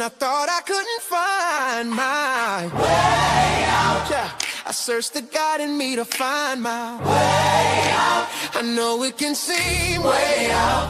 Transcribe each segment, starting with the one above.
when I thought I couldn't find my way out. Yeah, I searched the God in me to find my way out. I know it can seem way out,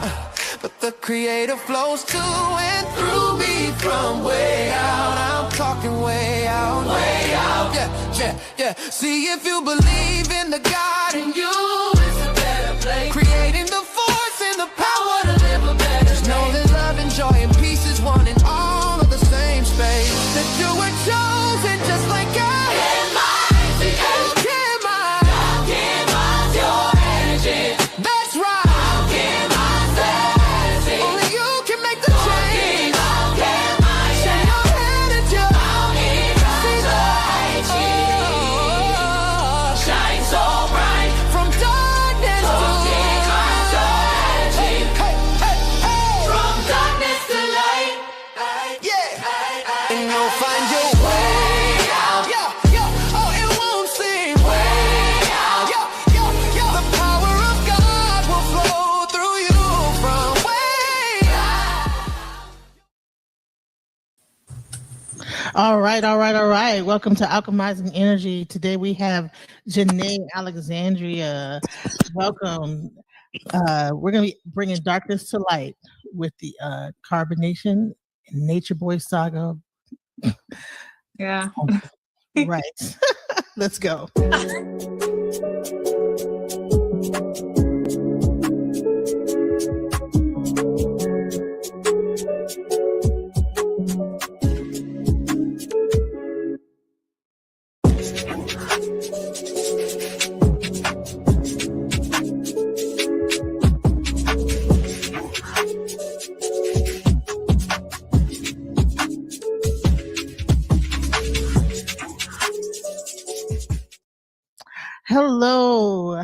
but the Creator flows to and through me from way out. I'm talking way out, way out. Yeah, yeah, yeah. See, if you believe in the God in you, it's a better place. Creating the force and the power to live a better. Just know that love and joy and peace is one in all of the same space. That you were chosen just like God. All right. Welcome to Alchemizing Energy. Today we have Janae Alexandria. Welcome. We're going to be bringing darkness to light with the Carbonation and NaturBoy saga. Yeah. Right. Let's go.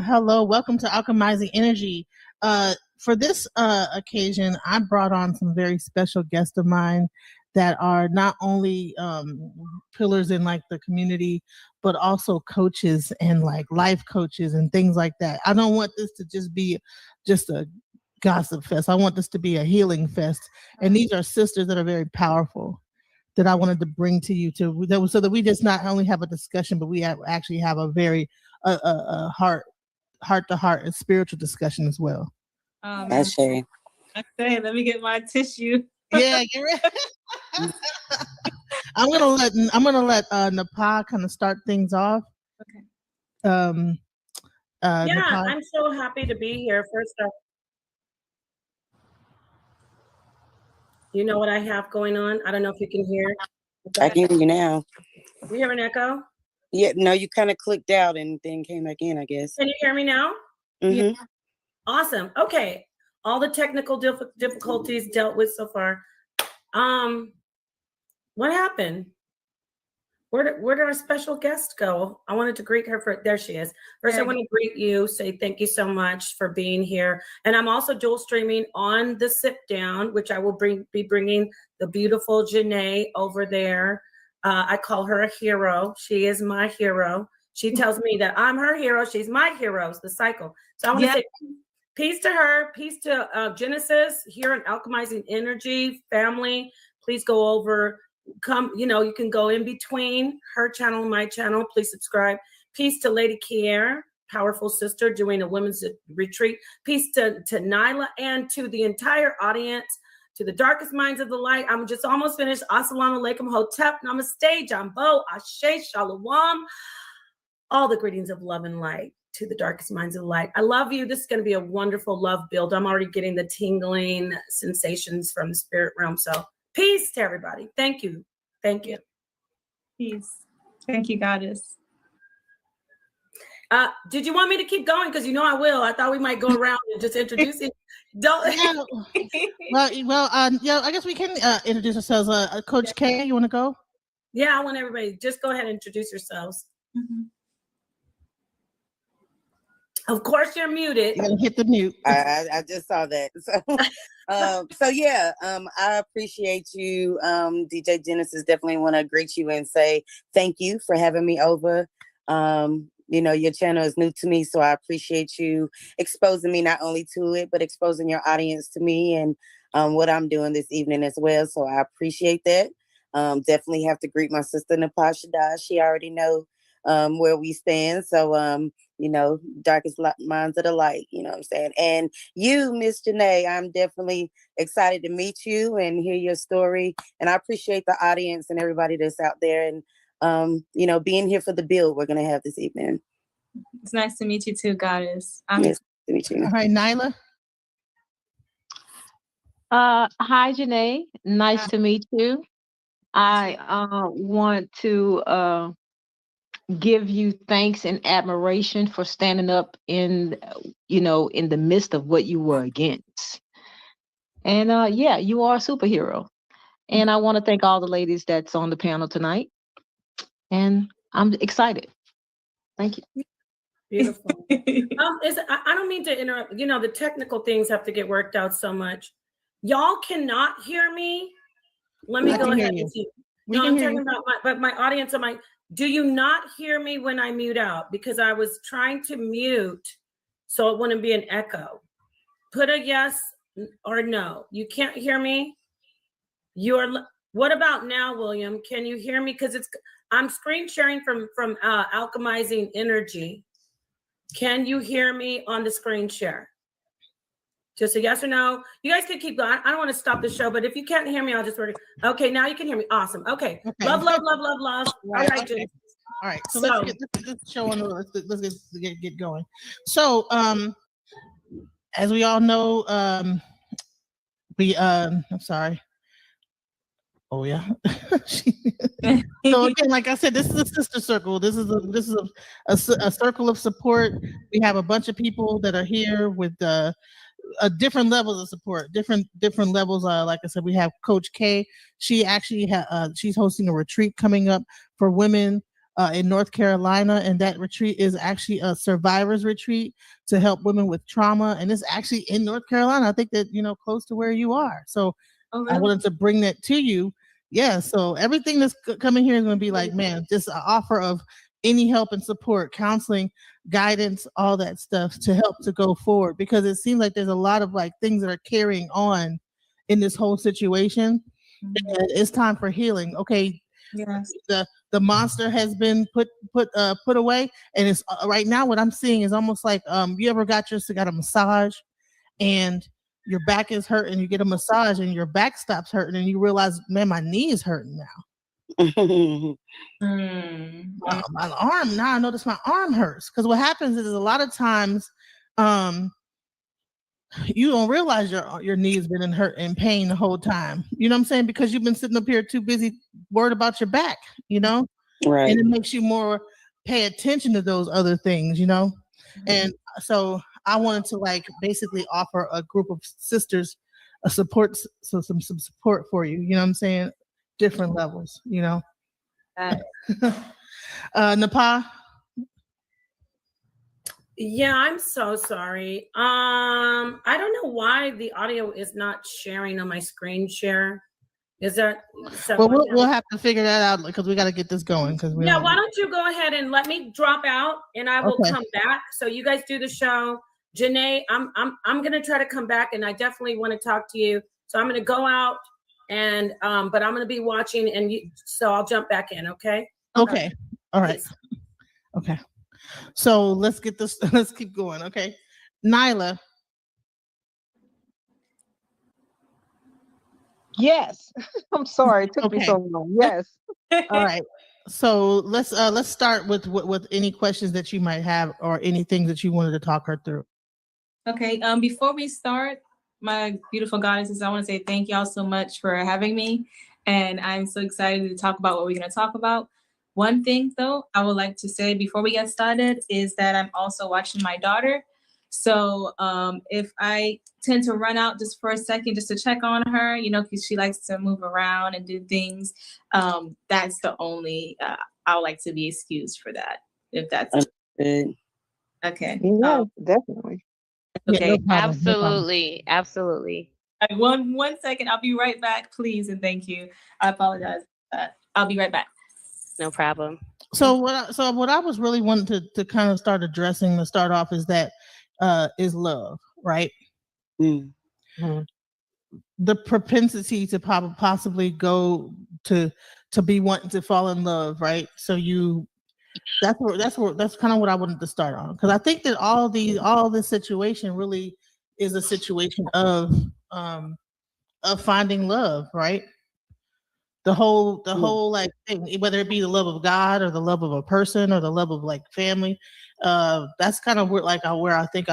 Hello. Welcome to Alchemizing Energy. For this occasion, I brought on some very special guests of mine that are not only pillars in like the community, but also coaches and like life coaches and things like that. I don't want this to just be just a gossip fest. I want this to be a healing fest. And these are sisters that are very powerful that I wanted to bring to you so that we just not only have a discussion, but we actually have a very heart to heart and spiritual discussion as well. That's Shay. Okay, let me get my tissue. Yeah, get ready. I'm gonna let Napa kind of start things off. Okay. Yeah, Napa. I'm so happy to be here. First off, you know what I have going on? I don't know if you can hear. I can hear you now. You hear an echo? Yeah, no, you kind of clicked out and then came back in, I guess. Can you hear me now? Mm-hmm. Yeah. Awesome. Okay. All the technical difficulties dealt with so far. What happened? Where did our special guest go? I wanted to greet her there she is. First, I want to greet you, say thank you so much for being here. And I'm also dual streaming on the sit down, which I will be bringing the beautiful Janae over there. I call her a hero. She is my hero. She tells me that I'm her hero. She's my hero. It's the cycle. So I want to say peace to her. Peace to Genesis here in Alchemizing Energy family. Please go over. You can go in between her channel and my channel. Please subscribe. Peace to Lady Kier, powerful sister doing a women's retreat. Peace to Nyla and to the entire audience. To the darkest minds of the light. I'm just almost finished. Assalamu alaikum, hotep, namaste, jambo, ashe, shalom. All the greetings of love and light to the darkest minds of the light. I love you. This is going to be a wonderful love build. I'm already getting the tingling sensations from the spirit realm. So peace to everybody. Thank you. Thank you. Peace. Thank you, Goddess. Did you want me to keep going? Because I will. I thought we might go around and just introduce it. Don't. Well, I guess we can introduce ourselves. Coach K, you want to go? Yeah, I want everybody. Just go ahead and introduce yourselves. Mm-hmm. Of course, you're muted. You're gonna hit the mute. I just saw that. I appreciate you, DJ Genesis. Definitely want to greet you and say thank you for having me over. Your channel is new to me, so I appreciate you exposing me not only to it, but exposing your audience to me and what I'm doing this evening as well. So I appreciate that. Definitely have to greet my sister Napashada. She already know where we stand. So darkest minds of the light, you know what I'm saying? And you, Miss Janae, I'm definitely excited to meet you and hear your story. And I appreciate the audience and everybody that's out there and being here for the build we're gonna have this evening. It's nice to meet you too, Goddess. Nice to meet you. All right, Nyla. Hi, Janae. Nice to meet you. I want to give you thanks and admiration for standing up in the midst of what you were against. And you are a superhero. And I want to thank all the ladies that's on the panel tonight. And I'm excited. Thank you. Beautiful. I don't mean to interrupt. The technical things have to get worked out so much. Y'all cannot hear me. Let me go ahead and see. No, I'm talking about my audience. Do you not hear me when I mute out? Because I was trying to mute so it wouldn't be an echo. Put a yes or no. You can't hear me? What about now, William? Can you hear me? Because I'm screen sharing from Alchemizing Energy. Can you hear me on the screen share? Just a yes or no. You guys can keep going. I don't want to stop the show, but if you can't hear me, I'll just work. Okay, now you can hear me. Awesome. Okay. Love. Right, All right, okay. All right. So let's get this show on. Let's get going. So as we all know, I'm sorry. Oh yeah. So again, like I said, this is a sister circle. This is a circle of support. We have a bunch of people that are here with different levels of support, different levels. Like I said, we have Coach K. She actually she's hosting a retreat coming up for women in North Carolina, and that retreat is actually a survivors retreat to help women with trauma, and it's actually in North Carolina. I think that close to where you are. So really? I wanted to bring that to you. Yeah. So everything that's coming here is going to be like, man, just an offer of any help and support, counseling, guidance, all that stuff to help to go forward, because it seems like there's a lot of like things that are carrying on in this whole situation. Mm-hmm. And it's time for healing. Okay. Yes. The monster has been put away, and it's right now what I'm seeing is almost like you ever got a massage and your back is hurting, you get a massage and your back stops hurting and you realize, man, my knee is hurting now. My arm, now I notice my arm hurts. Because what happens is a lot of times you don't realize your knee has been in pain the whole time. You know what I'm saying? Because you've been sitting up here too busy worried about your back, Right. And it makes you more pay attention to those other things, Mm-hmm. And so I wanted to basically offer a group of sisters a support, so some support for you. You know what I'm saying? Different levels, Napa. Yeah, I'm so sorry. I don't know why the audio is not sharing on my screen share. Is that well, we'll have to figure that out because we got to get this going. Why don't you go ahead and let me drop out and I will come back. So you guys do the show. Janae, I'm gonna try to come back, and I definitely want to talk to you. So I'm gonna go out and but I'm gonna be watching, and so I'll jump back in. Okay. Okay. All right. Please. Okay. So let's get this. Let's keep going. Okay, Nyla. Yes. I'm sorry. It took me so long. Yes. All right. So let's start with any questions that you might have or anything that you wanted to talk her through. Okay. Before we start, my beautiful goddesses, I want to say thank y'all so much for having me, and I'm so excited to talk about what we're going to talk about. One thing, though, I would like to say before we get started is that I'm also watching my daughter. So if I tend to run out just for a second just to check on her, because she likes to move around and do things, that's the only, I would like to be excused for that, if that's good. Okay. Yeah, definitely. Okay. Yeah, no problem, absolutely. No absolutely. One second. I'll be right back, please. And thank you. I apologize for that. I'll be right back. No problem. So what I was really wanting to kind of start addressing to start off is that is love, right? Mm-hmm. the propensity to possibly go to be wanting to fall in love, right? So that's kind of what I wanted to start on, because I think that all this situation really is a situation of finding love, right? The whole like thing, whether it be the love of God or the love of a person or the love of like family, that's kind of where I think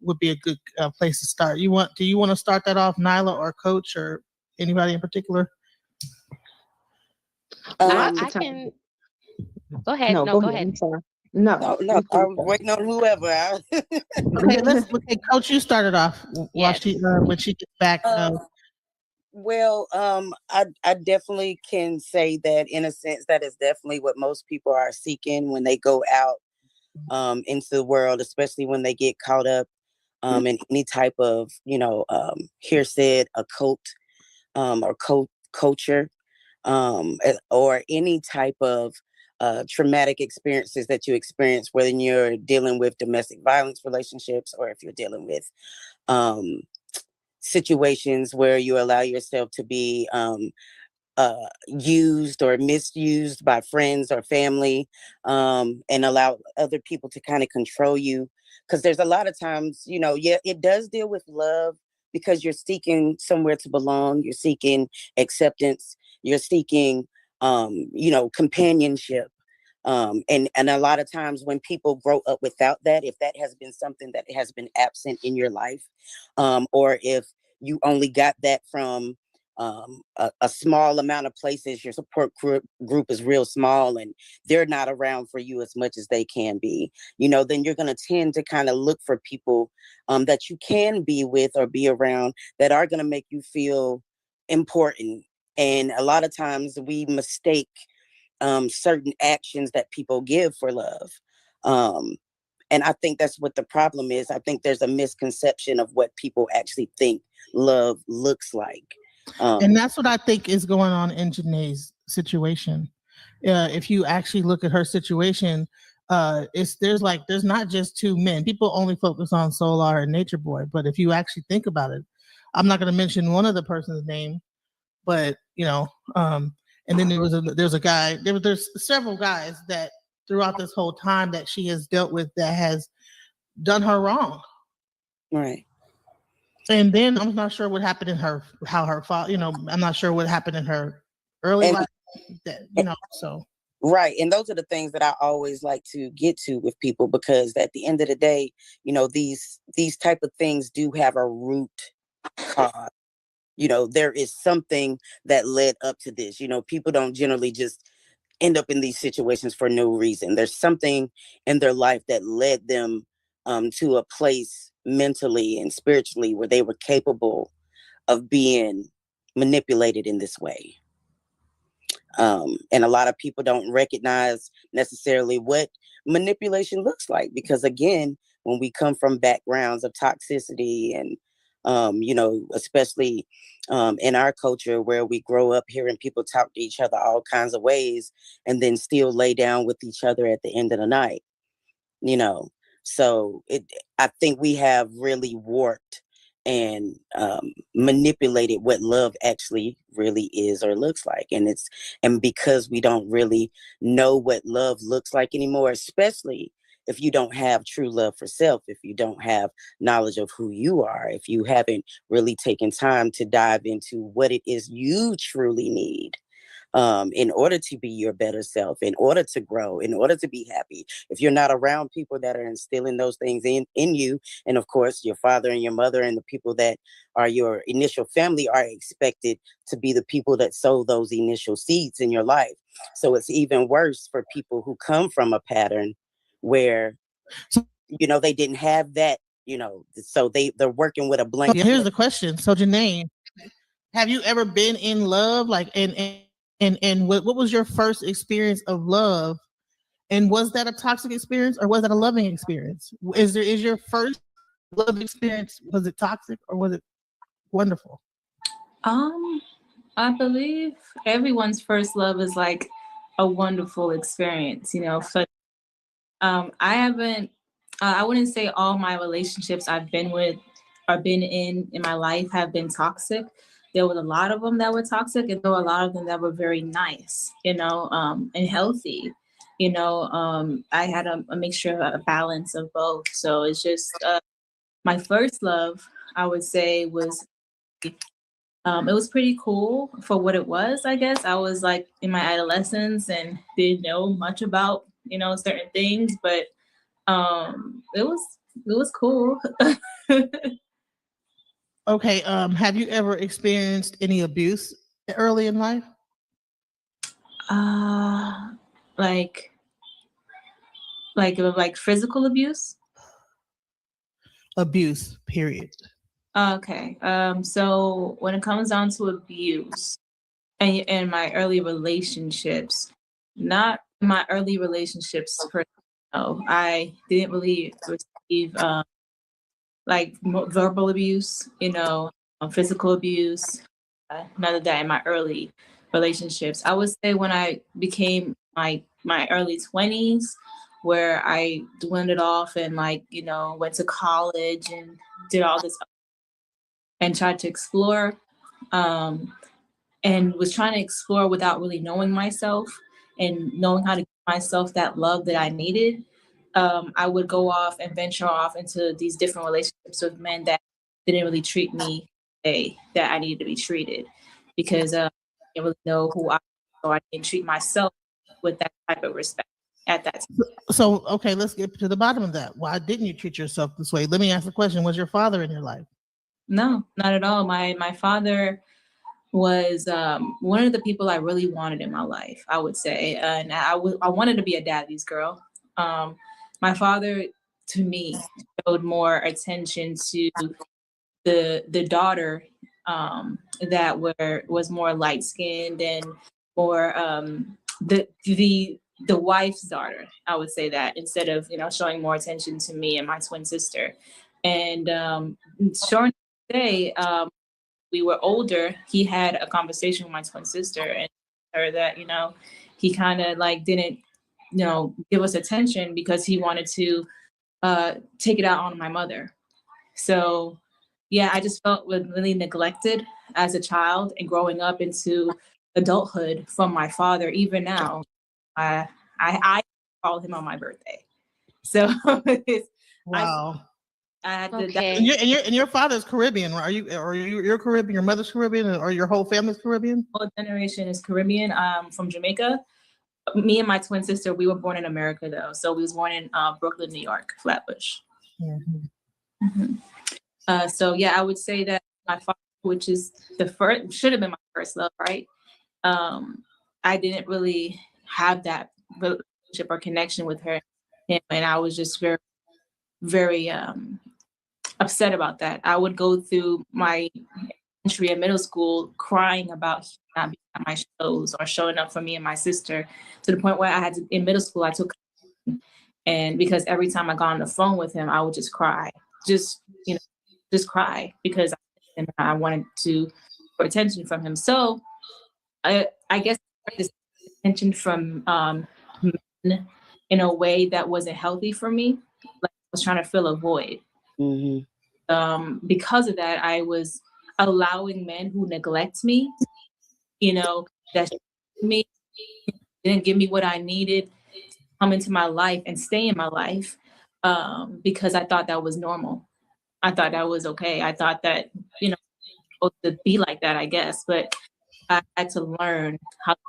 would be a good place to start. Do you want to start that off, Nyla or Coach or anybody in particular? I can go ahead. No, go ahead. I'm sorry. No, no, I was waiting on whoever. Okay, Coach, you started off while Yes. when she gets back. Well, I definitely can say that in a sense that is definitely what most people are seeking when they go out into the world, especially when they get caught up in any type of, here said occult or culture or any type of traumatic experiences that you experience, whether you're dealing with domestic violence relationships or if you're dealing with situations where you allow yourself to be used or misused by friends or family, and allow other people to kind of control you. Because there's a lot of times, it does deal with love because you're seeking somewhere to belong, you're seeking acceptance, you're seeking, companionship. And a lot of times when people grow up without that, if that has been something that has been absent in your life, or if you only got that from a small amount of places, your support group is real small and they're not around for you as much as they can be, then you're going to tend to kind of look for people that you can be with or be around that are going to make you feel important. And a lot of times we mistake certain actions that people give for love. And I think that's what the problem is. I think there's a misconception of what people actually think love looks like. And that's what I think is going on in Janae's situation. If you actually look at her situation, there's not just two men. People only focus on Solar and NaturBoy, but if you actually think about it, I'm not going to mention one of the person's name, but and then there's a guy. There's several guys that throughout this whole time that she has dealt with that has done her wrong. Right. And then I'm not sure what happened in her father, I'm not sure what happened in her early life so. Right. And those are the things that I always like to get to with people, because at the end of the day, these type of things do have a root cause. There is something that led up to this. People don't generally just end up in these situations for no reason. There's something in their life that led them to a place mentally and spiritually where they were capable of being manipulated in this way. And a lot of people don't recognize necessarily what manipulation looks like, because again, when we come from backgrounds of toxicity and especially in our culture where we grow up hearing people talk to each other all kinds of ways and then still lay down with each other at the end of the night, so I think we have really warped and manipulated what love actually really is or looks like. And because we don't really know what love looks like anymore, especially if you don't have true love for self, if you don't have knowledge of who you are, if you haven't really taken time to dive into what it is you truly need in order to be your better self, in order to grow, in order to be happy. If you're not around people that are instilling those things in you, and of course your father and your mother and the people that are your initial family are expected to be the people that sow those initial seeds in your life. So it's even worse for people who come from a pattern where they didn't have that, so they're working with a blank. Here's the question. So Janae, have you ever been in love? Like, and what was your first experience of love? And was that a toxic experience or was that a loving experience? Is your first love experience, was it toxic or was it wonderful? I believe everyone's first love is like a wonderful experience, So, I wouldn't say all my relationships I've been with or been in my life have been toxic. there was a lot of them that were toxic, and there were a lot of them that were very nice, and healthy. I had a mixture, a balance of both. So it's just my first love, I would say, was it was pretty cool for what it was. I guess I was like in my adolescence and didn't know much about certain things, but it was cool. Okay. Have you ever experienced any abuse early in life? uh like like physical abuse. Abuse, period. Okay. So when it comes down to abuse and my early relationships, not my early relationships per no, I didn't really receive like verbal abuse, physical abuse. None of that in my early relationships. I would say when I became my early 20s, where I dwindled off and went to college and did all this and tried to explore, um, and was trying to explore without really knowing myself and knowing how to give myself that love that I needed. I would go off and venture off into these different relationships with men that didn't really treat me the way that I needed to be treated, because I didn't really know who I was, so I didn't treat myself with that type of respect at that time. So, okay, let's get to the bottom of that. Why didn't you treat yourself this way? Let me ask the question. Was your father in your life? No, not at all. My father was one of the people I really wanted in my life, I would say. And I wanted to be a daddy's girl. My father, to me, showed more attention to the daughter that was more light skinned and more the wife's daughter. I would say that, instead of showing more attention to me and my twin sister. And sure enough, today, we were older, he had a conversation with my twin sister and her that, he kind of like didn't, give us attention because he wanted to take it out on my mother. So yeah, I just felt really neglected as a child and growing up into adulthood from my father. Even now, I call him on my birthday. So Wow. I had to. Okay. And your father's Caribbean, right? You're Caribbean, your mother's Caribbean, or your whole family's Caribbean? Whole generation is Caribbean. From Jamaica. Me and my twin sister, we were born in America though. So we was born in Brooklyn, New York, Flatbush. Mm-hmm. Mm-hmm. So yeah, I would say that my father, which is should have been my first love, right? I didn't really have that relationship or connection with him, and I was just very, very upset about that. I would go through my elementary and middle school crying about not being at my shows or showing up for me and my sister, to the point where I had to, in middle school, I took, and because every time I got on the phone with him, I would just cry, just cry because I wanted to for attention from him. So I guess this attention from men in a way that wasn't healthy for me. Like I was trying to fill a void. Mm-hmm. Because of that, I was allowing men who neglect me, that me didn't give me what I needed to come into my life and stay in my life, because I thought that was normal. I thought that was okay. I thought that, supposed to be like that, I guess. But I had to learn how to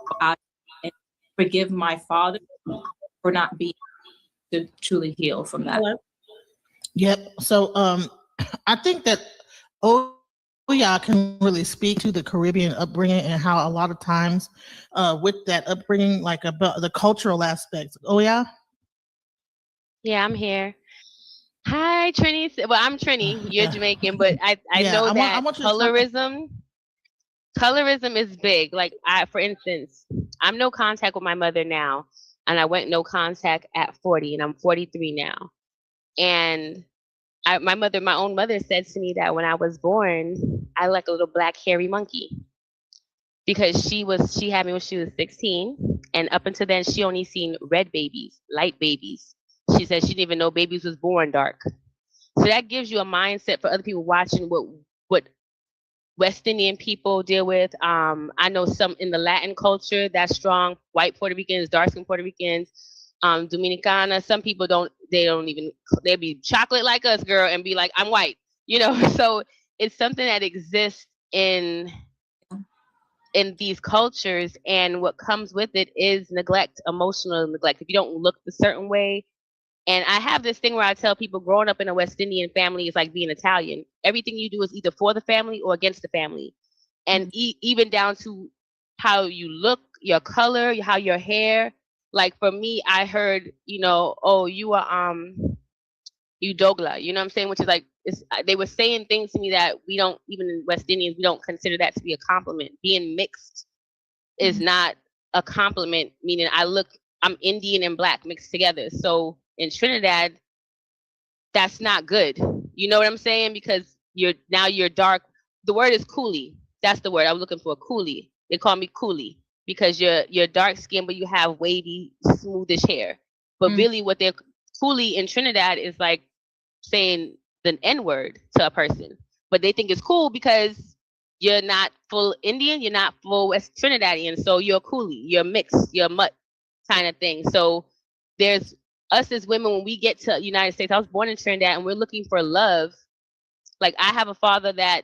go out and forgive my father for not being to truly heal from that. Hello? Yep. So I think that y'all can really speak to the Caribbean upbringing and how a lot of times with that upbringing, like about the cultural aspects. Oh yeah. Yeah, I'm here. Hi, Trini. Well, I'm Trini. You're Yeah. Jamaican, but I Yeah, know I that want you to talk. colorism is big. Like for instance, I'm no contact with my mother now, and I went no contact at 40, and I'm 43 now. And my own mother said to me that when I was born, I like a little black hairy monkey because she had me when she was 16, and up until then she only seen red babies, light babies. She said she didn't even know babies was born dark. So that gives you a mindset for other people watching what West Indian people deal with. I know some in the Latin culture that's strong. White Puerto Ricans, dark skin Puerto Ricans, Dominicana. Some people they be chocolate like us, girl, and be like, I'm white, you know. So it's something that exists in these cultures, and what comes with it is neglect, emotional neglect. If you don't look a certain way, and I have this thing where I tell people growing up in a West Indian family is like being Italian. Everything you do is either for the family or against the family. And even down to how you look, your color, how your hair. Like for me, I heard, oh, you are you Dogla, you know what I'm saying? Which is like, they were saying things to me that we don't, even in West Indians, we don't consider that to be a compliment. Being mixed is not a compliment, meaning I'm Indian and black mixed together. So in Trinidad, that's not good. You know what I'm saying? Because you're dark. The word is coolie. That's the word I was looking for, coolie. They call me coolie because you're dark skinned, but you have wavy, smoothish hair. But really what they're coolie in Trinidad is like saying the N-word to a person. But they think it's cool because you're not full Indian, you're not full West Trinidadian, so you're coolie, you're mixed, you're mutt kind of thing. So there's us as women, when we get to United States, I was born in Trinidad and we're looking for love. Like I have a father that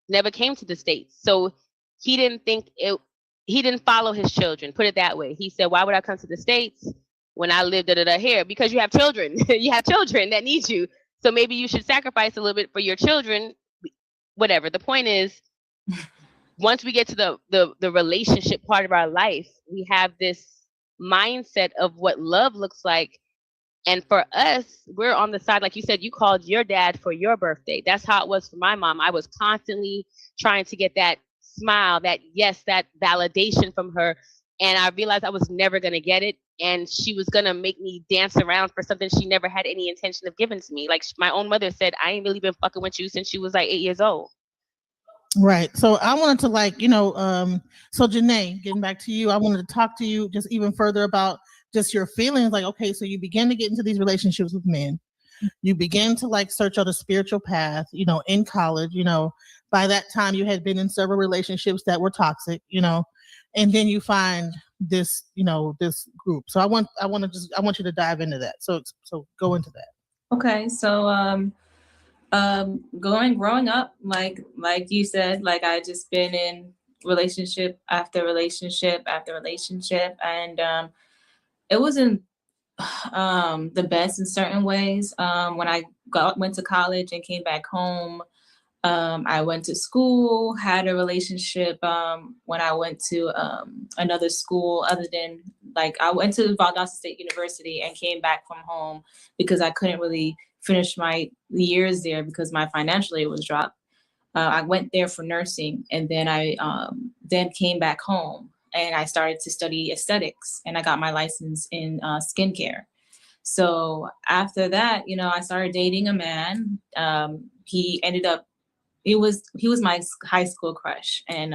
never came to the States. So he didn't follow his children, put it that way. He said, why would I come to the States when I live here? Because you have children. You have children that need you. So maybe you should sacrifice a little bit for your children, whatever. The point is, once we get to the relationship part of our life, we have this mindset of what love looks like. And for us, we're on the side, like you said, you called your dad for your birthday. That's how it was for my mom. I was constantly trying to get that smile, that validation from her. And I realized I was never going to get it. And she was going to make me dance around for something she never had any intention of giving to me. Like my own mother said, I ain't really been fucking with you since she was like 8 years old. Right. So I wanted to so Janae, getting back to you, I wanted to talk to you just even further about just your feelings. Like, okay, so you begin to get into these relationships with men. You begin to search out a spiritual path, in college, by that time you had been in several relationships that were toxic, and then you find this, this group. So I want you to dive into that. So go into that. Okay. So, growing up, like you said, like I just been in relationship after relationship after relationship, and it wasn't the best in certain ways. When I went to college and came back home, I went to school, had a relationship when I went to another school other than, like, I went to Valdosta State University and came back from home because I couldn't really finish my years there because my financial aid was dropped. I went there for nursing, and then I then came back home and I started to study aesthetics, and I got my license in skincare. So after that, I started dating a man. He was my high school crush, and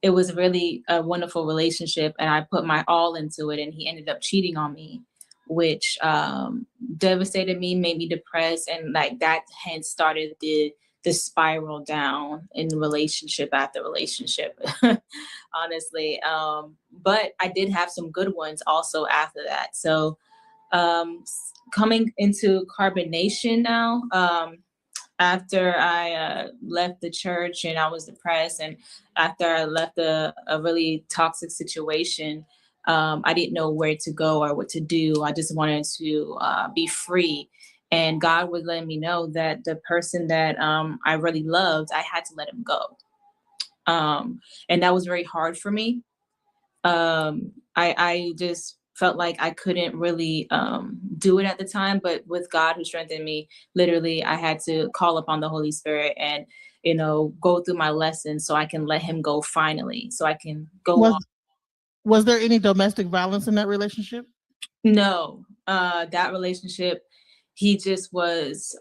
it was really a wonderful relationship, and I put my all into it, and he ended up cheating on me, which devastated me, made me depressed, and like that hence started the spiral down in relationship after relationship, honestly. But I did have some good ones also after that. So coming into carbonation now, after I left the church and I was depressed, and after I left a really toxic situation, I didn't know where to go or what to do. I just wanted to be free. And God was letting me know that the person that I really loved, I had to let him go. And that was very hard for me. I just felt like I couldn't really do it at the time, but with God who strengthened me, literally I had to call upon the Holy Spirit and, go through my lessons so I can let him go finally, so I can go on. Was there any domestic violence in that relationship? No, that relationship, he just was,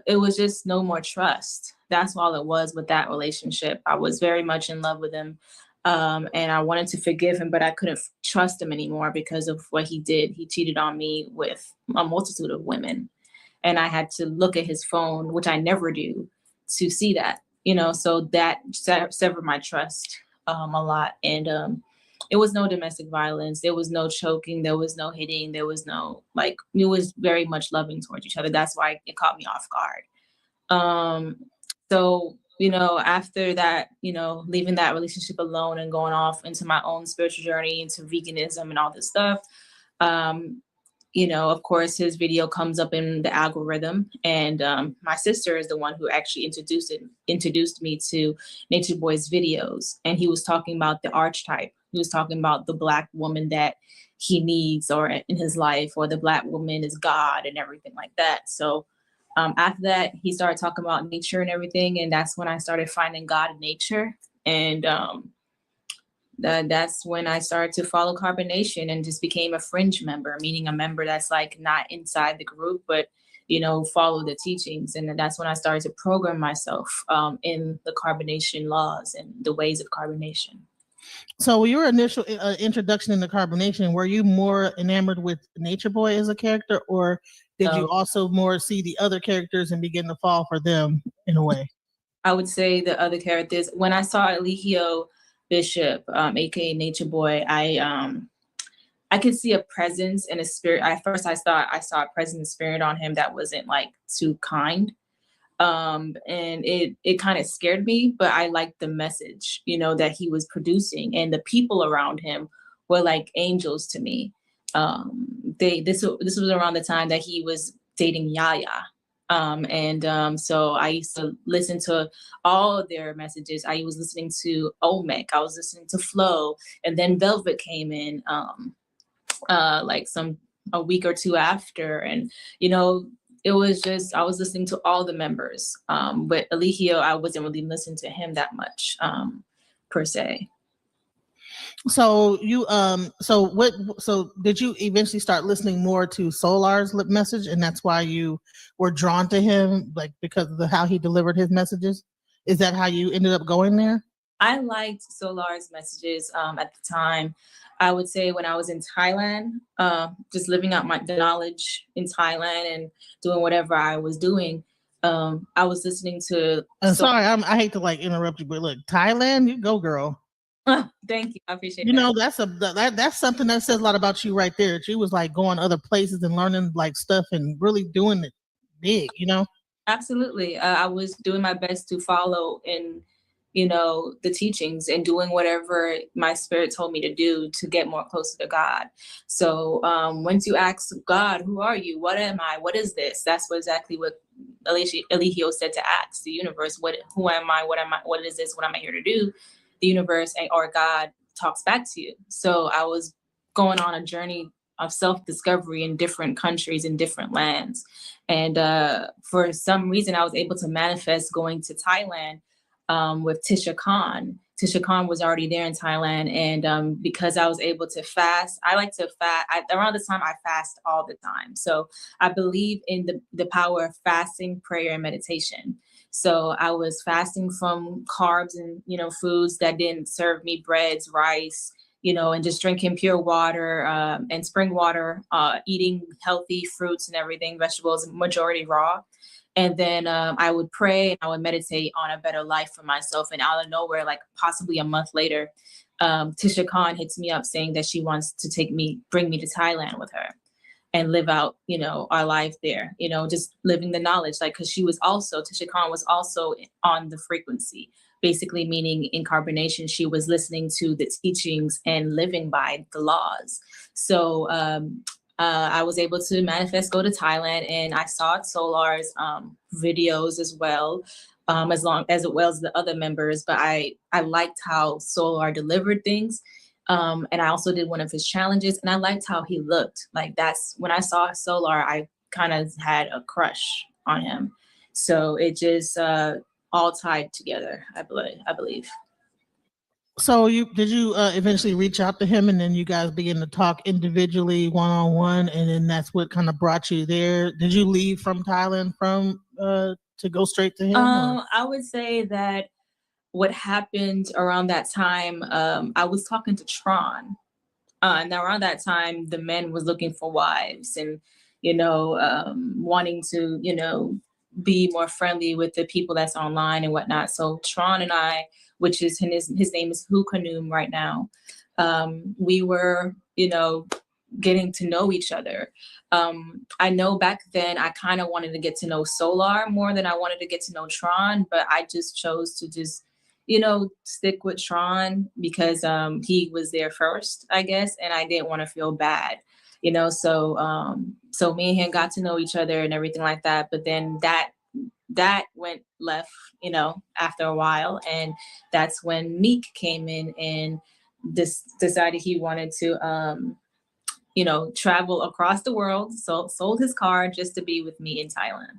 it was just no more trust. That's all it was with that relationship. I was very much in love with him. And I wanted to forgive him, but I couldn't trust him anymore because of what he did. He cheated on me with a multitude of women. And I had to look at his phone, which I never do, to see that, so that severed my trust a lot. And it was no domestic violence. There was no choking. There was no hitting. There was no, like, it was very much loving towards each other. That's why it caught me off guard. So, after that, leaving that relationship alone and going off into my own spiritual journey, into veganism and all this stuff, of course, his video comes up in the algorithm, and my sister is the one who actually introduced me to NaturBoy's videos. And he was talking about the archetype. He was talking about the Black woman that he needs, or in his life, or the Black woman is God and everything like that. So after that, he started talking about nature and everything, and that's when I started finding God in nature. And that's when I started to follow Carbonation and just became a fringe member, meaning a member that's like not inside the group, but follow the teachings. And that's when I started to program myself in the Carbonation laws and the ways of carbonation. So your initial introduction into Carbonation, were you more enamored with NaturBoy as a character, or did you also more see the other characters and begin to fall for them in a way? I would say the other characters. When I saw Eligio Bishop, aka NaturBoy, I could see a presence and a spirit. At first, I thought I saw a presence and spirit on him that wasn't like too kind. And it kind of scared me, but I liked the message, that he was producing, and the people around him were like angels to me. This was around the time that he was dating Yaya. So I used to listen to all of their messages. I was listening to Olmec, I was listening to Flo, and then Velvet came in like a week or two after. And it was just, I was listening to all the members. But Eligio, I wasn't really listening to him that much, per se. So you so did you eventually start listening more to Solar's message, and that's why you were drawn to him, like because of how he delivered his messages? Is that how you ended up going there? I liked Solar's messages at the time. I would say when I was in Thailand, just living out the knowledge in Thailand and doing whatever I was doing, I was listening to. Sorry, I hate to like interrupt you, but look, Thailand, you go, girl. Thank you, I appreciate that. That's something that says a lot about you right there. She was like going other places and learning like stuff and really doing it big, Absolutely, I was doing my best to follow in the teachings and doing whatever my spirit told me to do to get more closer to God. So once you ask God, who are you? What am I? What is this? That's exactly what Eligio said to ask the universe. Who am I? What am I? What is this? What am I here to do? The universe or God talks back to you. So I was going on a journey of self-discovery in different countries, in different lands. And for some reason, I was able to manifest going to Thailand with Tisha Khan. Tisha Khan was already there in Thailand. And because I was able to fast, I like to fast. Around this time, I fast all the time. So I believe in the power of fasting, prayer, and meditation. So I was fasting from carbs and, foods that didn't serve me, breads, rice, and just drinking pure water and spring water, eating healthy fruits and everything, vegetables, majority raw. And then I would pray and I would meditate on a better life for myself. And out of nowhere, like possibly a month later, Tisha Khan hits me up saying that she wants to bring me to Thailand with her and live out, our life there, just living the knowledge, like, cause Tisha Khan was also on the frequency, basically meaning in Carbonation, she was listening to the teachings and living by the laws. So I was able to manifest, go to Thailand, and I saw Solar's videos as well, as well as the other members. But I liked how Solar delivered things. And I also did one of his challenges, and I liked how he looked. Like that's when I saw Solar, I kind of had a crush on him. So it just all tied together, I believe. So did you eventually reach out to him, and then you guys begin to talk individually, one-on-one, and then that's what kind of brought you there? Did you leave from Thailand to go straight to him? I would say that what happened around that time, I was talking to Tron. And around that time, the men was looking for wives and, wanting to, be more friendly with the people that's online and whatnot. So Tron and I, which is his name is Hukanum right now. We were, getting to know each other. I know back then I kind of wanted to get to know Solar more than I wanted to get to know Tron, but I just chose to just, stick with Tron because he was there first, I guess, and I didn't want to feel bad, so me and him got to know each other and everything like that. But then that went left, after a while, and that's when Meek came in and decided he wanted to travel across the world, so sold his car just to be with me in Thailand.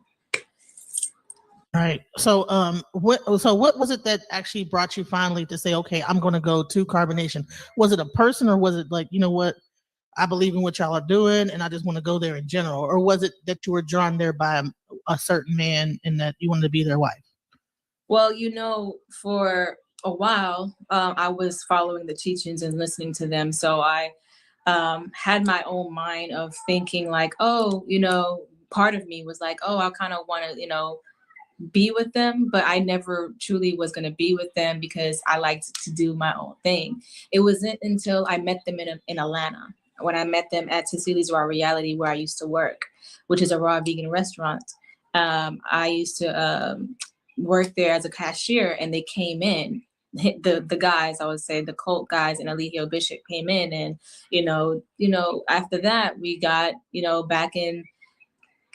All right. So what was it that actually brought you finally to say, okay, I'm going to go to Carbonation? Was it a person, or was it like, you know what, I believe in what y'all are doing and I just want to go there in general? Or was it that you were drawn there by a certain man and that you wanted to be their wife? Well, for a while, I was following the teachings and listening to them. So I had my own mind of thinking like, oh, part of me was like, oh, I kind of want to, be with them, but I never truly was going to be with them because I liked to do my own thing. It wasn't until I met them in Atlanta, when I met them at Cecilia's Raw Reality, where I used to work, which is a raw vegan restaurant. I used to work there as a cashier, and they came in. The guys, I would say, the cult guys and Eligio Bishop came in, and after that we got back in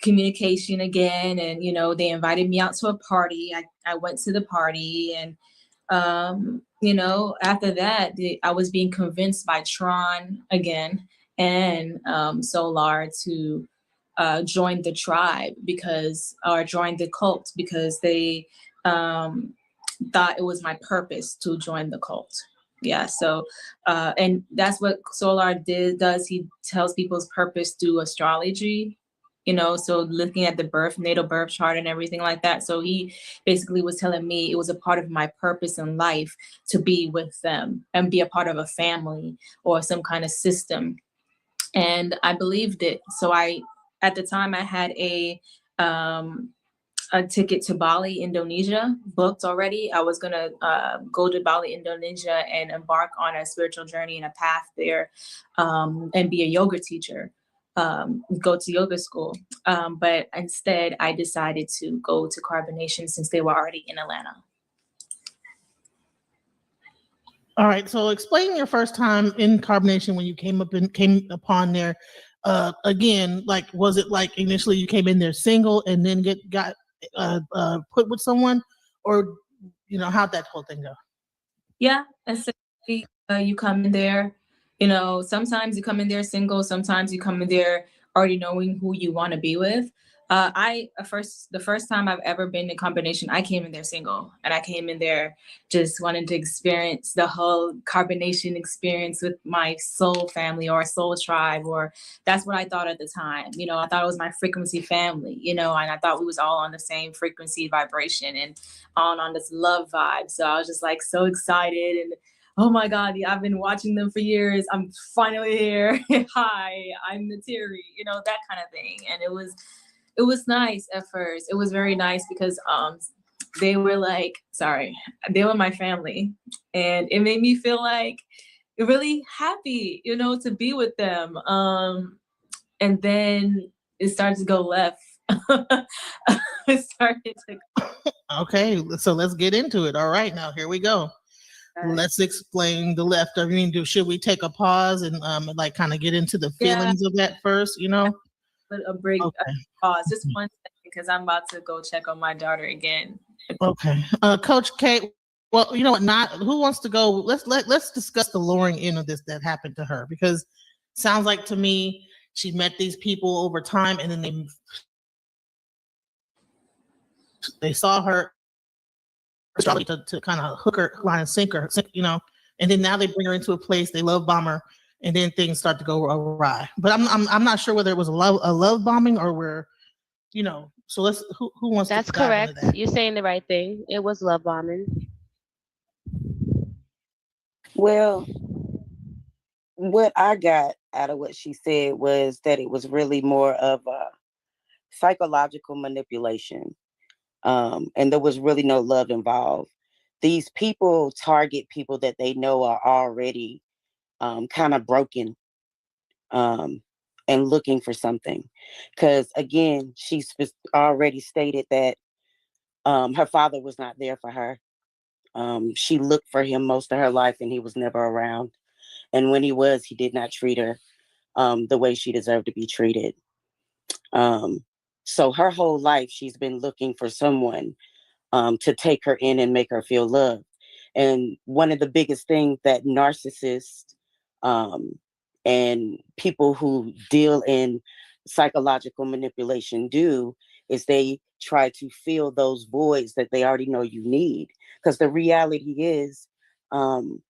communication again, and they invited me out to a party. I went to the party, and after that I was being convinced by Tron again and Solar to join the tribe or join the cult because they thought it was my purpose to join the cult. Yeah, so and that's what Solar does. He tells people's purpose through astrology, so looking at the natal birth chart and everything like that. So he basically was telling me it was a part of my purpose in life to be with them and be a part of a family or some kind of system. And I believed it. So at the time I had a ticket to Bali, Indonesia, booked already. I was going to go to Bali, Indonesia, and embark on a spiritual journey and a path there, and be a yoga teacher, go to yoga school. But instead, I decided to go to Carbonation since they were already in Atlanta. All right. So explain your first time in Carbonation when you came upon there. Again, like, was it like initially you came in there single and then got put with someone, or how'd that whole thing go? Yeah, essentially, you come in there, sometimes you come in there single, sometimes you come in there already knowing who you want to be with. The first time I've ever been in Carbonation, I came in there single, and I came in there just wanting to experience the whole Carbonation experience with my soul family or soul tribe, or that's what I thought at the time. I thought it was my frequency family, and I thought we was all on the same frequency vibration and on this love vibe. So I was just like so excited, and oh my God, I've been watching them for years. I'm finally here. Hi, I'm Naturi, that kind of thing. And it was nice at first. It was very nice because they were they were my family, and it made me feel like really happy, to be with them. And then it started to go left. It started to. Okay, so let's get into it. All right, now here we go. Let's explain the left. I mean, should we take a pause and like kind of get into the feelings of that first? A break, okay. Pause, just 1 second, because I'm about to go check on my daughter again. Okay, Coach Kate. Well, you know what? Who wants to go? Let's discuss the lowering end of this that happened to her, because sounds like to me she met these people over time, and then they saw her to kind of hook her, line and sinker, and then now they bring her into a place, they love bomb her, and then things start to go awry. But I'm not sure whether it was a love bombing or where, so let's who wants That's to dive correct. into that? You're saying the right thing. It was love bombing. Well, what I got out of what she said was that it was really more of a psychological manipulation. And there was really no love involved. These people target people that they know are already kind of broken, and looking for something. Because again, she's already stated that her father was not there for her. She looked for him most of her life and he was never around. And when he was, he did not treat her the way she deserved to be treated. So her whole life, she's been looking for someone to take her in and make her feel loved. And one of the biggest things that narcissists um, and people who deal in psychological manipulation do is they try to fill those voids that they already know you need. Because the reality is, um,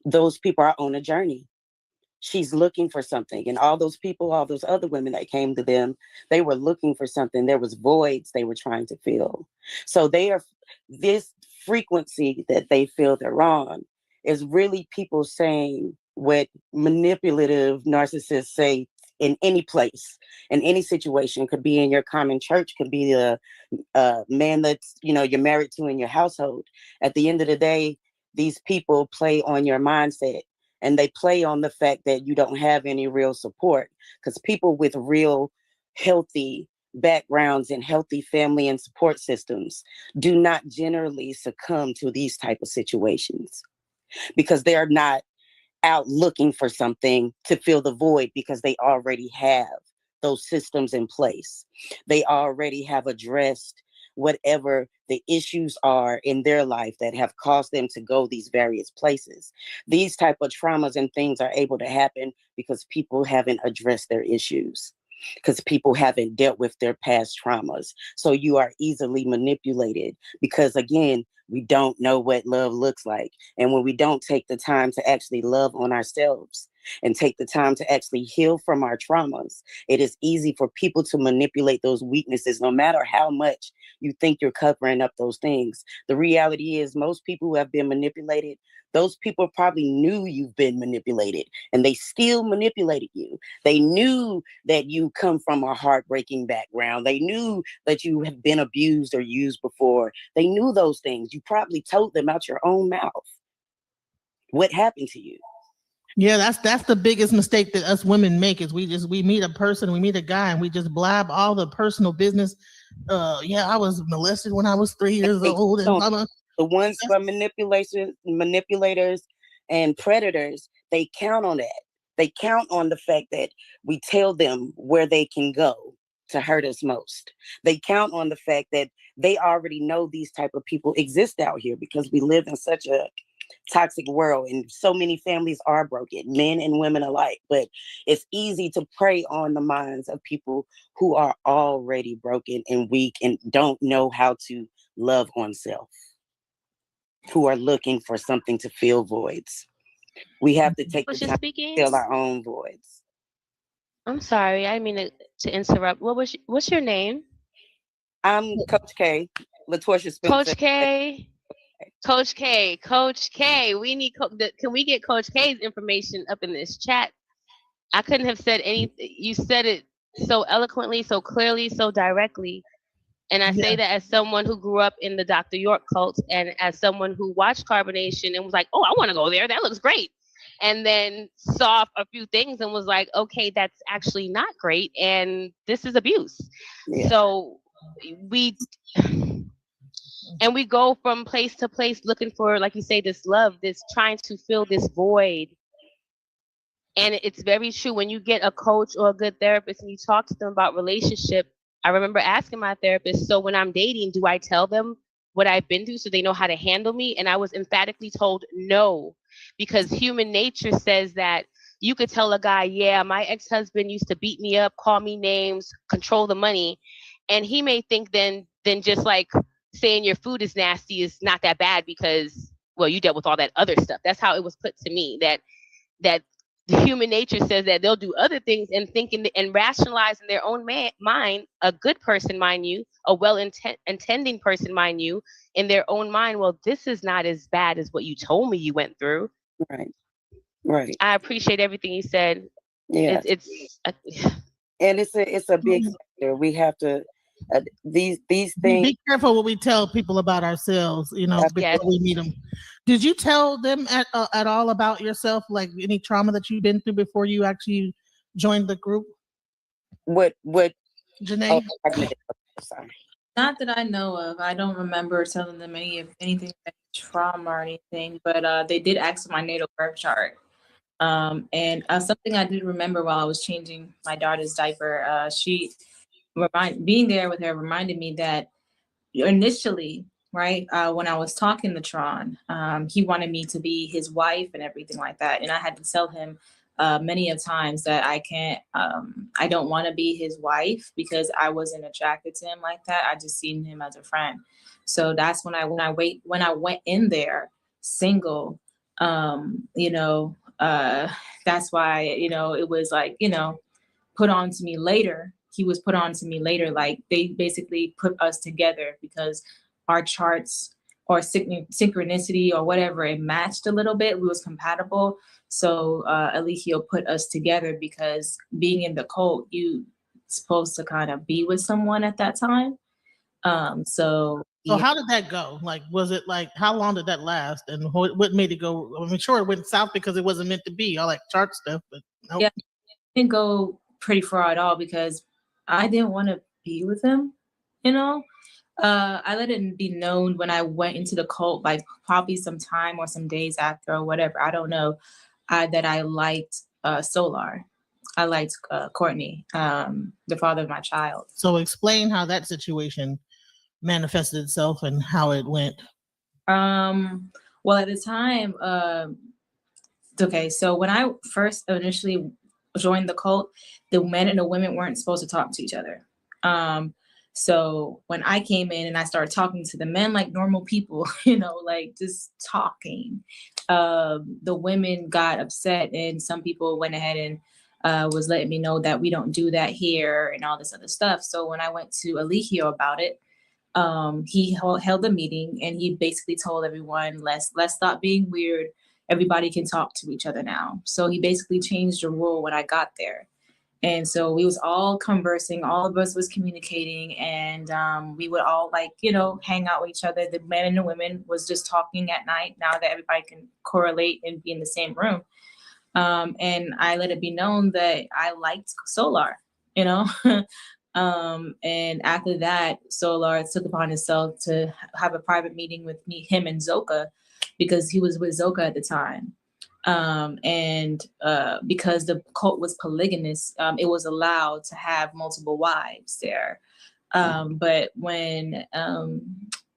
those people are on a journey. She's looking for something, and all those people, all those other women that came to them, they were looking for something. There was voids they were trying to fill. So they are, this frequency that they feel they're on is really people saying what manipulative narcissists say in any place, in any situation. Could be in your common church, could be a man that's, you're married to in your household. At the end of the day, these people play on your mindset, and they play on the fact that you don't have any real support, because people with real healthy backgrounds and healthy family and support systems do not generally succumb to these type of situations, because they are not out looking for something to fill the void, because they already have those systems in place. They already have addressed whatever the issues are in their life that have caused them to go these various places. These type of traumas and things are able to happen because people haven't addressed their issues, because people haven't dealt with their past traumas. So you are easily manipulated, because again, we don't know what love looks like. And when we don't take the time to actually love on ourselves and take the time to actually heal from our traumas, it is easy for people to manipulate those weaknesses, no matter how much you think you're covering up those things. The reality is, most people who have been manipulated, those people probably knew you've been manipulated, and they still manipulated you. They knew that you come from a heartbreaking background. They knew that you have been abused or used before. They knew those things. You probably told them out your own mouth what happened to you. Yeah, that's the biggest mistake that us women make, is we meet a person, we meet a guy, and we just blab all the personal business. Yeah, I was molested when I was 3 years old, and blah, blah. The ones for manipulators and predators, they count on that. They count on the fact that we tell them where they can go to hurt us most. They count on the fact that they already know these type of people exist out here, because we live in such a toxic world, and so many families are broken, men and women alike. But it's easy to prey on the minds of people who are already broken and weak and don't know how to love on self, who are looking for something to fill voids. We have to take the Was you time to speaking? fill our own voids. I'm sorry, I didn't mean to interrupt. What's your name? I'm Coach K, LaTorsha Spencer. Coach K. Coach K. Coach K. We need. Can we get Coach K's information up in this chat? I couldn't have said anything. You said it so eloquently, so clearly, so directly. And I say that as someone who grew up in the Dr. York cult, and as someone who watched Carbonation and was like, oh, I want to go there. That looks great. And then saw a few things and was like, okay, that's actually not great. And this is abuse. Yeah. So we go from place to place looking for, like you say, this love, this trying to fill this void. And it's very true. When you get a coach or a good therapist and you talk to them about relationship, I remember asking my therapist, so when I'm dating, do I tell them what I've been through so they know how to handle me? And I was emphatically told no, because human nature says that you could tell a guy, yeah, my ex-husband used to beat me up, call me names, control the money. And he may think then just like saying your food is nasty is not that bad, because, well, you dealt with all that other stuff. That's how it was put to me, that human nature says that they'll do other things and thinking and rationalize in their own mind, a good person, mind you, a well-intending person, mind you, in their own mind, well, this is not as bad as what you told me you went through. Right. I appreciate everything you said. Yeah. It's and it's a big factor. We have to These Be things. careful what we tell people about ourselves, before Yes. we meet them. Did you tell them at all about yourself, like any trauma that you've been through before you actually joined the group, What? Janae? Sorry. Not that I know of. I don't remember telling them anything like trauma or anything, but they did ask for my natal birth chart. And something I did remember while I was changing my daughter's diaper, being there with her reminded me that initially, right, when I was talking to Tron, he wanted me to be his wife and everything like that. And I had to tell him many of times that I don't want to be his wife because I wasn't attracted to him like that. I just seen him as a friend. So that's when I went in there single, that's why, it was like, put on to me later. He was put on to me later. Like they basically put us together because our charts or synchronicity or whatever, it matched a little bit. We was compatible. So Eligio put us together because being in the cult, you supposed to kind of be with someone at that time. So yeah. How did that go? Like, was it like, how long did that last? And what made it go? I mean, sure, it went south because it wasn't meant to be, all like chart stuff, but nope. Yeah, it didn't go pretty far at all because I didn't want to be with him, I let it be known when I went into the cult, like probably some time or some days after or whatever, I don't know, that I liked Solar. I liked Courtney, the father of my child. So explain how that situation manifested itself and how it went. Well, at the time, okay, so when I first initially joined the cult, the men and the women weren't supposed to talk to each other. So when I came in and I started talking to the men like normal people, like just talking, the women got upset and some people went ahead and was letting me know that we don't do that here and all this other stuff. So when I went to Eligio about it, he held a meeting and he basically told everyone, let's stop being weird. Everybody can talk to each other now. So he basically changed the rule when I got there. And so we was all conversing, all of us was communicating, and we would all hang out with each other. The men and the women was just talking at night now that everybody can correlate and be in the same room. And I let it be known that I liked Solar, and after that, Solar took upon himself to have a private meeting with him and Zoka, because he was with Zoka at the time. And because the cult was polygamous, it was allowed to have multiple wives there. But when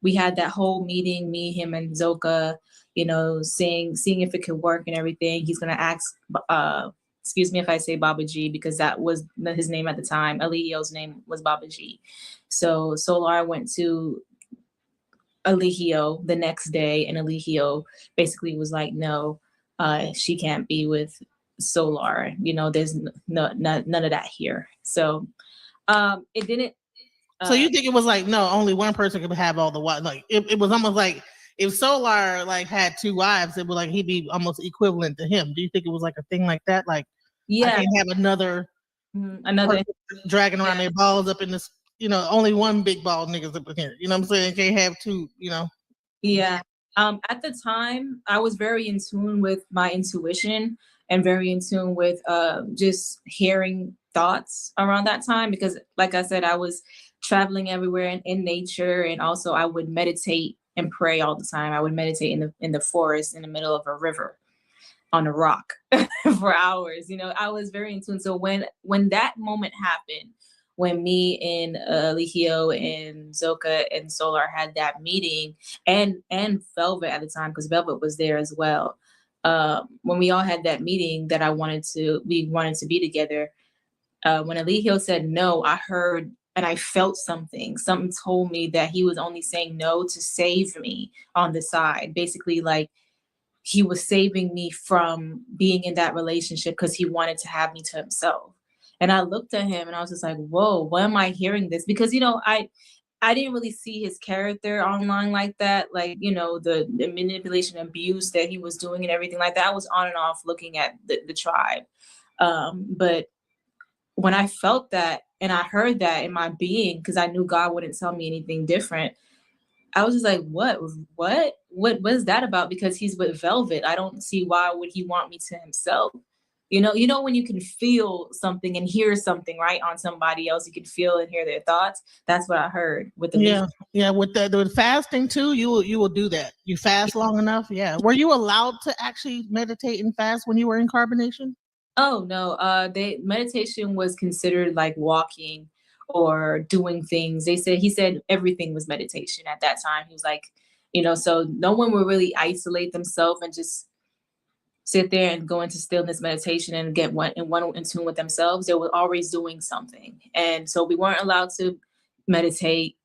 we had that whole meeting, me, him, and Zoka, seeing if it could work and everything, he's gonna ask. Excuse me if I say Baba G, because that was his name at the time. Eligio's name was Baba G. So Solar went to Eligio the next day, and Eligio basically was like, no, she can't be with Solar. There's none of that here. So it didn't. So you think it was like, no, only one person could have all the wives? Like it was almost like if Solar had two wives, it would he'd be almost equivalent to him. Do you think it was like a thing like that? Like, yeah, I can't have another dragging around their balls up in this. Only one big ball niggas up in here. You know what I'm saying? Can't have two. Yeah. At the time, I was very in tune with my intuition and very in tune with just hearing thoughts around that time, because like I said, I was traveling everywhere in nature, and also I would meditate and pray all the time. I would meditate in the forest in the middle of a river on a rock for hours. I was very in tune. So when that moment happened, when me and Eligio and Zoka and Solar had that meeting, and Velvet at the time, because Velvet was there as well. When we all had that meeting that we wanted to be together. When Eligio said no, I heard and I felt something. Something told me that he was only saying no to save me on the side. Basically, like he was saving me from being in that relationship because he wanted to have me to himself. And I looked at him and I was just like, whoa, why am I hearing this? Because, I didn't really see his character online like that. Like, the manipulation, abuse that he was doing and everything like that. I was on and off looking at the tribe. But when I felt that, and I heard that in my being, because I knew God wouldn't tell me anything different. I was just like, what is that about? Because he's with Velvet. I don't see why would he want me to himself. You know when you can feel something and hear something, right, on somebody else, you can feel and hear their thoughts. That's what I heard with the yeah. With the fasting too, you will do that. You fast long enough. Yeah. Were you allowed to actually meditate and fast when you were in carbonation? Oh no, they meditation was considered like walking or doing things. He said everything was meditation at that time. He was like, so no one would really isolate themselves and just sit there and go into stillness meditation and get one in tune with themselves. They were always doing something. And so we weren't allowed to meditate.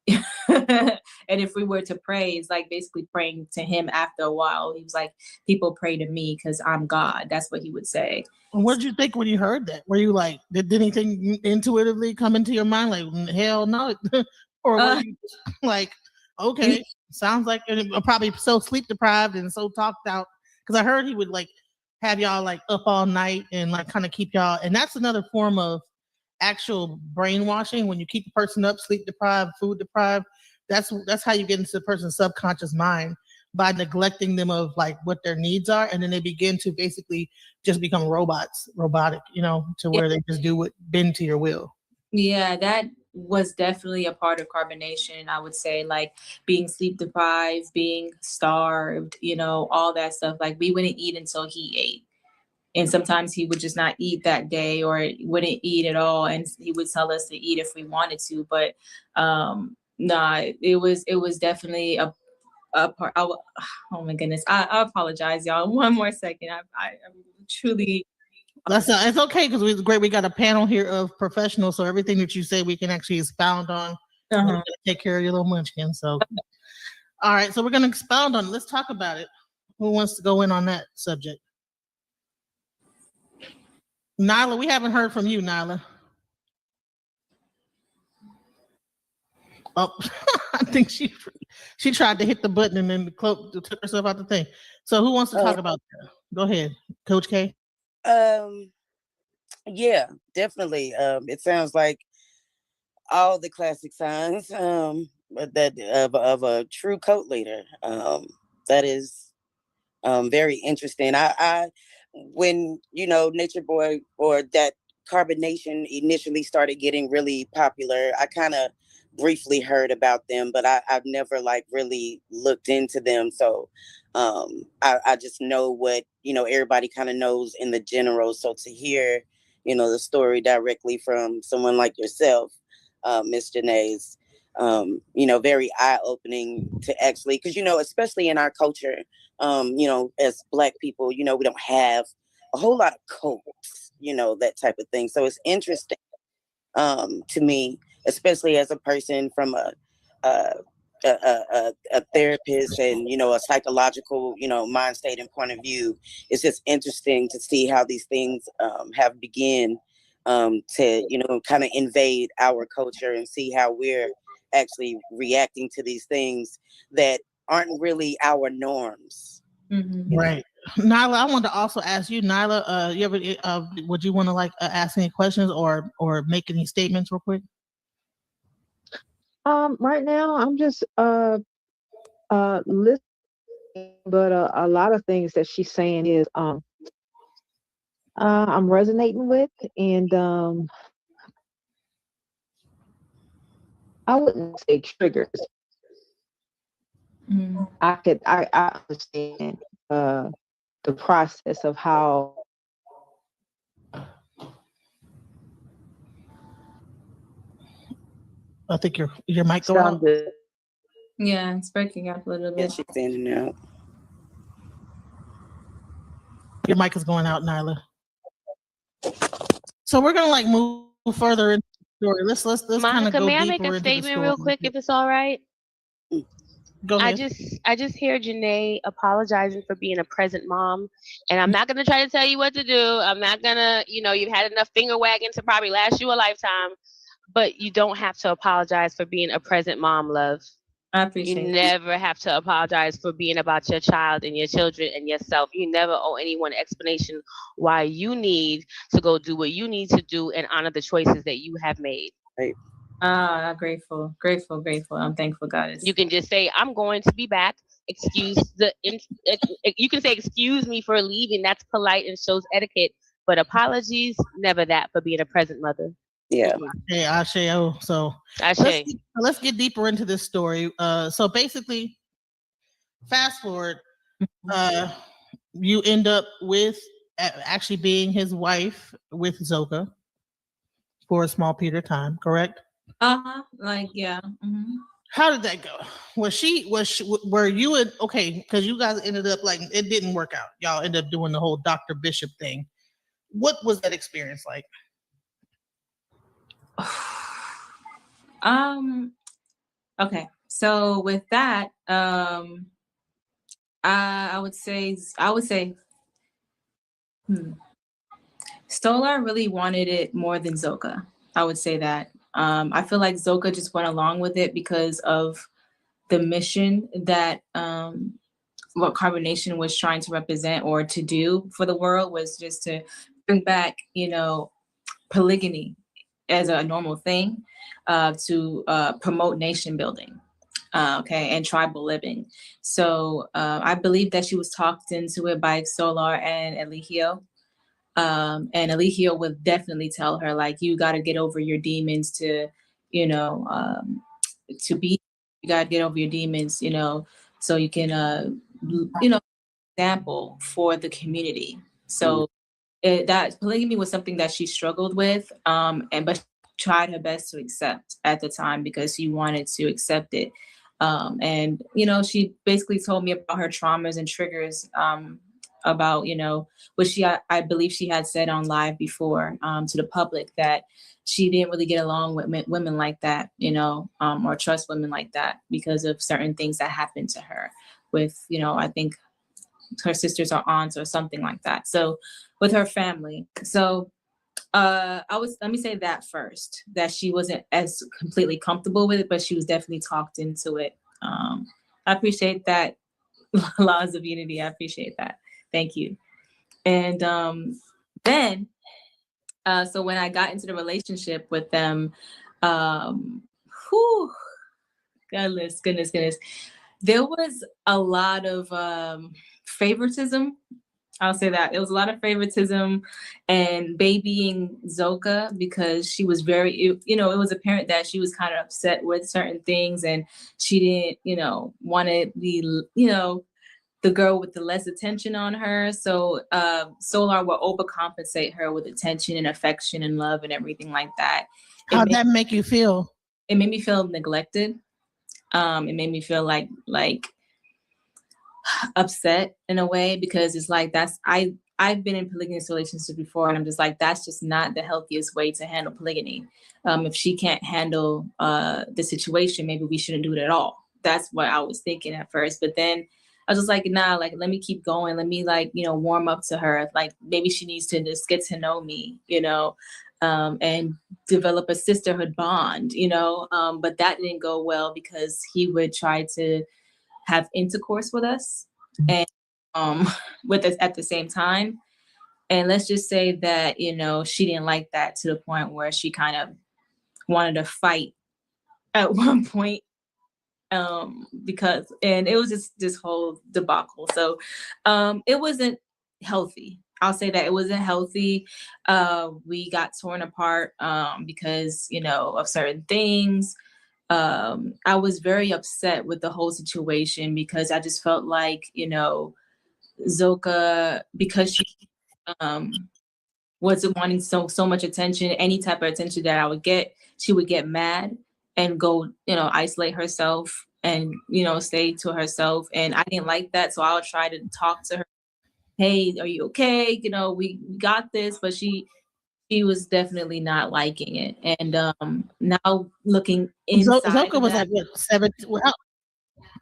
And if we were to pray, it's like basically praying to him after a while. He was like, people pray to me because I'm God. That's what he would say. And what did you think when you heard that? Were you like, did anything intuitively come into your mind? Like, hell no. Or were you like, okay, sounds like, and probably so sleep deprived and so talked out. Because I heard he would like have y'all like up all night and like kind of keep y'all. And that's another form of actual brainwashing. When you keep the person up, sleep deprived, food deprived, that's how you get into the person's subconscious mind, by neglecting them of like what their needs are, and then they begin to basically just become robotic, to where they just do what bend to your will. Yeah, that was definitely a part of carbonation. I would say, like, being sleep deprived, being starved, all that stuff. Like, we wouldn't eat until he ate. And sometimes he would just not eat that day or wouldn't eat at all. And he would tell us to eat if we wanted to. But nah, it was definitely a part. Oh my goodness. I apologize, y'all. One more second. I'm truly. It's okay, because it's great. We got a panel here of professionals, so everything that you say we can actually expound on. Take care of your little munchkin. So, all right. So we're gonna expound on it. Let's talk about it. Who wants to go in on that subject? Nyla, we haven't heard from you, Nyla. Oh, I think she tried to hit the button and then took herself out the thing. So who wants to talk about that? Go ahead, Coach K. Yeah, definitely. It sounds like all the classic signs that of a true cult leader. That is very interesting. I when NaturBoy or that carbonation initially started getting really popular, I kind of briefly heard about them, but I've never like really looked into them. So I just know what everybody kind of knows in the general. So to hear the story directly from someone like yourself, Miss Janae's, very eye-opening to actually, because especially in our culture, as Black people, we don't have a whole lot of cults, that type of thing. So it's interesting to me, especially as a person from a therapist and a psychological mind state and point of view. It's just interesting to see how these things have begun to kind of invade our culture, and see how we're actually reacting to these things that aren't really our norms. Right. Nyla, I want to also ask you, Nyla, you ever would you want to like ask any questions or make any statements real quick? Right now I'm just listening, but a lot of things that she's saying is I'm resonating with, and I wouldn't say triggers. I understand the process of how I think your mic go out. Yeah, it's breaking up a little bit. Yeah, she's standing out. Your mic is going out, Nyla. So we're gonna like move further into the story. Let's kind of go may I deeper make a into statement the story real quick, if it's all right? Go ahead. I just hear Janae apologizing for being a present mom, and I'm not gonna try to tell you what to do. I'm not gonna, you've had enough finger wagging to probably last you a lifetime, but you don't have to apologize for being a present mom, love. I appreciate You it. never have to apologize for being about your child and your children and yourself. You never owe anyone an explanation why you need to go do what you need to do and honor the choices that you have made. Grateful, grateful, grateful. I'm thankful, goddess. You can just say, I'm going to be back. You can say, excuse me for leaving. That's polite and shows etiquette. But apologies, never that for being a present mother. Yeah. Hey, Ashe. Oh, so Ashe. let's get deeper into this story. So basically, fast forward, you end up with actually being his wife with Zoka for a small period of time, correct? Like, yeah. Mm-hmm. How did that go? Were you okay? Because you guys ended up like it didn't work out. Y'all ended up doing the whole Dr. Bishop thing. What was that experience like? Okay. So with that, I would say Stolar really wanted it more than Zoka. I would say that. I feel like Zoka just went along with it because of the mission that what Carbonation was trying to represent or to do for the world was just to bring back, polygamy as a normal thing, to promote nation building, and tribal living. So I believe that she was talked into it by Solar and Eligio. And Eligio would definitely tell her, like, you got to get over your demons to be, you got to get over your demons, so you can, example for the community. So that polygamy was something that she struggled with, but tried her best to accept at the time because she wanted to accept it. And she basically told me about her traumas and triggers, about which I believe she had said on live before, to the public, that she didn't really get along with women like that, or trust women like that because of certain things that happened to her with, I think her sisters or aunts or something like that. So with her family. So let me say that first, that she wasn't as completely comfortable with it, but she was definitely talked into it. I appreciate that. Laws of unity. I appreciate that. Thank you. And then, so when I got into the relationship with them, goodness, there was a lot of favoritism. I'll say that. It was a lot of favoritism and babying Zoka because she was it was apparent that she was kind of upset with certain things and she didn't, want to be, the girl with the less attention on her. So Solar will overcompensate her with attention and affection and love and everything like that. How'd that make you feel? It made me feel neglected. It made me feel like upset in a way, because it's like I've been in polygamous relationships before, and I'm just like, that's just not the healthiest way to handle polygamy. If she can't handle the situation, maybe we shouldn't do it at all. That's what I was thinking at first. But then I was just like, nah, like, let me keep going. Let me warm up to her. Like, maybe she needs to just get to know me, and develop a sisterhood bond, but that didn't go well because he would try to have intercourse with us and with us at the same time. And let's just say that, she didn't like that to the point where she kind of wanted to fight at one point, because it was just this whole debacle. So it wasn't healthy. I'll say that it wasn't healthy. We got torn apart because, of certain things. I was very upset with the whole situation because I just felt like, Zoka, because she wasn't wanting so much attention, any type of attention that I would get, she would get mad and go, isolate herself and, stay to herself. And I didn't like that. So I would try to talk to her. Hey, are you okay? We got this, but she was definitely not liking it. And now looking inside, Zoka was like what, 17?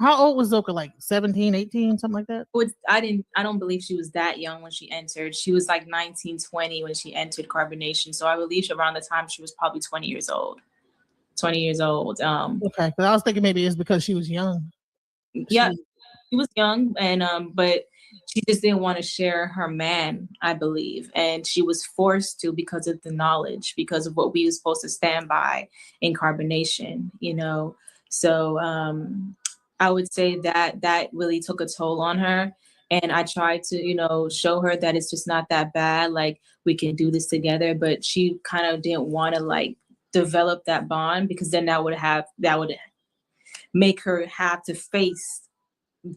How old was Zoka? Like 17, 18, something like that? I don't believe she was that young when she entered. She was like 19, 20 when she entered Carbonation. So I believe around the time she was probably 20 years old. Okay, because I was thinking maybe it's because she was young. Yeah, she was young, and but she just didn't want to share her man, I believe. And she was forced to because of the knowledge, because of what we were supposed to stand by in carbonation, you know. So I would say that that really took a toll on her. And I tried to, you know, show her that it's just not that bad. Like, we can do this together. But she kind of didn't want to like develop that bond, because then that would make her have to face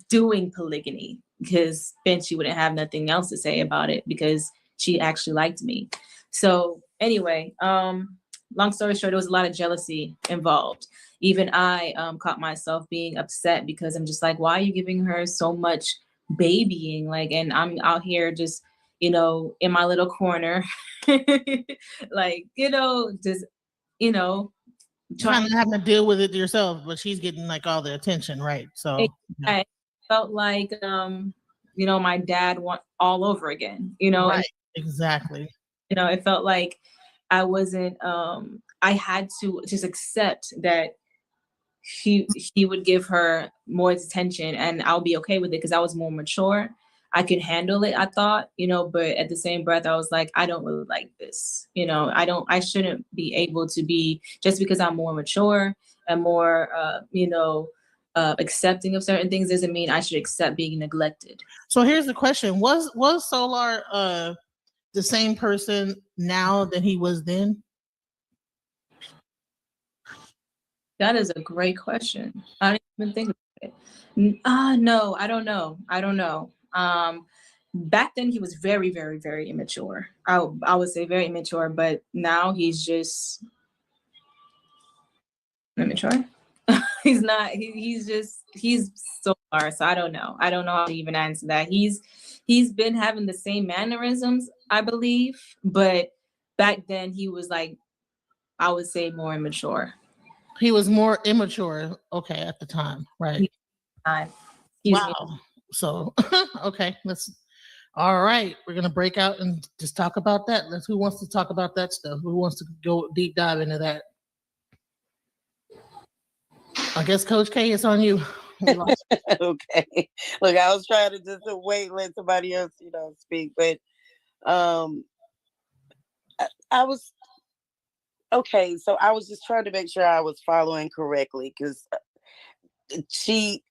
doing polygamy, because then she wouldn't have nothing else to say about it, because she actually liked me. So anyway, long story short, there was a lot of jealousy involved. Even I caught myself being upset, because I'm just like, why are you giving her so much babying? Like, and I'm out here just, you know, in my little corner, like, you know, just, you know, trying to have to deal with it yourself, but she's getting like all the attention, right? So I felt like you know, my dad want all over again, you know. Right, exactly. You know, it felt like I wasn't I had to just accept that he would give her more attention, and I'll be okay with it, because I was more mature. I could handle it, I thought, you know, but at the same breath, I was like, I don't really like this. You know, I shouldn't be able to be, just because I'm more mature and more, you know, accepting of certain things doesn't mean I should accept being neglected. So here's the question. Was Solar the same person now that he was then? That is a great question. I didn't even think about it. No, I don't know. I don't know. Back then he was very, very, very immature. I would say very immature, but now he's just immature. He's not. He's so far. So I don't know. I don't know how to even answer that. He's been having the same mannerisms, I believe, but back then he was like, I would say more immature. He was more immature, okay, at the time, right? Wow. Me. So, okay, all right, we're gonna break out and just talk about that. Who wants to talk about that stuff? Who wants to go deep dive into that? I guess Coach K, it's on you. Okay. Look, I was trying to just wait, let somebody else, you know, speak, but I was okay. So I was just trying to make sure I was following correctly, because she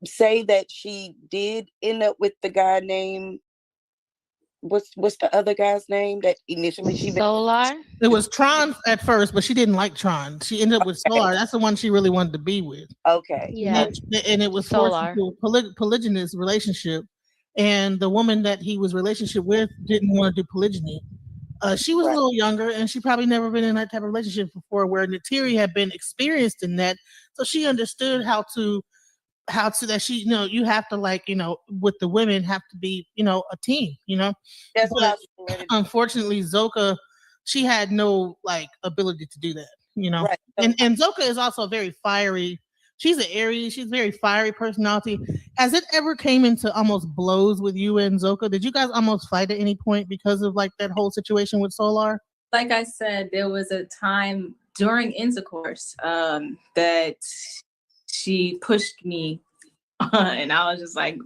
say that she did end up with the guy named what's the other guy's name that initially she Solar? It was Tron at first, but she didn't like Tron. She ended up with Solar. That's the one she really wanted to be with. Okay. Yeah. And it was Solar. forced into a polygynous relationship. And the woman that he was relationship with didn't want to do polygyny. She was a little younger, and she probably never been in that type of relationship before, where Natiri had been experienced in that. So she understood how to that she, you know, you have to, like, you know, with the women have to be, you know, a team, you know. That's but unfortunately, Zoka, she had no like ability to do that, you know. Right. And Zoka is also very fiery. She's an Aries. She's very fiery personality. Has it ever came into almost blows with you and Zoka? Did you guys almost fight at any point because of like that whole situation with Solar? Like I said, there was a time during intercourse that she pushed me, and I was just like,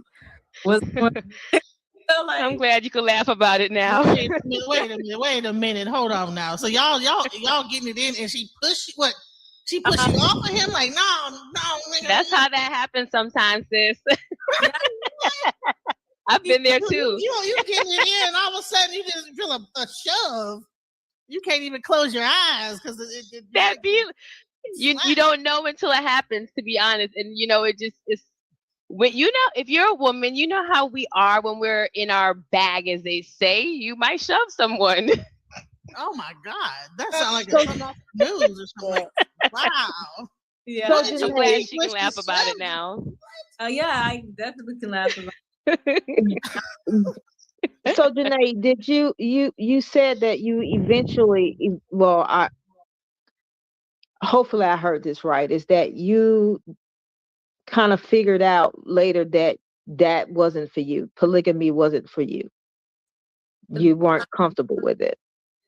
"What's going on?" So, like, I'm glad you could laugh about it now. Wait a minute. Hold on now. So y'all getting it in, and she pushed what? She pushed you off of him? Like, no. That's how that happens sometimes, sis. I've been there too. You getting it in, and all of a sudden you just feel a shove. You can't even close your eyes because you don't know until it happens, to be honest. And you know, it's when, you know, if you're a woman, you know how we are when we're in our bag, as they say. You might shove someone. Oh my God, that sounds like something off the news or something. Wow. Yeah, so I'm glad she can laugh about it now. Yeah, I definitely can laugh about it. So Janae, did you said that you eventually, well, hopefully I heard this right, is that you kind of figured out later that wasn't for you. Polygamy wasn't for you. You weren't comfortable with it.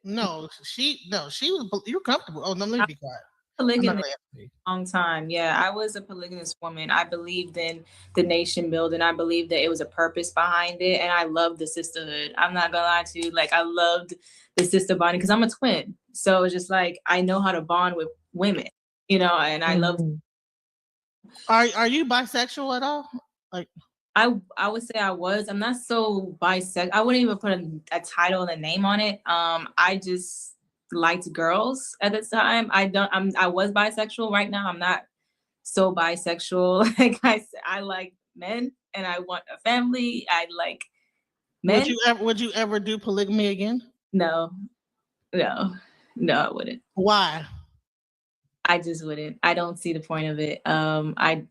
No, she was. You're comfortable. Oh no, let me be quiet. polygamous a long time. Yeah, I was a polygamous woman. I believed in the nation building. I believed that it was a purpose behind it, and I loved the sisterhood. I'm not gonna lie to you. Like, I loved the sister bonding because I'm a twin. So it's just like I know how to bond with women, and I love. Are you bisexual at all? Like, I would say I was. I'm not so bisexual. I wouldn't even put a title and a name on it. I just liked girls at the time. I was bisexual. Right now, I'm not so bisexual. Like I like men, and I want a family. I like men. would you ever do polygamy again? No, no, no, I wouldn't. Why? I just wouldn't. I don't see the point of it. I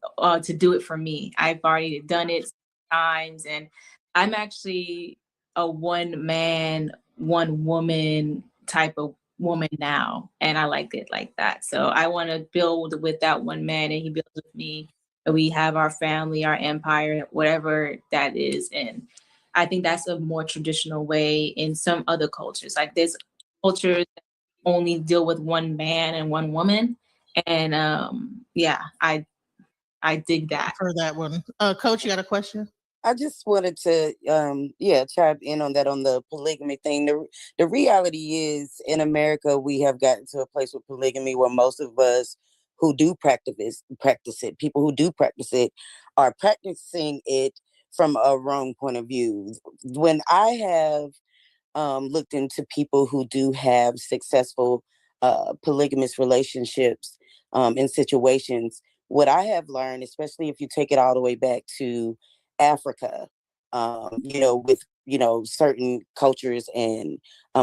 to do it for me. I've already done it times, and I'm actually a one man, one woman type of woman now, and I like it like that. So I want to build with that one man, and he builds with me. And we have our family, our empire, whatever that is, and I think that's a more traditional way in some other cultures. Like there's cultures that only deal with one man and one woman. And yeah, I dig that. For that one. Coach, you got a question? I just wanted to chime in on that, on the polygamy thing. The reality is, in America, we have gotten to a place with polygamy where most of us who do practice it, people who do practice it, are practicing it from a wrong point of view. When I have looked into people who do have successful polygamous relationships in situations, what I have learned, especially if you take it all the way back to Africa, with certain cultures and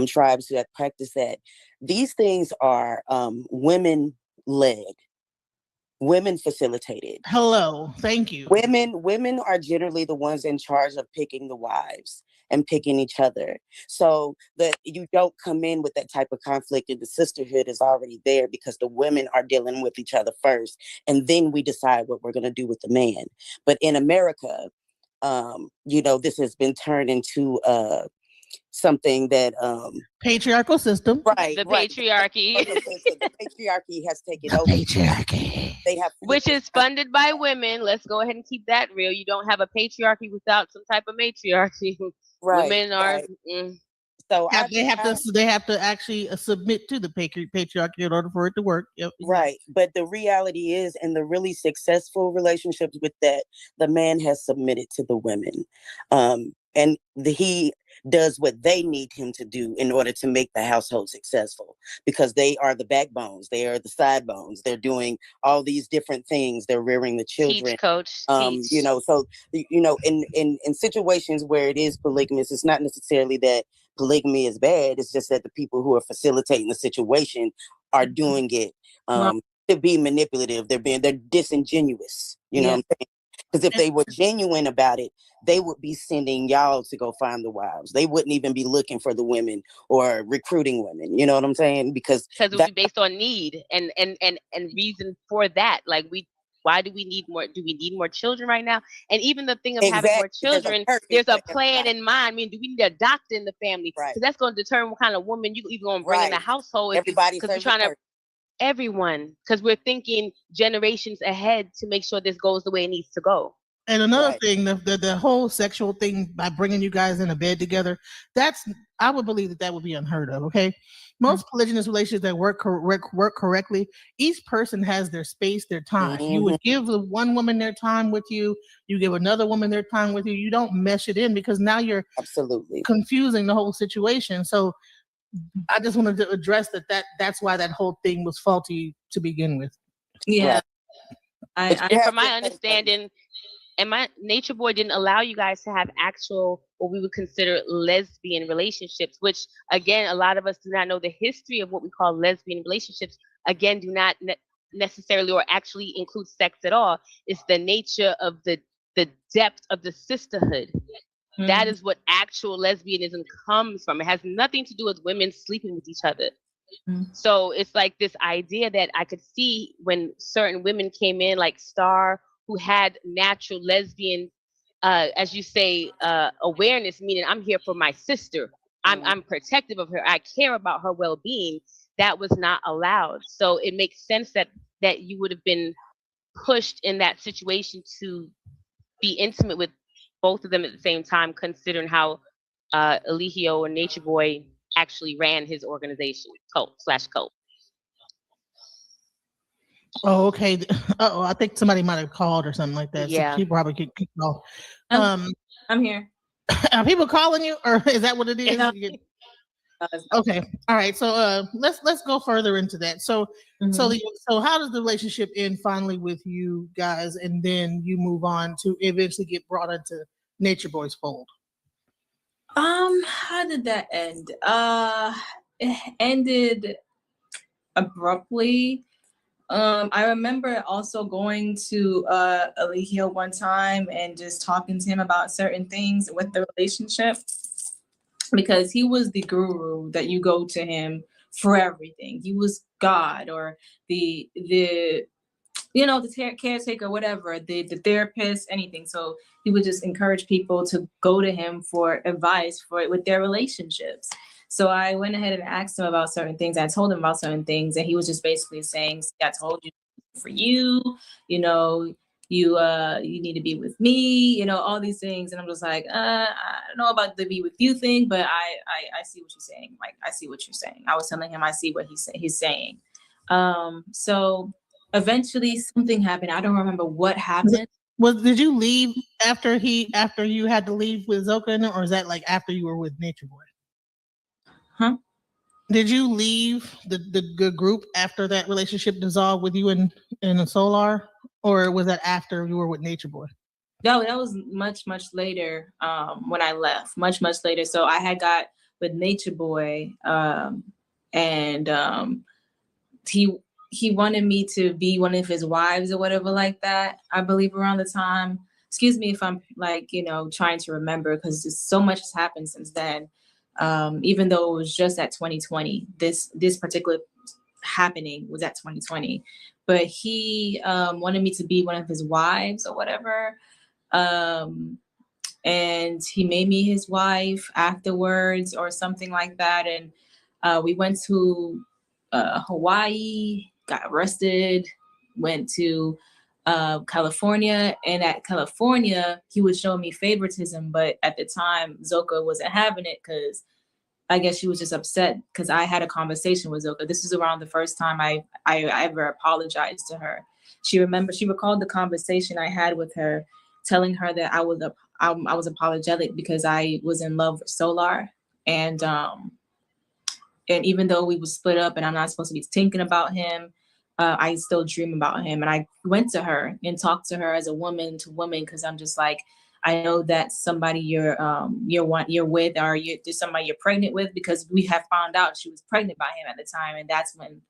tribes who have practiced that, these things are women led, women facilitated. Hello, thank you. Women are generally the ones in charge of picking the wives and picking each other, so that you don't come in with that type of conflict, and the sisterhood is already there because the women are dealing with each other first, and then we decide what we're going to do with the man. But in America, this has been turned into something that patriarchal system, right? The patriarchy. The patriarchy has taken over. Patriarchy. They have, which is funded by women. Let's go ahead and keep that real. You don't have a patriarchy without some type of matriarchy. Right, Women are. right. So they have to actually submit to the patriarchy in order for it to work. Yep. Right. But the reality is, in the really successful relationships with that, the man has submitted to the women. And he does what they need him to do in order to make the household successful, because they are the backbones. They are the side bones. They're doing all these different things. They're rearing the children. Teach, coach. Teach. So, in situations where it is polygamous, it's not necessarily that polygamy is bad. It's just that the people who are facilitating the situation are doing it to be manipulative. They're disingenuous. You know what I'm saying? Because if they were genuine about it, they would be sending y'all to go find the wives. They wouldn't even be looking for the women or recruiting women. You know what I'm saying? Because it would be based on need and reason for that. Like why do we need more? Do we need more children right now? And even the thing of having more children, there's a plan in mind. I mean, do we need a doctor in the family? Right. Because that's going to determine what kind of woman you even going to bring in the household. Everybody's because we're trying to everyone, because we're thinking generations ahead to make sure this goes the way it needs to go. And another thing, the whole sexual thing by bringing you guys in a bed together, I would believe that would be unheard of. Okay, most polygynous relationships that work correctly, each person has their space, their time. You would give one woman their time with you. You give another woman their time with you. You don't mesh it in, because now you're absolutely confusing the whole situation. So I just wanted to address that's why that whole thing was faulty to begin with. Yeah. And from my understanding, and my NaturBoy didn't allow you guys to have actual, what we would consider lesbian relationships, which again, a lot of us do not know the history of what we call lesbian relationships. Again, do not necessarily or actually include sex at all. It's the nature of the depth of the sisterhood. Mm-hmm. That is what actual lesbianism comes from. It has nothing to do with women sleeping with each other. Mm-hmm. So it's like this idea that I could see when certain women came in, like Star, who had natural lesbian, as you say, awareness, meaning I'm here for my sister. I'm protective of her. I care about her well-being. that was not allowed. So it makes sense that you would have been pushed in that situation to be intimate with both of them at the same time, considering how Eligio or Nature Boy actually ran his organization, cult. Oh, okay. Oh, I think somebody might have called or something like that. Yeah. So she probably could kick off. I'm here. Are people calling you, or is that what it is? No. Okay. All right. So let's go further into that. So so how does the relationship end finally with you guys, and then you move on to eventually get brought into Nature Boy's fold? How did that end? It ended abruptly. I remember also going to Eligio one time and just talking to him about certain things with the relationship, because he was the guru that you go to him for everything. He was God, or the caretaker, whatever, the therapist, anything. So he would just encourage people to go to him for advice with their relationships. So I went ahead and asked him about certain things. I told him about certain things, and he was just basically saying, "See, I told you for you, you know, you need to be with me, all these things." And I'm just like, I don't know about the be with you thing, but I see what you're saying. Like, I see what you're saying. I was telling him I see what he's saying. So eventually something happened. I don't remember what happened. Did you leave after you had to leave with Zoka, or is that like after you were with Nature Boy? Huh? Did you leave the group after that relationship dissolved with you and the Solar, or was that after you were with Nature Boy? No, that was much later. When I left, much later. So I had got with Nature Boy, and he wanted me to be one of his wives or whatever like that, I believe, around the time. Excuse me if I'm trying to remember, because just so much has happened since then. Even though it was just at 2020, this particular happening was at 2020, but he wanted me to be one of his wives or whatever. And he made me his wife afterwards or something like that. And we went to Hawaii, got arrested, went to California. And at California, he was showing me favoritism. But at the time, Zoka wasn't having it, because I guess she was just upset because I had a conversation with Zoka. This is around the first time I ever apologized to her. She recalled the conversation I had with her, telling her that I was apologetic because I was in love with Solar. And even though we were split up and I'm not supposed to be thinking about him, I still dream about him. And I went to her and talked to her as a woman to woman, because I'm just like, I know that somebody you're with, or there's somebody you're pregnant with, because we have found out she was pregnant by him at the time. And that's when,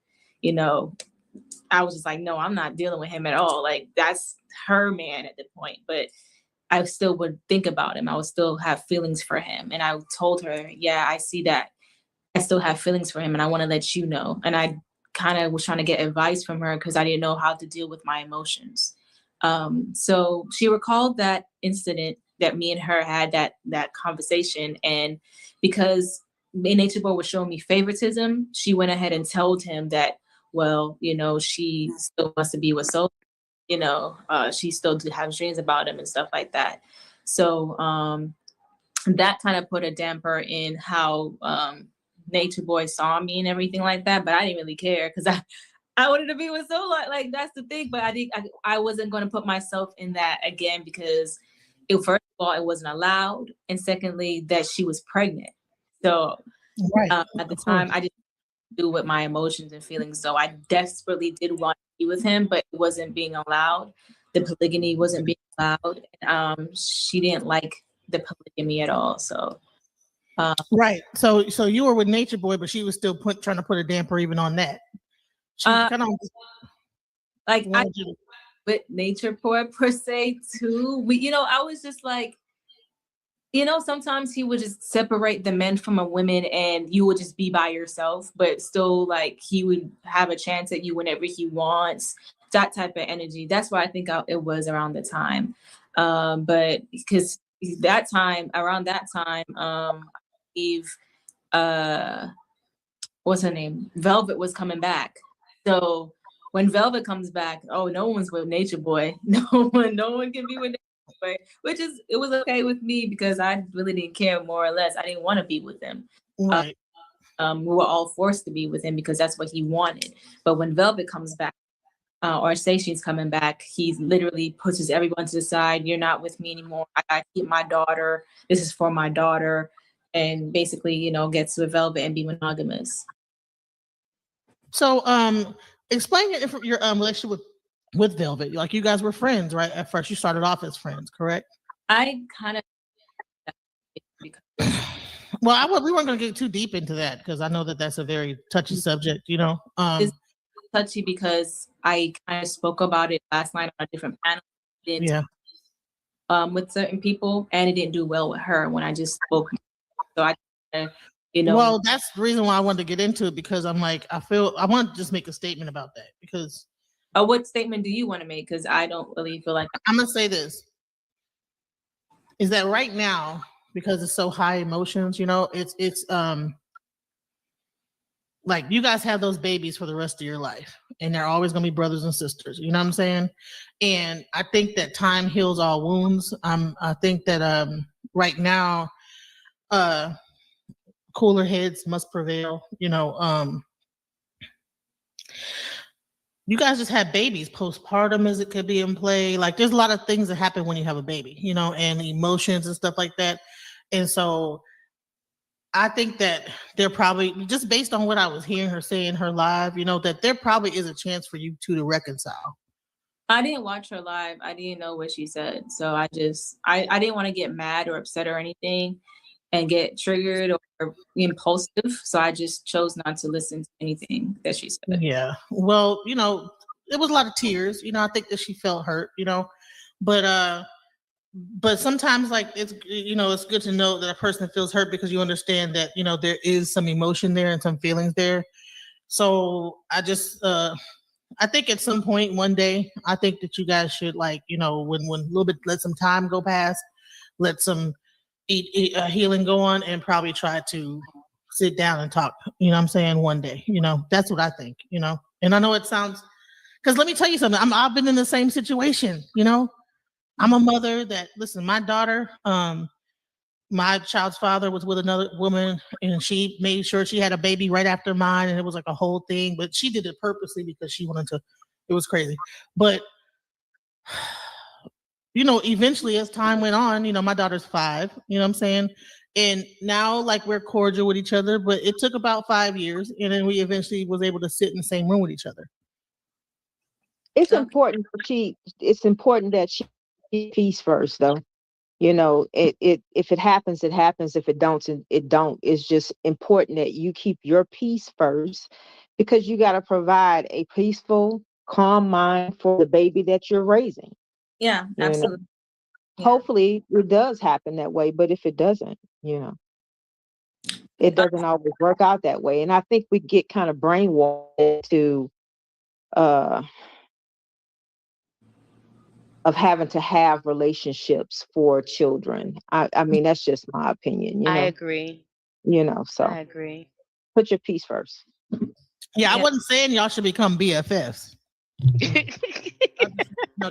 I was just like, no, I'm not dealing with him at all. Like, that's her man at the point. But I still would think about him. I would still have feelings for him. And I told her, yeah, I see that. I still have feelings for him, and I want to let you know. And I kind of was trying to get advice from her, because I didn't know how to deal with my emotions. So she recalled that incident that me and her had, that conversation. And because Nature Boy was showing me favoritism, she went ahead and told him that, well, she still wants to be with Soul. She still has dreams about him and stuff like that. So that kind of put a damper in how Nature Boy saw me and everything like that. But I didn't really care, because I wanted to be with Solar. Like, that's the thing. But I wasn't going to put myself in that again, because first of all, it wasn't allowed. And secondly, that she was pregnant. So at the time, I didn't do with my emotions and feelings. So I desperately did want to be with him, but it wasn't being allowed. The polygamy wasn't being allowed. She didn't like the polygamy at all. So right. So you were with Nature Boy, but she was still trying to put a damper even on that. She kind of like I with Nature Boy per se too. I was just like, sometimes he would just separate the men from the women, and you would just be by yourself, but still, like, he would have a chance at you whenever he wants. That type of energy. That's why I think it was around the time. But because around that time, I believe what's her name? Velvet was coming back. So when Velvet comes back, oh, no one's with NaturBoy. No one can be with NaturBoy, it was okay with me because I really didn't care, more or less. I didn't want to be with him. Right. We were all forced to be with him because that's what he wanted. But when Velvet comes back, or say she's coming back, he literally pushes everyone to the side. You're not with me anymore. I gotta keep my daughter. This is for my daughter. And basically, you know, gets with Velvet and be monogamous. So, explain your relationship with Velvet. Like, you guys were friends, right? At first, you started off as friends, correct? I kind of well, we weren't going to get too deep into that because I know that that's a very touchy subject. You know, it's touchy because I kind of spoke about it last night on a different panel. With certain people, and it didn't do well with her when I just spoke. So I, you know. Well, that's the reason why I wanted to get into it, because I'm like, I want to just make a statement about that because. What statement do you want to make? Because I don't really feel like. I'm going to say this. Is that right now, because it's so high emotions, you know, it's like you guys have those babies for the rest of your life and they're always going to be brothers and sisters. You know what I'm saying? And I think that time heals all wounds. I think that right now, cooler heads must prevail. You know, you guys just had babies, postpartum as it could be in play. Like, there's a lot of things that happen when you have a baby, you know, and emotions and stuff like that. And so I think that there probably, just based on what I was hearing her say in her live, you know, that there probably is a chance for you two to reconcile. I didn't watch her live. I didn't know what she said. So I didn't want to get mad or upset or anything and get triggered or impulsive. So I just chose not to listen to anything that she said. Yeah. Well, you know, it was a lot of tears. You know, I think that she felt hurt, you know, but sometimes, like, it's, you know, it's good to know that a person feels hurt because you understand that, you know, there is some emotion there and some feelings there. So I just, I think at some point one day, I think that you guys should, like, you know, when a little bit, let some time go past, let some healing go on, and probably try to sit down and talk, you know what I'm saying, one day. You know, that's what I think, you know. And I know it sounds, because let me tell you something, I've been in the same situation, you know. I'm a mother that, listen, my daughter, my child's father was with another woman and she made sure she had a baby right after mine, and it was like a whole thing, but she did it purposely because she wanted to. It was crazy. But you know, eventually as time went on, you know, my daughter's 5, you know what I'm saying? And now, like, we're cordial with each other, but it took about 5 years, and then we eventually was able to sit in the same room with each other. It's important that she peace first, though. You know, it if it happens, it happens. If it don't, it don't. It's just important that you keep your peace first, because you got to provide a peaceful, calm mind for the baby that you're raising. Yeah, absolutely. Yeah. Hopefully it does happen that way, but if it doesn't, you know, it doesn't always work out that way. And I think we get kind of brainwashed to of having to have relationships for children. I mean, that's just my opinion, you know. I agree. You know, so I agree. Put your peace first. Yeah, I wasn't saying y'all should become BFFs.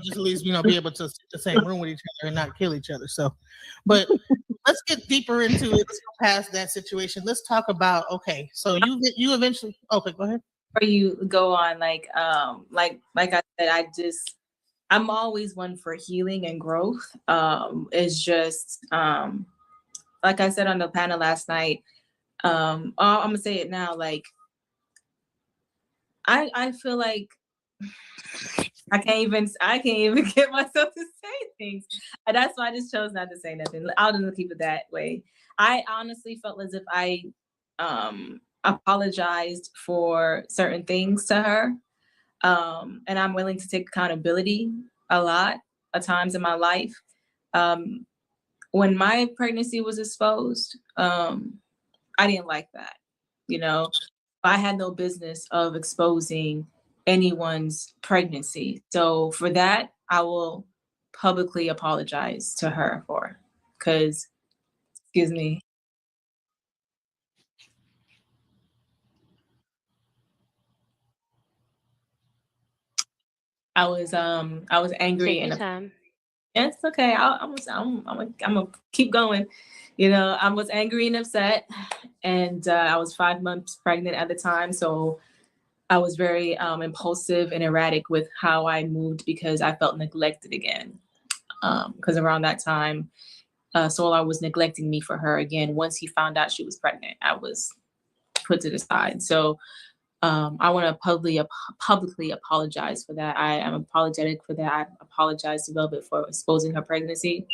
Just at least, you know, be able to sit in the same room with each other and not kill each other. So, but let's get deeper into it. Let's go past that situation. Let's talk about, okay, so you eventually, okay, go ahead. Before you go on, like I said, I'm always one for healing and growth. It's just, like I said on the panel last night, I'm gonna say it now, like, I feel like I can't even get myself to say things. And that's why I just chose not to say nothing. I'll just keep it that way. I honestly felt as if I apologized for certain things to her. And I'm willing to take accountability a lot of times in my life. When my pregnancy was exposed, I didn't like that. You know, I had no business of exposing anyone's pregnancy. So for that, I will publicly apologize to her for, because, excuse me. I was angry Take your and time. it's okay. I'm gonna keep going. You know, I was angry and upset, and I was 5 months pregnant at the time, so I was very impulsive and erratic with how I moved because I felt neglected again. Because around that time, Solar was neglecting me for her again. Once he found out she was pregnant, I was put to the side. So I want to publicly apologize for that. I am apologetic for that. I apologize to Velvet for exposing her pregnancy.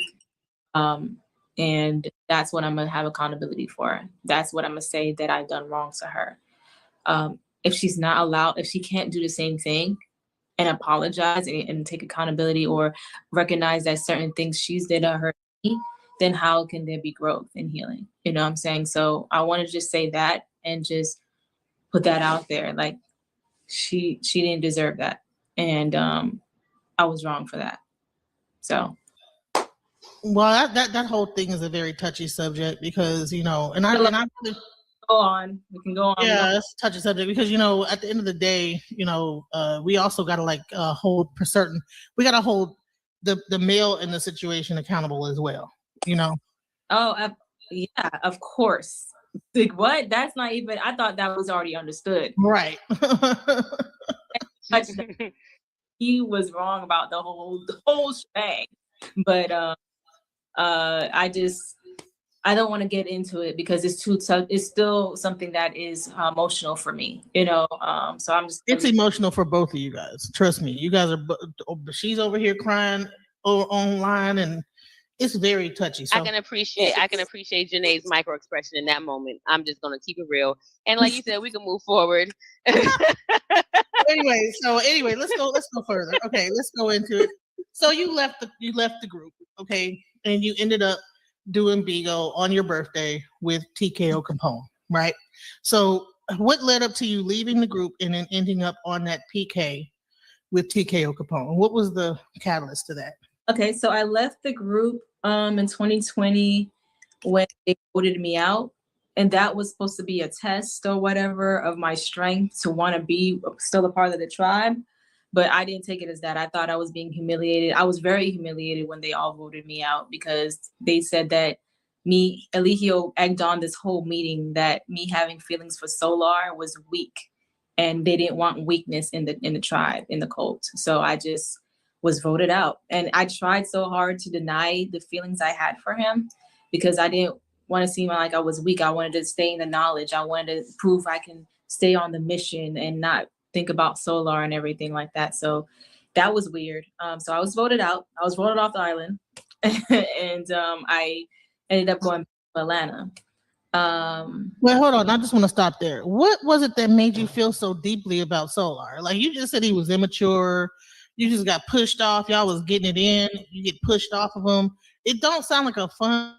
And that's what I'm gonna have accountability for. That's what I'm gonna say that I've done wrong to her. If she's not allowed, if she can't do the same thing and apologize and take accountability or recognize that certain things she's did to hurt me, then how can there be growth and healing? You know what I'm saying? So I want to just say that and just put that out there. Like she didn't deserve that. And I was wrong for that. So Well, that whole thing is a very touchy subject because, you know, and I really, go on. We can go on. yeah, it's a touchy subject because, you know, at the end of the day, you know, we also got to like hold for certain, we got to hold the male in the situation accountable as well, you know? Oh, yeah, of course. Like what? That's not even, I thought that was already understood. Right. He was wrong about the whole shebang. But I don't want to get into it because it's too tough. It's still something that is emotional for me, you know. So I'm just. It's emotional for both of you guys. Trust me. You guys are. She's over here crying online, and it's very touchy. So I can appreciate Janae's micro expression in that moment. I'm just gonna keep it real. And like you said, we can move forward. anyway, let's go further. Okay, let's go into it. So you left the group, okay, and you ended up doing Bigo on your birthday with TKO Capone, right? So what led up to you leaving the group and then ending up on that PK with TKO Capone? What was the catalyst to that? Okay, so I left the group in 2020 when they voted me out. And that was supposed to be a test or whatever of my strength to want to be still a part of the tribe. But I didn't take it as that. I thought I was being humiliated. I was very humiliated when they all voted me out because they said that Eligio egged on this whole meeting that me having feelings for Solar was weak. And they didn't want weakness in the tribe, in the cult. So I just was voted out. And I tried so hard to deny the feelings I had for him because I didn't want to seem like I was weak. I wanted to stay in the knowledge. I wanted to prove I can stay on the mission and not think about Solar and everything like that. So that was weird. So I was voted out. I was voted off the island. And I ended up going to Atlanta. Well, hold on. I just want to stop there. What was it that made you feel so deeply about Solar? Like you just said he was immature. You just got pushed off. Y'all was getting it in. You get pushed off of him. It don't sound like a fun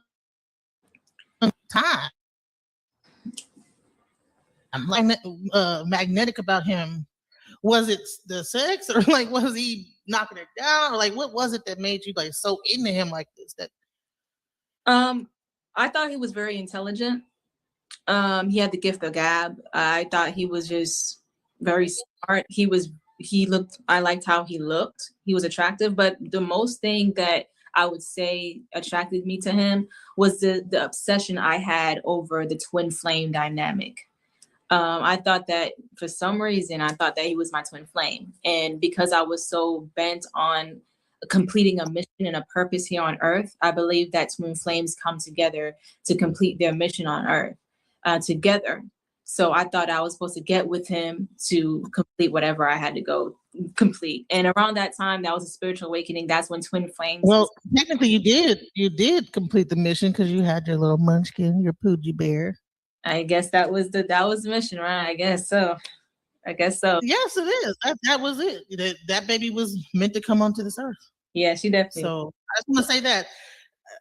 time. I'm like magnetic about him. Was it the sex, or like was he knocking it down, or like what was it that made you like so into him like this? That I thought he was very intelligent. He had the gift of gab. I thought he was just very smart. I liked how he looked. He was attractive, but the most thing that I would say attracted me to him was the obsession I had over the twin flame dynamic. I thought that for some reason, I thought that he was my twin flame. And because I was so bent on completing a mission and a purpose here on Earth, I believe that twin flames come together to complete their mission on Earth together. So I thought I was supposed to get with him to complete whatever I had to go complete. And around that time, that was a spiritual awakening. That's when twin flames. Well, technically, you did complete the mission because you had your little munchkin, your Poogie bear. I guess that was the mission, right? I guess so. Yes, it is. That was it. That baby was meant to come onto this earth. Yeah, she definitely. So I just want to say that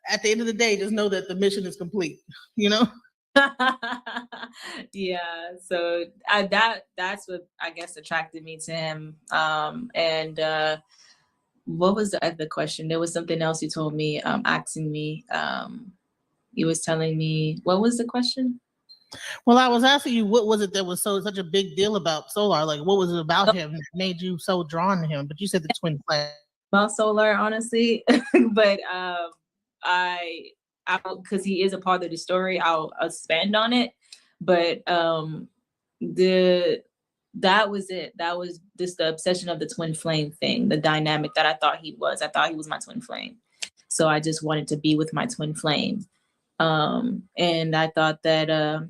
at the end of the day, just know that the mission is complete. You know. Yeah. So that's what I guess attracted me to him. And what was the other question? There was something else you told me, asking me. He was telling me, what was the question? Well, I was asking you, what was it that was such a big deal about Solar? Like, what was it about him that made you so drawn to him? But you said the twin flame. About Solar, honestly, but I because he is a part of the story, I'll expand on it. But the that was it. That was just the obsession of the twin flame thing, the dynamic that I thought he was. I thought he was my twin flame. So I just wanted to be with my twin flame. And I thought that,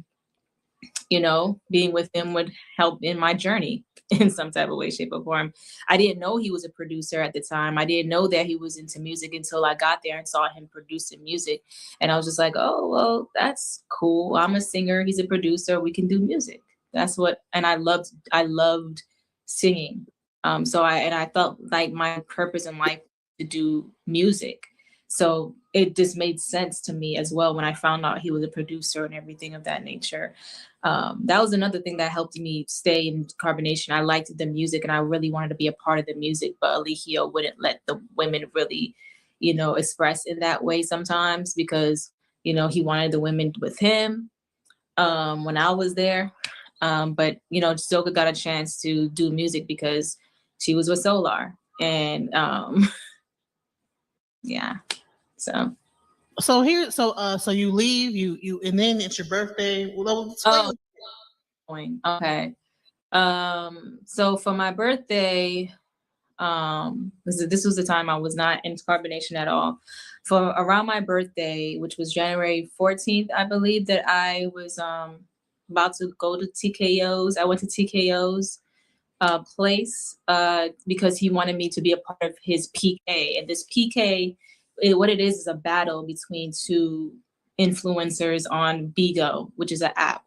being with him would help in my journey in some type of way, shape, or form. I didn't know he was a producer at the time. I didn't know that he was into music until I got there and saw him producing music. And I was just like, oh, well, that's cool. I'm a singer. He's a producer. We can do music. That's what, and I loved singing. So I felt like my purpose in life to do music. So it just made sense to me as well when I found out he was a producer and everything of that nature. That was another thing that helped me stay in carbonation. I liked the music and I really wanted to be a part of the music, but Eligio wouldn't let the women really, express in that way sometimes because, he wanted the women with him when I was there. But Joga got a chance to do music because she was with Solar. And yeah. So you leave, you and then it's your birthday. Okay. So for my birthday, this was the time I was not in carbonation at all. For around my birthday, which was January 14th, I believe that I was about to go to TKO's. I went to TKO's place because he wanted me to be a part of his PK. And this PK, what it is a battle between two influencers on Bigo, which is an app.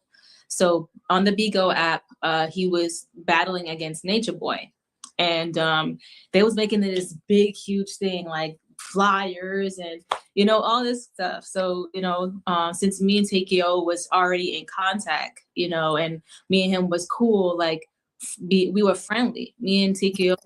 So on the Bigo app, he was battling against NaturBoy. And they was making this big, huge thing like flyers and, all this stuff. So, since me and TKO was already in contact, and me and him was cool, like we were friendly. Me and TKO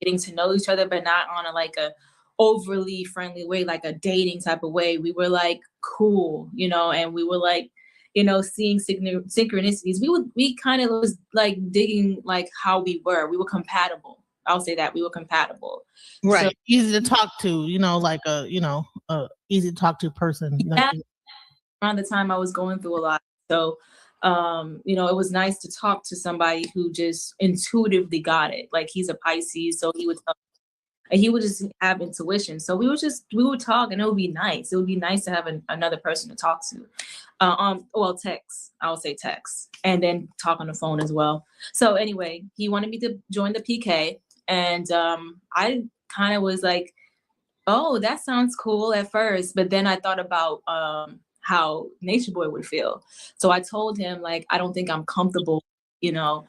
getting to know each other, but not on a overly friendly way, like a dating type of way. We were like cool, and we were like, seeing synchronicities. We kind of was like digging like how we were. We were compatible. I'll say that we were compatible. Right. So, easy to talk to, like a easy to talk to person. Around the time I was going through a lot. So it was nice to talk to somebody who just intuitively got it. Like he's a Pisces, so he would just have intuition. So we would talk and it would be nice. It would be nice to have another person to talk to. Text. I would say text and then talk on the phone as well. So anyway, he wanted me to join the PK and I kind of was like, oh, that sounds cool at first. But then I thought about how NaturBoy would feel. So I told him like, I don't think I'm comfortable, but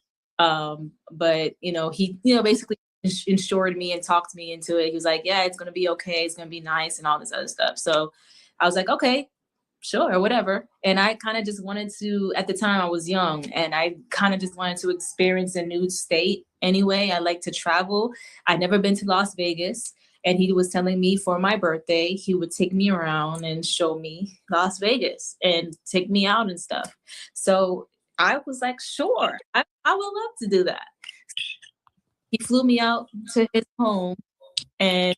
he, basically insured me and talked me into it. He was like, yeah, it's going to be okay. It's going to be nice and all this other stuff. So I was like, okay, sure, whatever. And I kind of just wanted to, at the time I was young and I kind of just wanted to experience a new state anyway. I like to travel. I'd never been to Las Vegas. And he was telling me for my birthday, he would take me around and show me Las Vegas and take me out and stuff. So I was like, sure, I would love to do that. He flew me out to his home and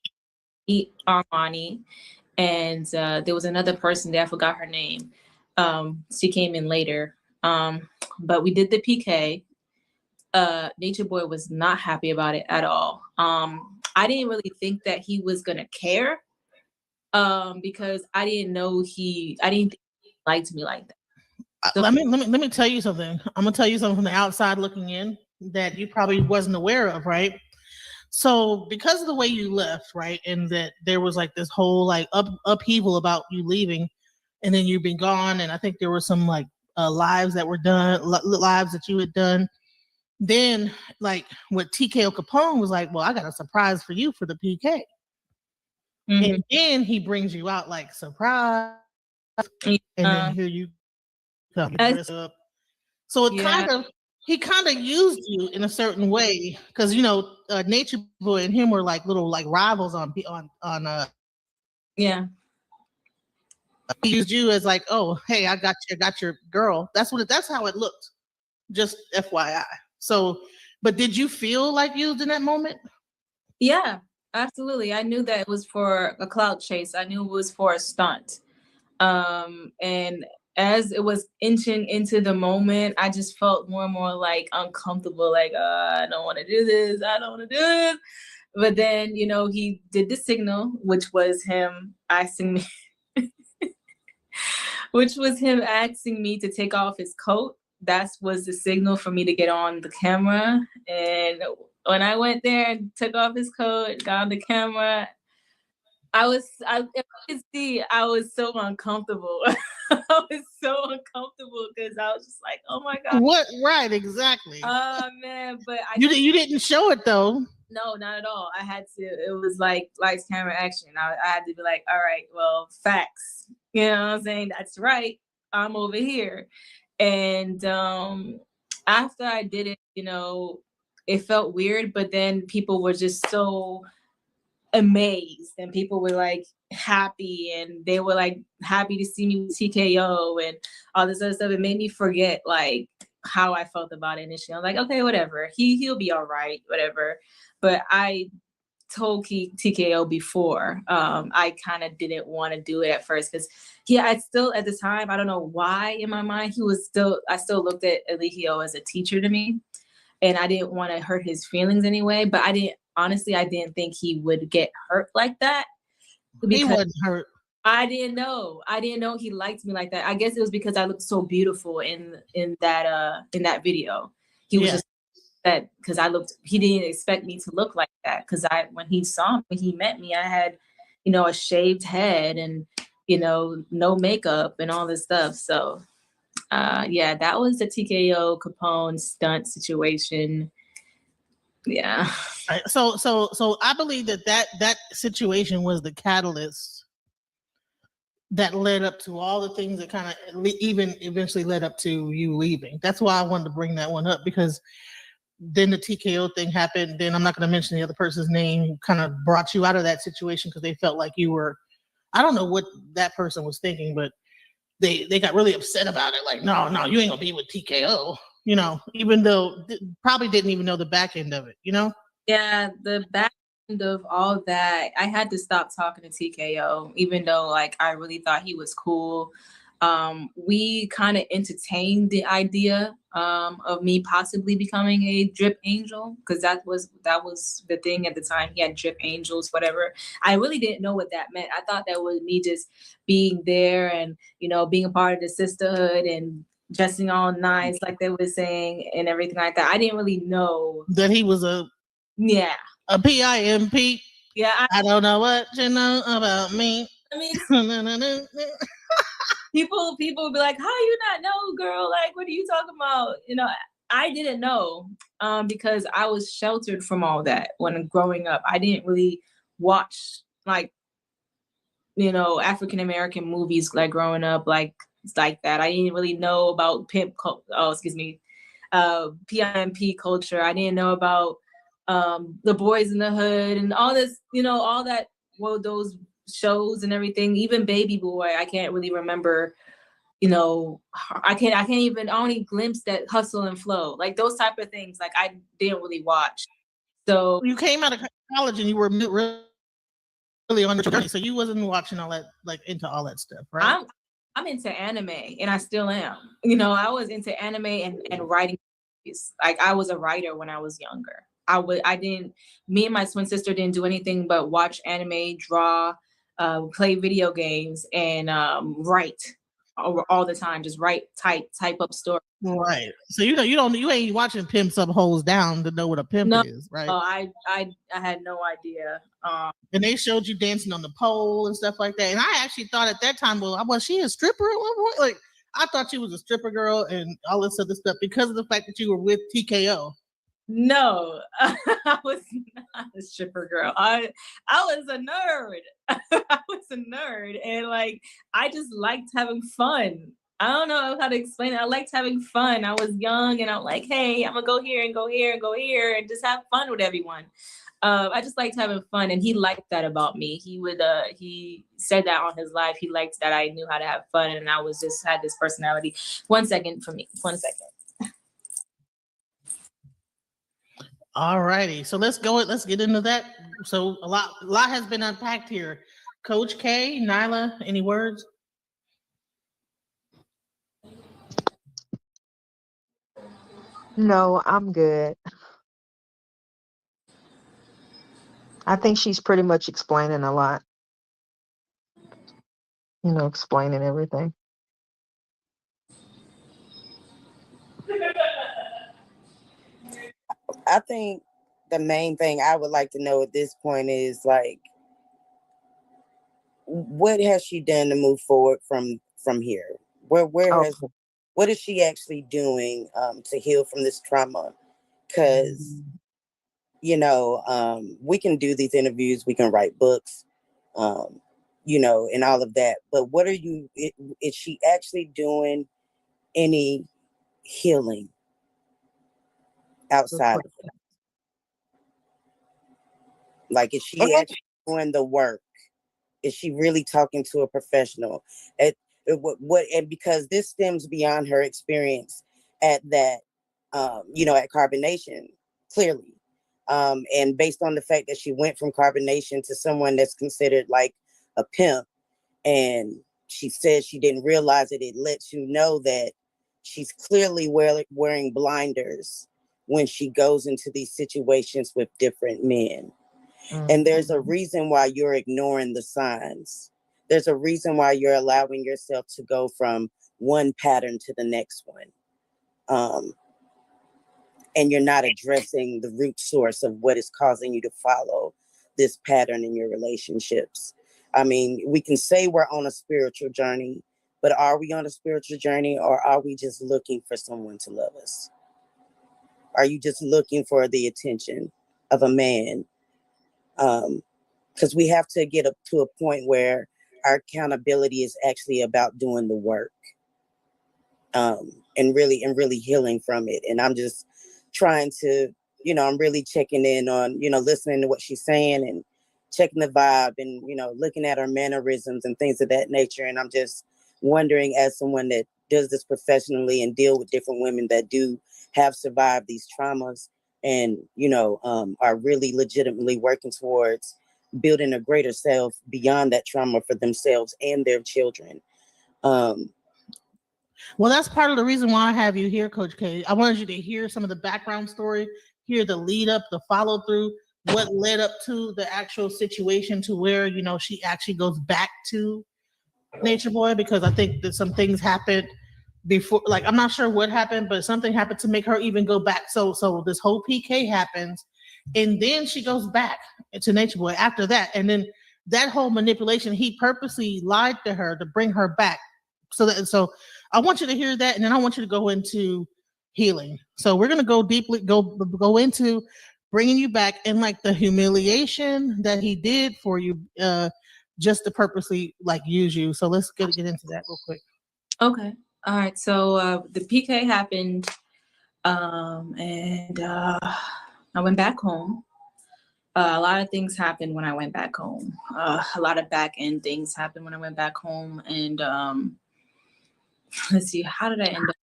meet Armani. And there was another person there, I forgot her name. She came in later. But we did the PK. NaturBoy was not happy about it at all. I didn't really think that he was gonna care because I didn't think he liked me like that. So, let me tell you something. I'm gonna tell you something from the outside looking in that you probably wasn't aware of, right? So because of the way you left, right, and that there was like this whole like upheaval about you leaving, and then you've been gone, and I think there were some like lives that were done, lives that you had done. Then like what TKO Capone was like, well, I got a surprise for you for the PK. Mm-hmm. And then he brings you out like surprise, and then here you come dress up. So it he kind of used you in a certain way because NaturBoy and him were like little like rivals on yeah. he used you as like, oh, hey, I got your girl. That's how it looked. Just FYI. So, but did you feel like used in that moment? Yeah, absolutely. I knew that it was for a clout chase. I knew it was for a stunt. And as it was inching into the moment, I just felt more and more like uncomfortable, like, I don't want to do this. I don't want to do this. But then, you know, he did the signal, which was him asking me, to take off his coat. That was the signal for me to get on the camera. And when I went there and took off his coat, got on the camera, if you could see, I was so uncomfortable. I was so uncomfortable because I was just like, oh my God. What? Right, exactly. Oh man, but you didn't show it though. No, not at all. I had to, it was like lights, camera, action. I had to be like, all right, well, facts. You know what I'm saying? That's right. I'm over here. And after I did it, you know, it felt weird, but then people were just so amazed and people were like happy and they were like happy to see me with TKO and all this other stuff. It made me forget like how I felt about it initially. I'm like, okay, whatever. He'll be all right, whatever. But I told TKO before. I kind of didn't want to do it at first because I still at the time, I don't know why in my mind, I still looked at Eligio as a teacher to me. And I didn't want to hurt his feelings anyway, but I didn't think he would get hurt like that. He wasn't hurt. I didn't know he liked me like that. I guess it was because I looked so beautiful in that video. He was just that because he didn't expect me to look like that. Because when he met me, I had, you know, a shaved head and, you know, no makeup and all this stuff. So that was the TKO Capone stunt situation. Yeah. Right. So I believe that situation was the catalyst that led up to all the things that kind of even eventually led up to you leaving. That's why I wanted to bring that one up, because then the TKO thing happened. Then I'm not going to mention the other person's name who kind of brought you out of that situation because they felt like you were, I don't know what that person was thinking, but they got really upset about it. Like, no, you ain't gonna be with TKO, you know, even though probably didn't even know the back end of it, you know? Yeah, the back end of all that, I had to stop talking to TKO, even though like I really thought he was cool. We kind of entertained the idea of me possibly becoming a drip angel, because that was the thing at the time. He had drip angels, whatever. I really didn't know what that meant. I thought that was me just being there and, you know, being a part of the sisterhood and dressing all nice like they were saying and everything like that. I didn't really know that he was a PIMP. Yeah, I don't know what you know about me. I mean, people would be like, how you not know, girl? Like, what are you talking about? You know, I didn't know because I was sheltered from all that when growing up. I didn't really watch like, you know, African American movies like growing up like that. I didn't really know about PIMP culture. I didn't know about the Boys in the Hood and all this, you know, all that. Well, those shows and everything. Even Baby Boy, I can't really remember. You know, I only glimpse that Hustle and Flow, like those type of things. Like I didn't really watch. So you came out of college and you were really on your journey, so you wasn't watching all that, like into all that stuff, right? I'm into anime, and I still am. You know, I was into anime and writing. Like I was a writer when I was younger. Me and my twin sister didn't do anything but watch anime, draw, play video games, and write all the time. Just write, type up stories. Right. So you ain't watching Pimps Up Hoes Down to know what a pimp is, right? No, I had no idea. And they showed you dancing on the pole and stuff like that. And I actually thought at that time, well, was she a stripper at one point? Like I thought she was a stripper girl and all this other stuff because of the fact that you were with TKO. No, I was not a stripper girl. I was a nerd. I was a nerd, and like I just liked having fun. I don't know how to explain it. I liked having fun. I was young and I'm like, hey, I'm gonna go here and go here and go here and just have fun with everyone. I just liked having fun, and he liked that about me. He said that on his live. He liked that I knew how to have fun, and I was just had this personality. 1 second for me. 1 second. All righty. So let's go. Let's get into that. So a lot has been unpacked here. Coach K, Nyla, any words? No, I'm good. I think she's pretty much explaining a lot, explaining everything. I think the main thing I would like to know at this point is like, what has she done to move forward from here? What is she actually doing to heal from this trauma? Because we can do these interviews, we can write books, and all of that. But is she actually doing any healing outside of that? Like, is she actually doing the work? Is she really talking to a professional? And because this stems beyond her experience at that, at Carbonation, clearly. And based on the fact that she went from Carbonation to someone that's considered like a pimp, and she said she didn't realize it, it lets you know that she's clearly wearing blinders when she goes into these situations with different men. And there's a reason why you're ignoring the signs. There's a reason why you're allowing yourself to go from one pattern to the next one. And you're not addressing the root source of what is causing you to follow this pattern in your relationships. I mean, we can say we're on a spiritual journey, but are we on a spiritual journey, or are we just looking for someone to love us? Are you just looking for the attention of a man? Because we have to get up to a point where our accountability is actually about doing the work, and really healing from it. And I'm just trying to, I'm really checking in on, listening to what she's saying and checking the vibe and, looking at her mannerisms and things of that nature. And I'm just wondering, as someone that does this professionally and deal with different women that do have survived these traumas and, are really legitimately working towards building a greater self beyond that trauma for themselves and their children. Well, that's part of the reason why I have you here, Coach K. I wanted you to hear some of the background story, hear the lead up, the follow through, what led up to the actual situation to where, she actually goes back to NaturBoy, because I think that some things happened before, like, I'm not sure what happened, but something happened to make her even go back. So this whole PK happens, and then she goes back to NaturBoy after that. And then that whole manipulation, he purposely lied to her to bring her back. So I want you to hear that, and then I want you to go into healing. So we're going to go deeply, go into bringing you back, and like the humiliation that he did for you, just to purposely like use you. So let's get into that real quick. Okay. All right. So the PK happened, and I went back home. A lot of things happened when I went back home. A lot of back end things happened when I went back home. And let's see, how did I end up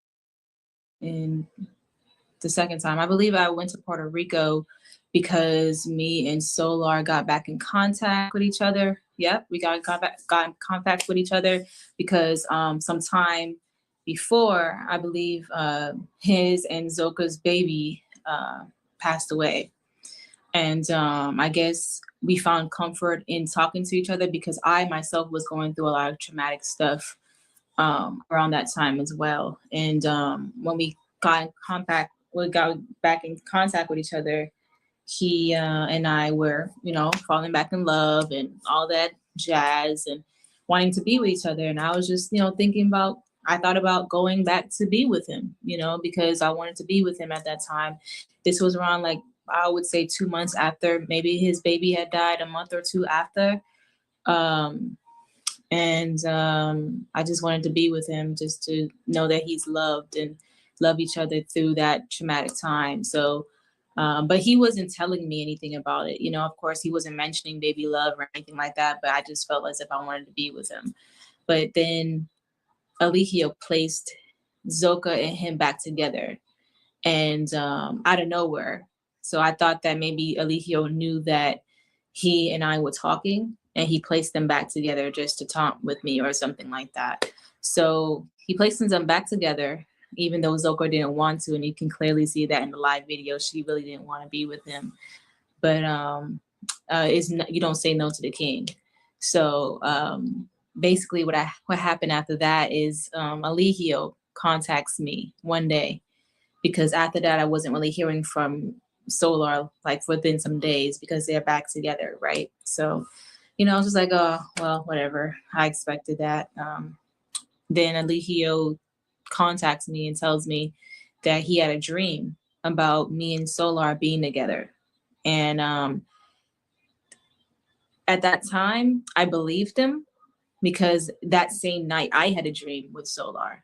in the second time? I believe I went to Puerto Rico because me and Solar got back in contact with each other. Yep, we got in contact with each other because sometime before, I believe his and Zoka's baby passed away. And I guess we found comfort in talking to each other because I myself was going through a lot of traumatic stuff around that time as well. And when we got back in contact with each other, he and I were, falling back in love and all that jazz and wanting to be with each other. And I was just, I thought about going back to be with him, because I wanted to be with him at that time. This was around, I would say 2 months after maybe his baby had died, a month or two after. And And I just wanted to be with him, just to know that he's loved and love each other through that traumatic time. So, but he wasn't telling me anything about it. You know, of course, he wasn't mentioning baby love or anything like that, but I just felt as if I wanted to be with him. But then Eligio placed Zoka and him back together, and out of nowhere. So I thought that maybe Eligio knew that he and I were talking, and he placed them back together just to talk with me or something like that. So he placed them back together, even though Zoka didn't want to, and you can clearly see that in the live video. She really didn't want to be with him. But you don't say no to the king. So basically, what happened after that is Eligio contacts me one day, because after that I wasn't really hearing from Solar like within some days, because they're back together, right? So, you know, I was just like, oh well, whatever. I expected that. Then Eligio contacts me and tells me that he had a dream about me and Solar being together, and at that time I believed him, because that same night I had a dream with Solar.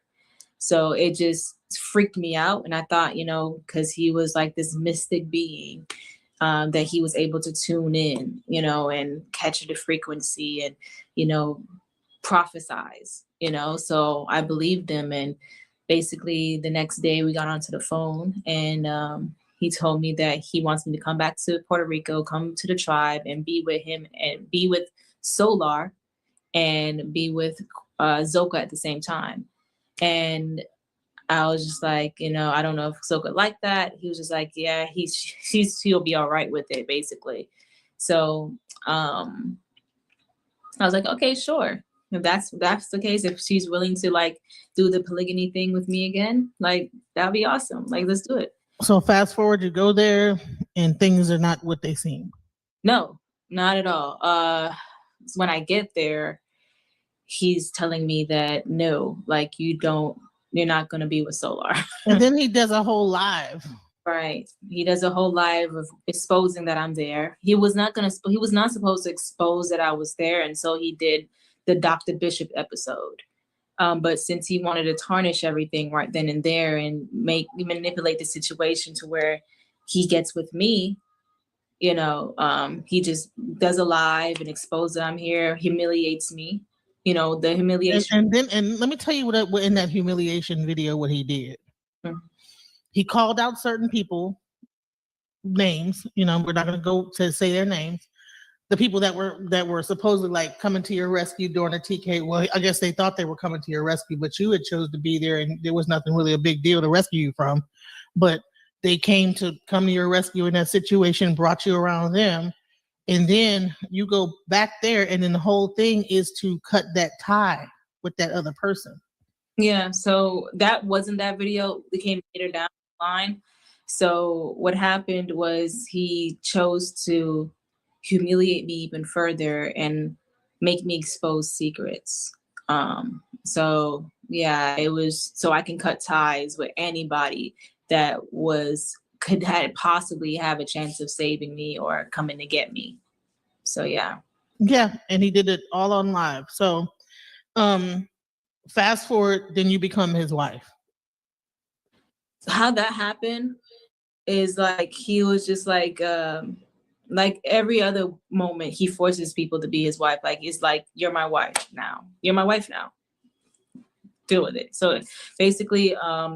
So it just freaked me out. And I thought, you know, because he was like this mystic being, that he was able to tune in, you know, and catch the frequency and, you know, prophesize, you know. So I believed him. And basically the next day we got onto the phone, and he told me that he wants me to come back to Puerto Rico, come to the tribe and be with him and be with Solar and be with Zoka at the same time. And I was just like, you know, I don't know if Soka liked that. He was just like, yeah, he'll be all right with it, basically. So I was like, okay, sure. If that's the case, if she's willing to like do the polygamy thing with me again, like that'd be awesome. Like, let's do it. So fast forward, you go there and things are not what they seem. No, not at all. When I get there, he's telling me that no, like you're not going to be with Solar. And then he does a whole live. Right. He does a whole live of exposing that I'm there. He was not supposed to expose that I was there. And so he did the Dr. Bishop episode. But since he wanted to tarnish everything right then and there and manipulate the situation to where he gets with me, you know, he just does a live and exposes that I'm here, humiliates me. You know, the humiliation. And let me tell you what in that humiliation video, what he did. Mm-hmm. He called out certain people names. You know, we're not going to go to say their names. The people that were supposedly like coming to your rescue during the TK. Well, I guess they thought they were coming to your rescue, but you had chose to be there, and there was nothing really a big deal to rescue you from. But they came to come to your rescue in that situation, brought you around them. And then you go back there, and then the whole thing is to cut that tie with that other person. Yeah, so that wasn't that video. It came later down the line. So what happened was he chose to humiliate me even further and make me expose secrets. So yeah, it was so I can cut ties with anybody that could possibly have a chance of saving me or coming to get me. So yeah. Yeah, and he did it all on live. So fast forward, then you become his wife. How that happened is like he was just like every other moment he forces people to be his wife. Like, it's like, you're my wife now. You're my wife now. Deal with it. So basically,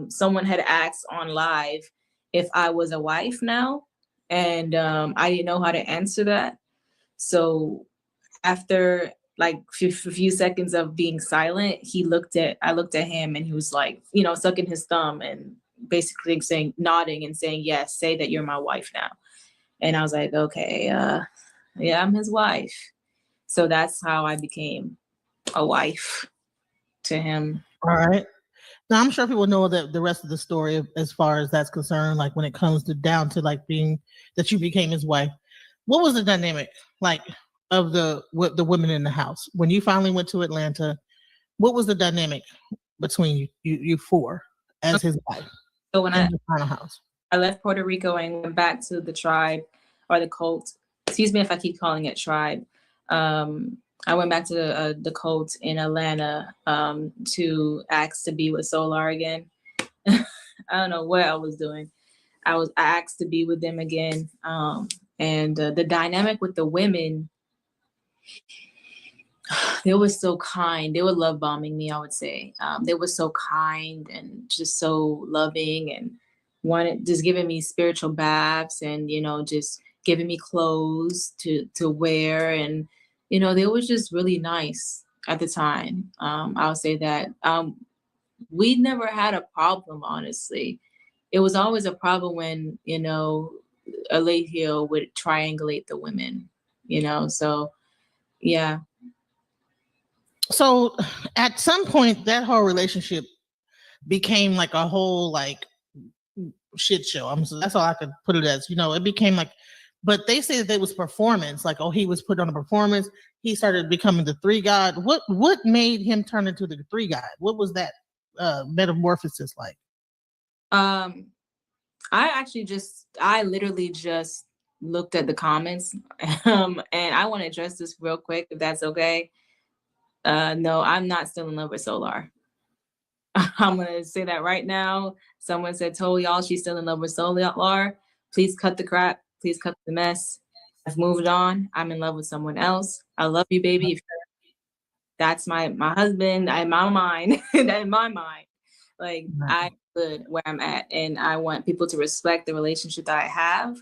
someone had asked on live if I was a wife now, and I didn't know how to answer that. So after like a few seconds of being silent, I looked at him, and he was like, you know, sucking his thumb and basically nodding and saying, yes, say that you're my wife now. And I was like, okay, yeah, I'm his wife. So that's how I became a wife to him. All right. Now I'm sure people know that the rest of the story as far as that's concerned, like when it comes down to like being that you became his wife. What was the dynamic like of the women in the house when you finally went to Atlanta? What was the dynamic between you four as his wife? So when house, I left Puerto Rico and went back to the tribe or the cult. Excuse me if I keep calling it tribe. I went back to the Colts in Atlanta to ask to be with Solar again. I don't know what I was doing. I asked to be with them again. And the dynamic with the women, they were so kind. They were love bombing me, I would say. They were so kind and just so loving and wanted just giving me spiritual baths and, you know, just giving me clothes to wear. And, you know, they were just really nice at the time. I would say that we never had a problem, honestly. It was always a problem when, you know, Alehio would triangulate the women, you know, so yeah. So at some point, that whole relationship became like a whole like shit show. That's all I could put it as. You know, it became like, but they say that it was performance. Like, oh, he was put on a performance. He started becoming the three god. What made him turn into the three god? What was that metamorphosis like? I literally just looked at the comments, and I want to address this real quick, if that's okay. No, I'm not still in love with Solar. I'm gonna say that right now. Someone told y'all she's still in love with Solar. Please cut the crap. Please cut the mess. I've moved on. I'm in love with someone else. I love you, baby. That's my husband. In my mind, in my mind, like I'm good where I'm at, and I want people to respect the relationship that I have.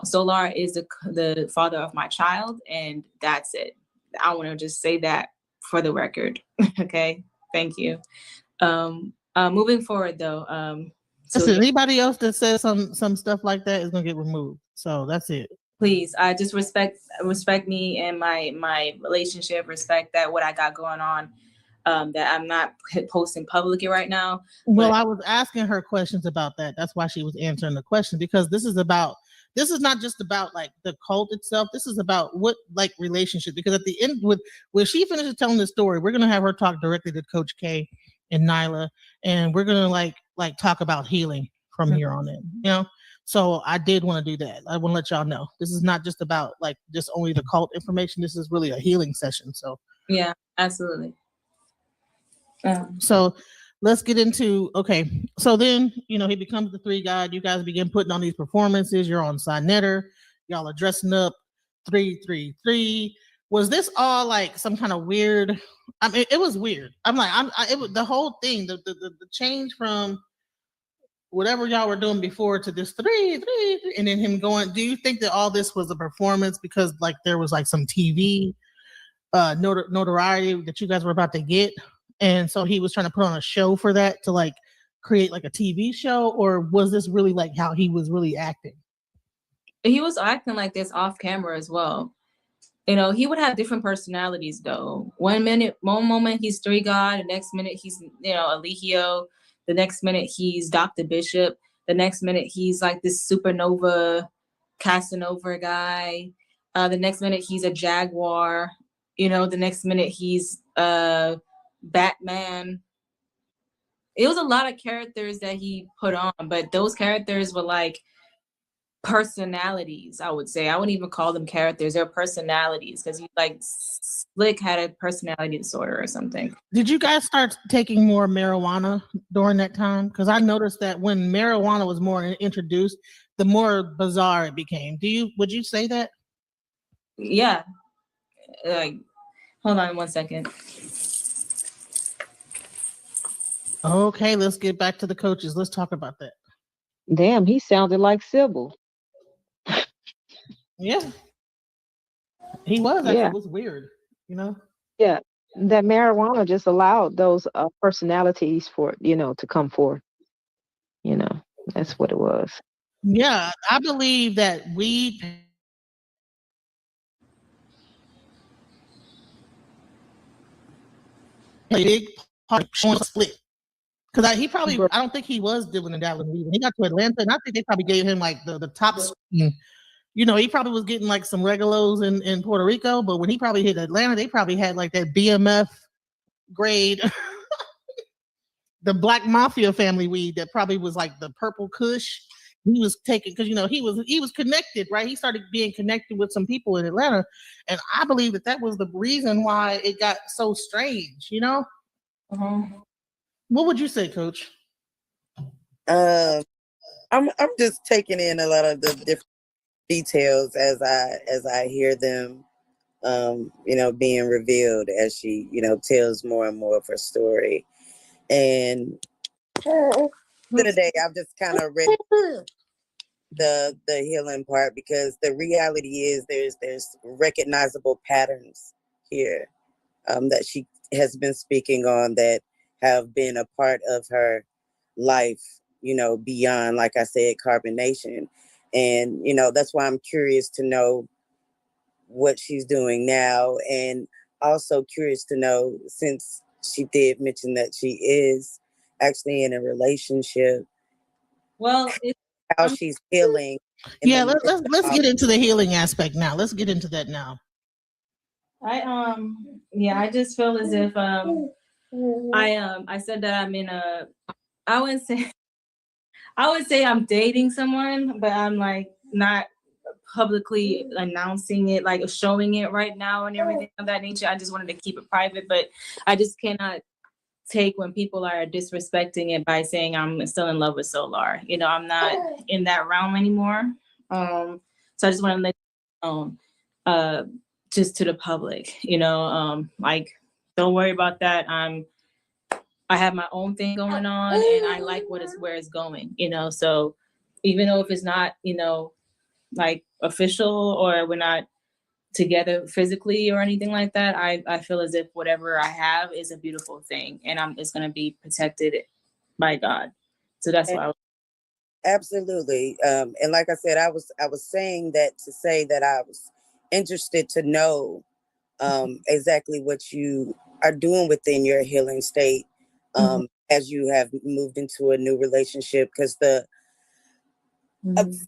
Solar is the father of my child, and that's it. I want to just say that for the record. Okay, thank you. Moving forward, though. Listen, anybody else that says some stuff like that is gonna get removed. So that's it. Please, just respect me and my relationship. Respect that what I got going on. That I'm not posting publicly right now. Well, I was asking her questions about that. That's why she was answering the question, because this is not just about like the cult itself. This is about what like relationship. Because at the end, when she finishes telling the story, we're gonna have her talk directly to Coach K and Nyla, and we're gonna like talk about healing from here on in. You know. So I did want to do that. I want to let y'all know this is not just about like just only the cult information. This is really a healing session. So yeah, absolutely. So let's get into, okay. So then, you know, he becomes the three god. You guys begin putting on these performances. You're on Signetter. Y'all are dressing up 3-3-3. Was this all like some kind of weird? I mean, it was weird. I'm like, it was the whole thing, the change from whatever y'all were doing before to this 3-3-3, and then him going. Do you think that all this was a performance because like there was like some TV notoriety that you guys were about to get, and so he was trying to put on a show for that to like create like a TV show, or was this really like how he was really acting? He was acting like this off camera as well. You know, he would have different personalities though. One moment he's three god, the next minute he's, you know, Alehio. The next minute he's Dr. Bishop. The next minute he's like this supernova Casanova guy. The next minute he's a Jaguar. You know, the next minute he's Batman. It was a lot of characters that he put on, but those characters were like personalities, I would say. I wouldn't even call them characters. They're personalities, because he like Slick had a personality disorder or something. Did you guys start taking more marijuana during that time? Because I noticed that when marijuana was more introduced, the more bizarre it became. Would you say that? Yeah. Like, hold on one second. Okay, let's get back to the coaches. Let's talk about that. Damn, he sounded like Sybil. Yeah. He was. It was weird, you know? Yeah. That marijuana just allowed those personalities to come forth. You know, that's what it was. Yeah, I believe that weed a big part of showing Split. Because I don't think he was dealing in Dallas. When he got to Atlanta, and I think they probably gave him like the top screen. You know, he probably was getting like some regulos in Puerto Rico, but when he probably hit Atlanta, they probably had like that BMF grade, the Black Mafia family weed that probably was like the purple Kush. he was taken, because he was connected, right? He started being connected with some people in Atlanta, and I believe that was the reason why it got so strange. What would you say, Coach? I'm just taking in a lot of the different details as I hear them, being revealed as she, tells more and more of her story. And today I've just kind of read the healing part, because the reality is there's recognizable patterns here that she has been speaking on, that have been a part of her life, beyond, like I said, carbonation. And, that's why I'm curious to know what she's doing now. And also curious to know, since she did mention that she is actually in a relationship, Well, how she's healing. Yeah, let's get into the healing aspect now. Let's get into that now. I just feel as if I said that I'm in a, I would say I'm dating someone, but I'm like not publicly announcing it, like showing it right now and everything of that nature. I just wanted to keep it private, but I just cannot take when people are disrespecting it by saying I'm still in love with Solar. I'm not in that realm anymore. So I just want to let you know, just to the public, like, don't worry about that. I have my own thing going on, and I like where it's going, so even though if it's not, like official, or we're not together physically or anything like that, I feel as if whatever I have is a beautiful thing, and it's going to be protected by God. So that's why. Absolutely. And like I said, I was saying that to say that I was interested to know exactly what you are doing within your healing state, as you have moved into a new relationship, because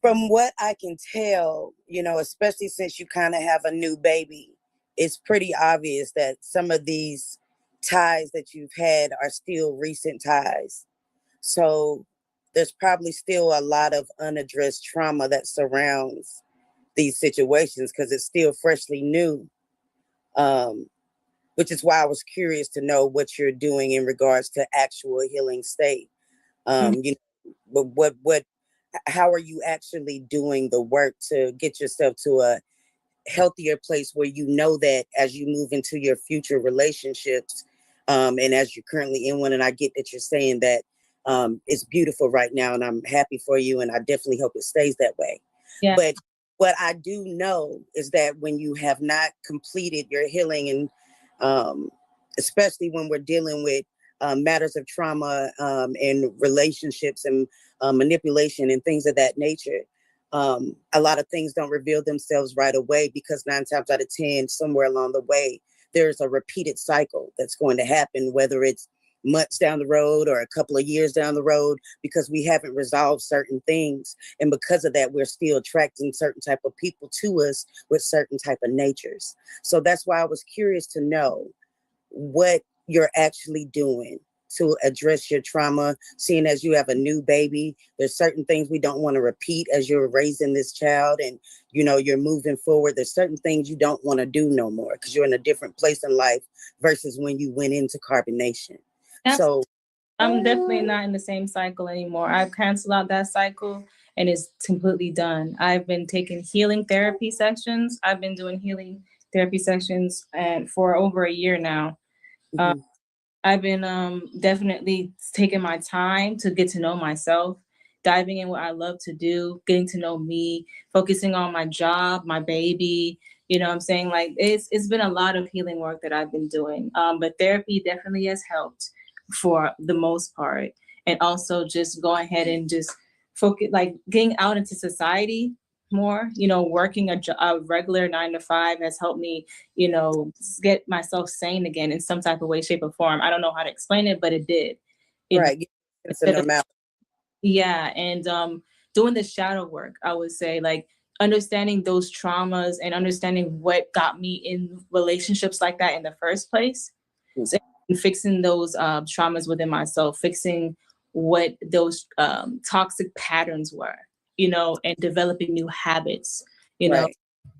from what I can tell, especially since you kind of have a new baby, it's pretty obvious that some of these ties that you've had are still recent ties. So there's probably still a lot of unaddressed trauma that surrounds these situations, because it's still freshly new. Which is why I was curious to know what you're doing in regards to actual healing state. How are you actually doing the work to get yourself to a healthier place where that as you move into your future relationships, and as you're currently in one, and I get that you're saying that it's beautiful right now, and I'm happy for you, and I definitely hope it stays that way. Yeah. But what I do know is that when you have not completed your healing, and especially when we're dealing with matters of trauma and relationships and manipulation and things of that nature, a lot of things don't reveal themselves right away, because 9 times out of 10, somewhere along the way, there's a repeated cycle that's going to happen, whether it's months down the road or a couple of years down the road, because we haven't resolved certain things. And because of that, we're still attracting certain type of people to us with certain type of natures. So that's why I was curious to know what you're actually doing to address your trauma, seeing as you have a new baby. There's certain things we don't want to repeat as you're raising this child, and you're moving forward. There's certain things you don't want to do no more, because you're in a different place in life versus when you went into carbonation. So I'm definitely not in the same cycle anymore. I've canceled out that cycle, and it's completely done. I've been taking healing therapy sessions. I've been doing healing therapy sessions and for over a year now. I've been definitely taking my time to get to know myself, diving in what I love to do, getting to know me, focusing on my job, my baby. You know what I'm saying? Like, it's been a lot of healing work that I've been doing. But therapy definitely has helped for the most part. And also just go ahead and just focus, like getting out into society more, working a regular 9 to 5 has helped me, get myself sane again in some type of way, shape, or form. I don't know how to explain it, but it did. Right. It's a normality. Yeah. And doing the shadow work, I would say, like understanding those traumas and understanding what got me in relationships like that in the first place. So, and fixing those traumas within myself, fixing what those toxic patterns were. and developing new habits, you know.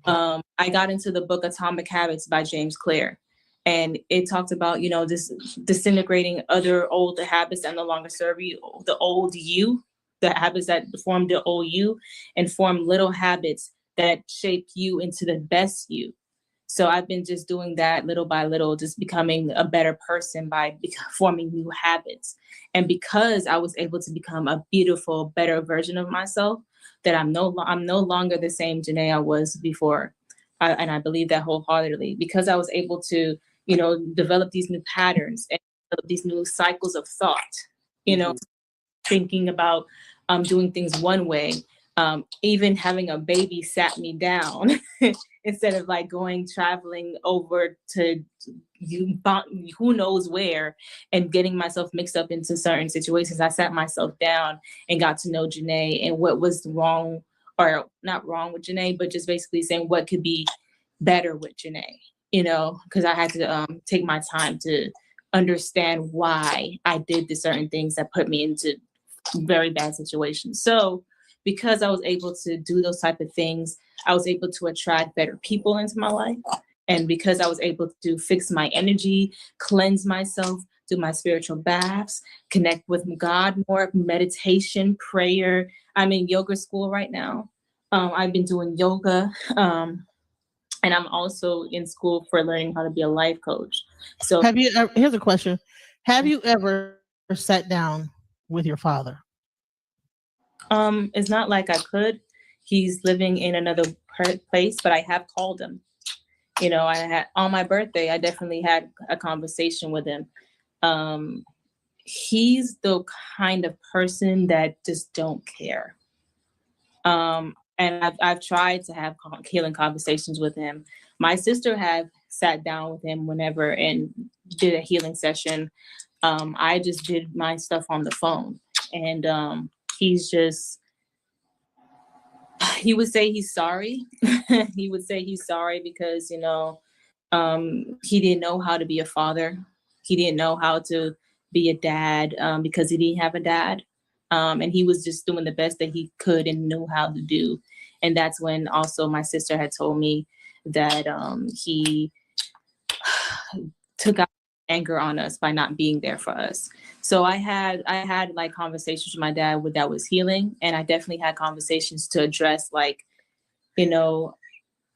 Right. I got into the book Atomic Habits by James Clear, and it talked about, this disintegrating other old habits that no longer serve you, the old you, the habits that form the old you, and form little habits that shape you into the best you. So I've been just doing that little by little, just becoming a better person by forming new habits. And because I was able to become a beautiful, better version of myself, that I'm no longer the same Janae I was before. And I believe that wholeheartedly, because I was able to, develop these new patterns and develop these new cycles of thought, thinking about doing things one way. Even having a baby sat me down instead of like traveling over to who knows where and getting myself mixed up into certain situations. I sat myself down and got to know Janae and what was wrong, or not wrong with Janae, but just basically saying what could be better with Janae, because I had to take my time to understand why I did the certain things that put me into very bad situations. So because I was able to do those type of things, I was able to attract better people into my life. And because I was able to fix my energy, cleanse myself, do my spiritual baths, connect with God more, meditation, prayer. I'm in yoga school right now. I've been doing yoga. And I'm also in school for learning how to be a life coach. So here's a question. Have you ever sat down with your father? It's not like I could. He's living in another place, but I have called him. I had on my birthday, I definitely had a conversation with him. He's the kind of person that just don't care. And I've tried to have healing conversations with him. My sister have sat down with him whenever and did a healing session. I just did my stuff on the phone, and he's just. He would say he's sorry. He would say he's sorry because, he didn't know how to be a father. He didn't know how to be a dad because he didn't have a dad. And he was just doing the best that he could and knew how to do. And that's when also my sister had told me that he took out anger on us by not being there for us. So I had like conversations with my dad that was healing, and I definitely had conversations to address like,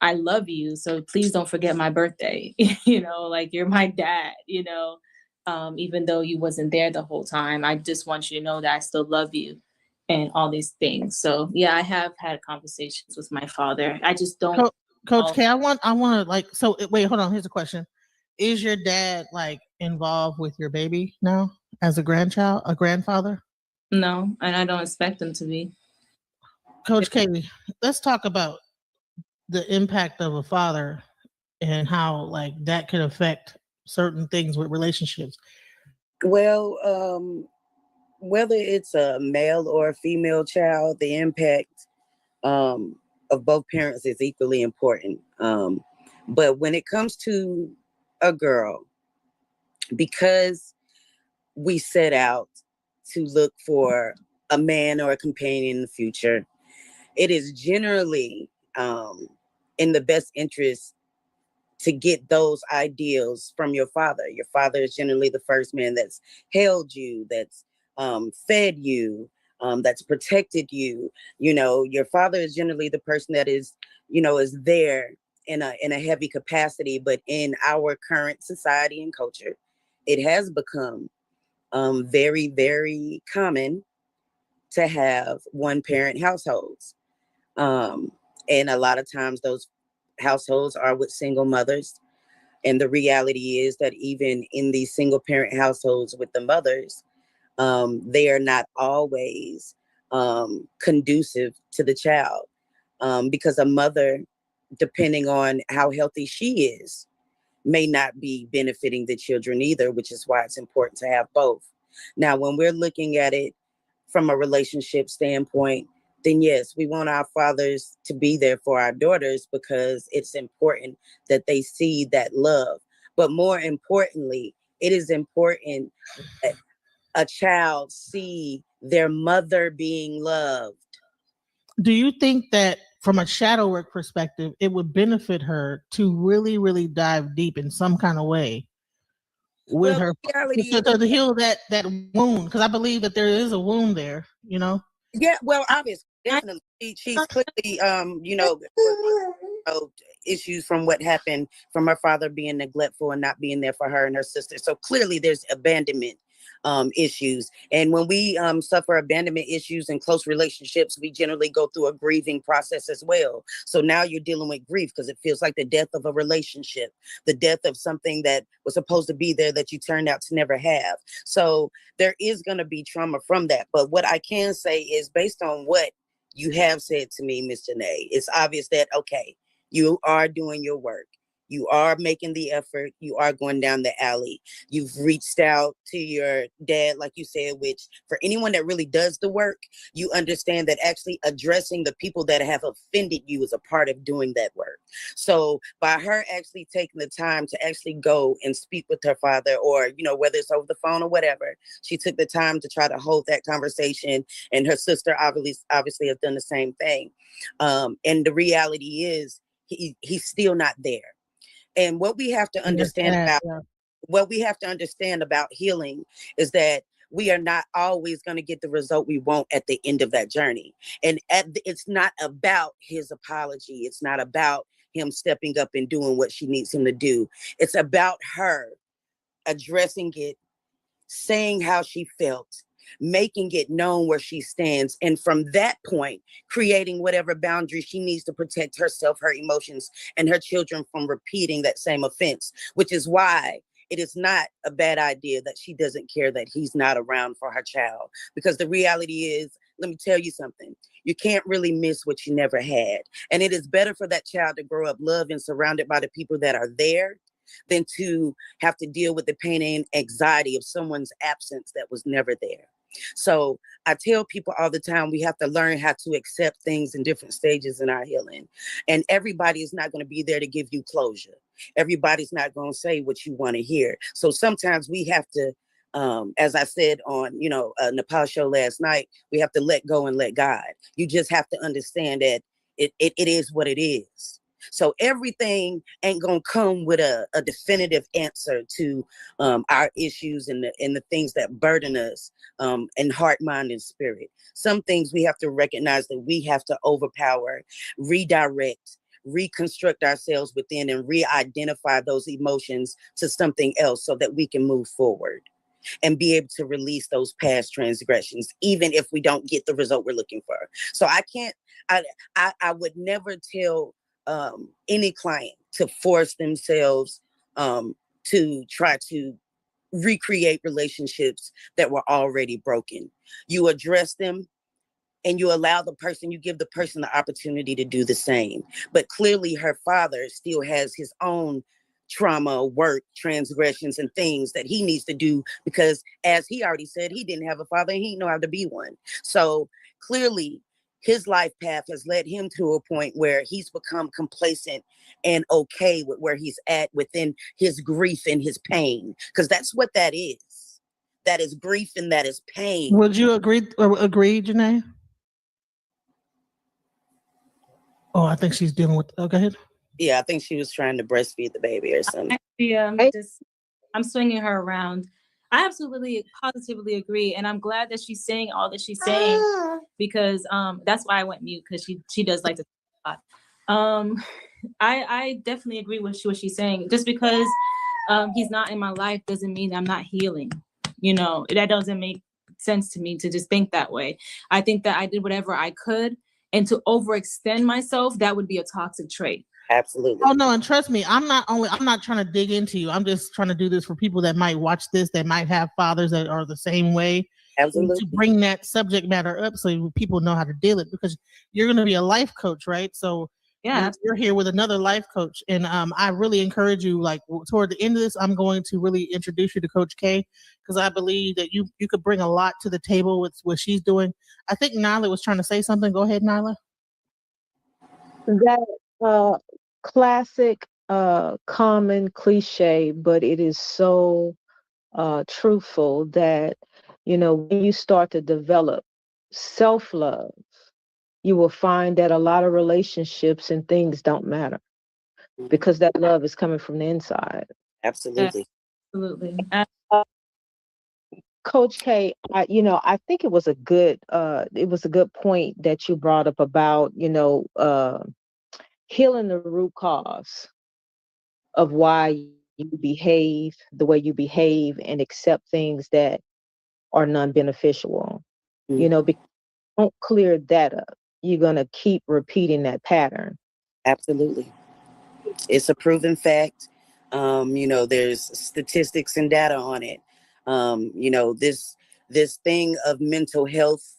I love you, so please don't forget my birthday. Like you're my dad. Even though you wasn't there the whole time, I just want you to know that I still love you, and all these things. So yeah, I have had conversations with my father. I just don't. Coach K, I want to like. So wait, hold on. Here's a question: is your dad like involved with your baby now as a grandfather? No, and I don't expect him to be. Coach K, let's talk about the impact of a father and how like that could affect certain things with relationships. Well, whether it's a male or a female child, the impact of both parents is equally important. But when it comes to a girl, because we set out to look for a man or a companion in the future, it is generally in the best interest to get those ideals from your father. Your father is generally the first man that's held you, that's fed you, that's protected you. Your father is generally the person that is there in a heavy capacity. But in our current society and culture, it has become very, very common to have one parent households. And a lot of times those households are with single mothers. And the reality is that even in these single parent households with the mothers, they are not always conducive to the child, because a mother, depending on how healthy she is, may not be benefiting the children either, which is why it's important to have both. Now, when we're looking at it from a relationship standpoint, then yes, we want our fathers to be there for our daughters because it's important that they see that love. But more importantly, it is important that a child see their mother being loved. Do you think that from a shadow work perspective, it would benefit her to really, really dive deep in some kind of way with Well, her the reality to heal that wound? Because I believe that there is a wound there, you know? Yeah, well, obviously, I, definitely. She's clearly, issues from what happened from her father being neglectful and not being there for her and her sister. So clearly, there's abandonment issues. And when we suffer abandonment issues in close relationships, we generally go through a grieving process as well. So now you're dealing with grief because it feels like the death of a relationship, the death of something that was supposed to be there that you turned out to never have. So there is going to be trauma from that. But what I can say is based on what you have said to me, Miss Janae, it's obvious that, okay, you are doing your work. You are making the effort. You are going down the alley. You've reached out to your dad, like you said, which for anyone that really does the work, you understand that actually addressing the people that have offended you is a part of doing that work. So by her actually taking the time to actually go and speak with her father, or, whether it's over the phone or whatever, she took the time to try to hold that conversation. And her sister obviously has done the same thing. And the reality is he's still not there. And what we have to understand about healing is that we are not always going to get the result we want at the end of that journey. And it's not about his apology. It's not about him stepping up and doing what she needs him to do. It's about her addressing it, saying how she felt, making it known where she stands. And from that point, creating whatever boundaries she needs to protect herself, her emotions, and her children from repeating that same offense, which is why it is not a bad idea that she doesn't care that he's not around for her child. Because the reality is, let me tell you something, you can't really miss what you never had. And it is better for that child to grow up loved and surrounded by the people that are there than to have to deal with the pain and anxiety of someone's absence that was never there. So I tell people all the time, we have to learn how to accept things in different stages in our healing. And everybody is not going to be there to give you closure. Everybody's not going to say what you want to hear. So sometimes we have to, as I said on, Nepal show last night, we have to let go and let God. You just have to understand that it is what it is. So everything ain't gonna come with a definitive answer to our issues and the things that burden us in heart, mind, and spirit. Some things we have to recognize that we have to overpower, redirect, reconstruct ourselves within, and re-identify those emotions to something else so that we can move forward and be able to release those past transgressions, even if we don't get the result we're looking for. So I would never tell any client to force themselves to try to recreate relationships that were already broken. You address them and you give the person the opportunity to do the same. But clearly her father still has his own trauma, work, transgressions, and things that he needs to do because, as he already said, he didn't have a father and he didn't know how to be one. So clearly his life path has led him to a point where he's become complacent and okay with where he's at within his grief and his pain, because that's what that is. That is grief and that is pain. Would you agree, Janae? Oh, I think she's dealing with. Oh, go ahead. Yeah, I think she was trying to breastfeed the baby or something. Actually, Hey. I'm swinging her around. I absolutely, positively agree, and I'm glad that she's saying all that she's saying because that's why I went mute, because she does like to talk a lot. I definitely agree with what she's saying. Just because he's not in my life doesn't mean I'm not healing. That doesn't make sense to me to just think that way. I think that I did whatever I could, and to overextend myself, that would be a toxic trait. Absolutely. Oh no, and trust me, I'm not trying to dig into you. I'm just trying to do this for people that might watch this, that might have fathers that are the same way. Absolutely. To bring that subject matter up so people know how to deal it, because you're going to be a life coach, right? So yeah, you're here with another life coach, and I really encourage you. Like toward the end of this, I'm going to really introduce you to Coach K, because I believe that you could bring a lot to the table with what she's doing. I think Nyla was trying to say something. Go ahead, Nyla. That classic, common cliche, but it is so truthful that when you start to develop self-love you will find that a lot of relationships and things don't matter because that love is coming from the inside. Absolutely. Absolutely. Coach K, I think it was a good point that you brought up about, healing the root cause of why you behave the way you behave and accept things that are non-beneficial. Because you don't clear that up, you're gonna keep repeating that pattern. Absolutely. It's a proven fact. There's statistics and data on it. This thing of mental health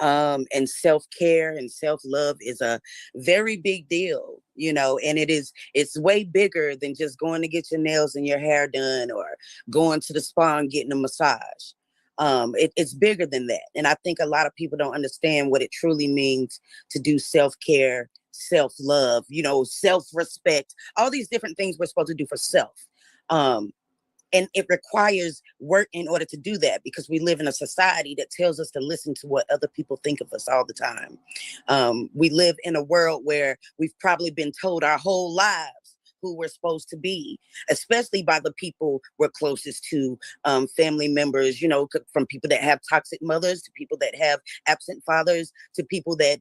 and self-care and self-love is a very big deal, and it's way bigger than just going to get your nails and your hair done or going to the spa and getting a massage. It's bigger than that. And I think a lot of people don't understand what it truly means to do self-care, self-love, self-respect, all these different things we're supposed to do for self. And it requires work in order to do that, because we live in a society that tells us to listen to what other people think of us all the time. We live in a world where we've probably been told our whole lives who we're supposed to be, especially by the people we're closest to, family members, from people that have toxic mothers to people that have absent fathers to people that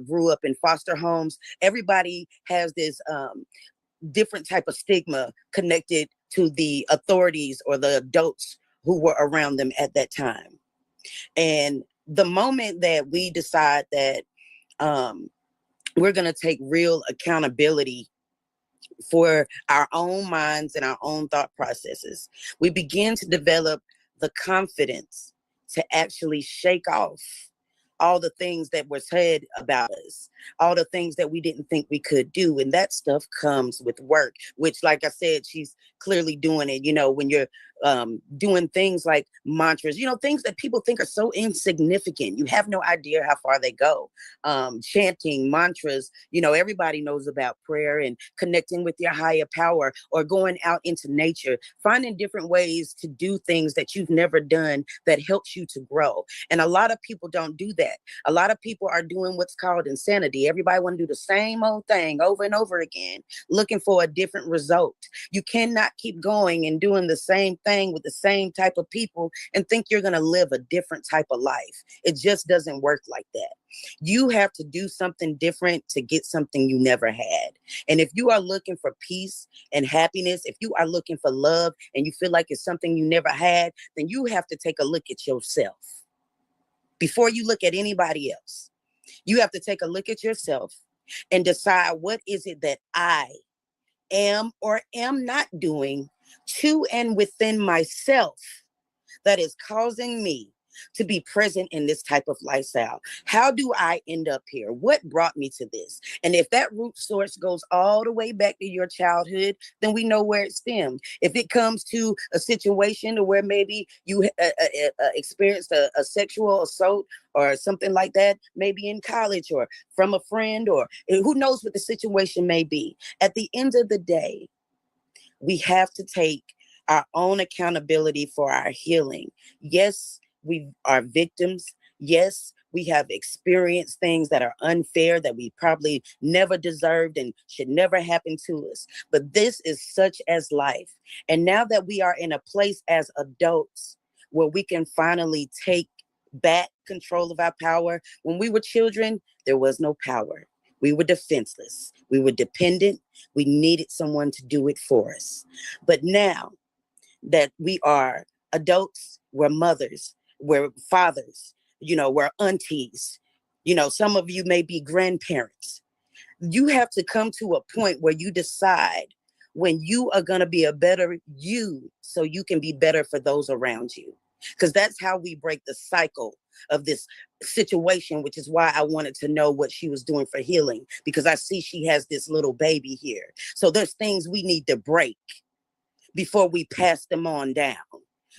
grew up in foster homes. Everybody has this different type of stigma connected to the authorities or the adults who were around them at that time. And the moment that we decide that we're going to take real accountability for our own minds and our own thought processes, we begin to develop the confidence to actually shake off all the things that were said about us, all the things that we didn't think we could do. And that stuff comes with work, which, like I said, she's clearly doing it. When you're doing things like mantras, things that people think are so insignificant. You have no idea how far they go. Chanting mantras, everybody knows about prayer and connecting with your higher power, or going out into nature, finding different ways to do things that you've never done that helps you to grow. And a lot of people don't do that. A lot of people are doing what's called insanity. Everybody want to do the same old thing over and over again, looking for a different result. You cannot keep going and doing the same thing with the same type of people and think you're going to live a different type of life. It just doesn't work like that. You have to do something different to get something you never had. And if you are looking for peace and happiness, if you are looking for love and you feel like it's something you never had, then you have to take a look at yourself. Before you look at anybody else, you have to take a look at yourself and decide, what is it that I am or am not doing to and within myself that is causing me to be present in this type of lifestyle? How do I end up here? What brought me to this? And if that root source goes all the way back to your childhood, then we know where it stemmed. If it comes to a situation where maybe you experienced a sexual assault or something like that, maybe in college or from a friend, or who knows what the situation may be. At the end of the day, we have to take our own accountability for our healing. Yes, we are victims. Yes, we have experienced things that are unfair, that we probably never deserved and should never happen to us. But this is such as life. And now that we are in a place as adults where we can finally take back control of our power. When we were children, there was no power. We were defenseless. We were dependent. We needed someone to do it for us. But now that we are adults, we're mothers, we're fathers, we're aunties, some of you may be grandparents. You have to come to a point where you decide when you are going to be a better you, so you can be better for those around you. Because that's how we break the cycle of this situation, which is why I wanted to know what she was doing for healing, because I see she has this little baby here. So there's things we need to break before we pass them on down.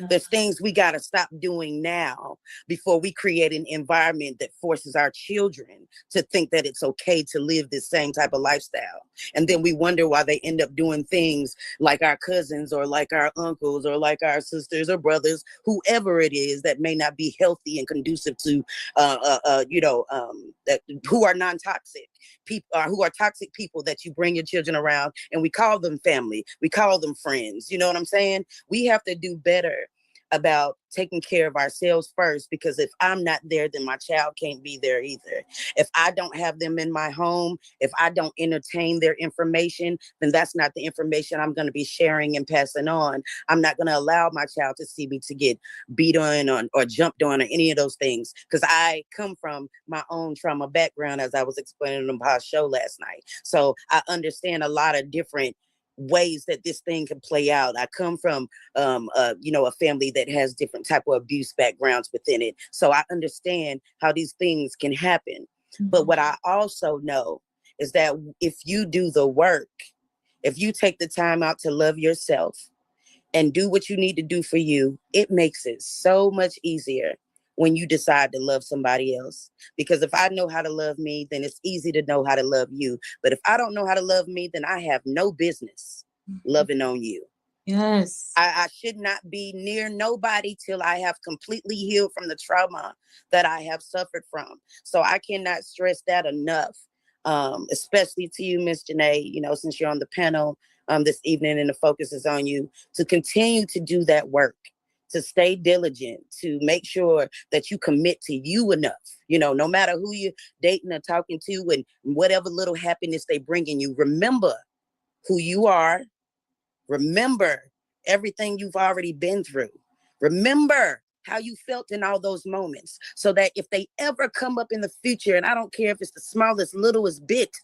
There's things we got to stop doing now before we create an environment that forces our children to think that it's okay to live this same type of lifestyle. And then we wonder why they end up doing things like our cousins or like our uncles or like our sisters or brothers, whoever it is that may not be healthy and conducive to, that who are non-toxic people, who are toxic people that you bring your children around, and we call them family, we call them friends. You know what I'm saying? We have to do better about taking care of ourselves first, because if I'm not there, then my child can't be there either. If I don't have them in my home, if I don't entertain their information, then that's not the information I'm going to be sharing and passing on. I'm not going to allow my child to see me to get beat on or jumped on or any of those things, because I come from my own trauma background, as I was explaining on our show last night. So I understand a lot of different ways that this thing can play out. I come from a family that has different type of abuse backgrounds within it, so I understand how these things can happen. But what I also know is that if you do the work, if you take the time out to love yourself and do what you need to do for you, it makes it so much easier when you decide to love somebody else. Because if I know how to love me, then it's easy to know how to love you. But if I don't know how to love me, then I have no business loving on you. Yes. I should not be near nobody till I have completely healed from the trauma that I have suffered from. So I cannot stress that enough, especially to you, Miss Janae, since you're on the panel this evening and the focus is on you, to continue to do that work, to stay diligent, to make sure that you commit to you enough, no matter who you're dating or talking to and whatever little happiness they bring in you. Remember who you are. Remember everything you've already been through. Remember how you felt in all those moments, so that if they ever come up in the future, and I don't care if it's the smallest, littlest bit,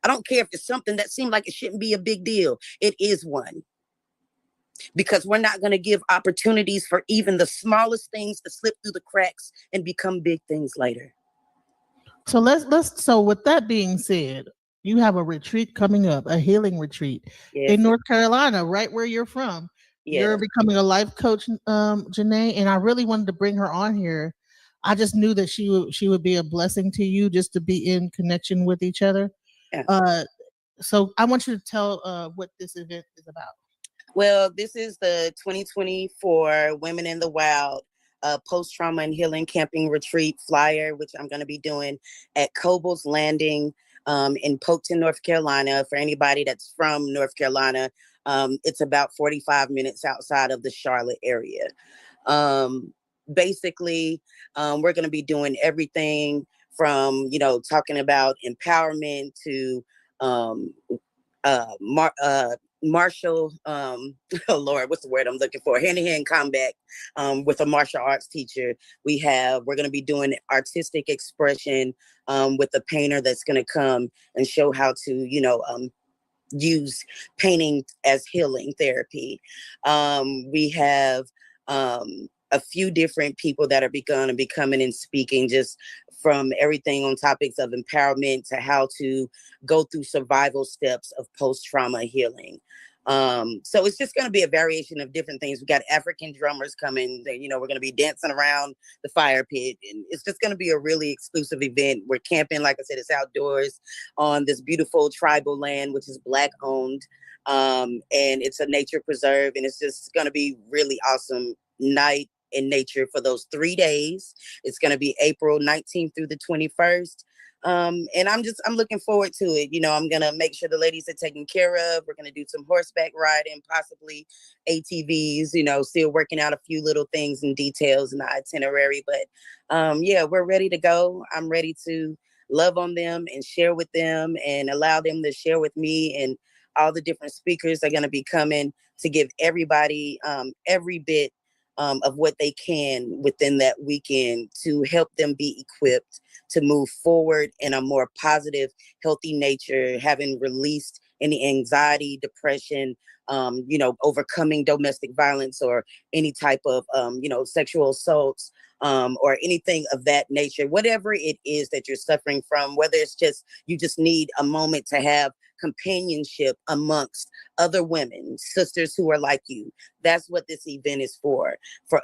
I don't care if it's something that seemed like it shouldn't be a big deal, it is one. Because we're not going to give opportunities for even the smallest things to slip through the cracks and become big things later. So so with that being said, you have a retreat coming up, a healing retreat in North Carolina, right where you're from. Yes. You're becoming a life coach, Janae, and I really wanted to bring her on here. I just knew that she would be a blessing to you, just to be in connection with each other. Yeah. So I want you to tell what this event is about. Well, this is the 2024 Women in the Wild post-trauma and healing camping retreat flyer, which I'm going to be doing at Coble's Landing in Polkton, North Carolina. For anybody that's from North Carolina, it's about 45 minutes outside of the Charlotte area. Basically, we're going to be doing everything from, talking about empowerment to martial, oh Lord, what's the word I'm looking for? Hand-to-hand combat with a martial arts teacher. We're going to be doing artistic expression with a painter that's going to come and show how to, use painting as healing therapy. We have a few different people that are going to be coming and speaking, just from everything on topics of empowerment to how to go through survival steps of post-trauma healing. So it's just going to be a variation of different things. We got African drummers coming. We're going to be dancing around the fire pit, and it's just going to be a really exclusive event. We're camping, like I said, it's outdoors on this beautiful tribal land, which is Black owned, and it's a nature preserve, and it's just going to be really awesome night in nature for those 3 days. It's going to be April 19th through the 21st. And I'm looking forward to it. I'm going to make sure the ladies are taken care of. We're going to do some horseback riding, possibly ATVs, still working out a few little things and details in the itinerary. But yeah, we're ready to go. I'm ready to love on them and share with them and allow them to share with me. And all the different speakers are going to be coming to give everybody every bit of what they can within that weekend to help them be equipped to move forward in a more positive, healthy nature, having released any anxiety, depression, overcoming domestic violence or any type of, sexual assaults, or anything of that nature, whatever it is that you're suffering from, whether it's just, you just need a moment to have companionship amongst other women, sisters who are like you. That's what this event is for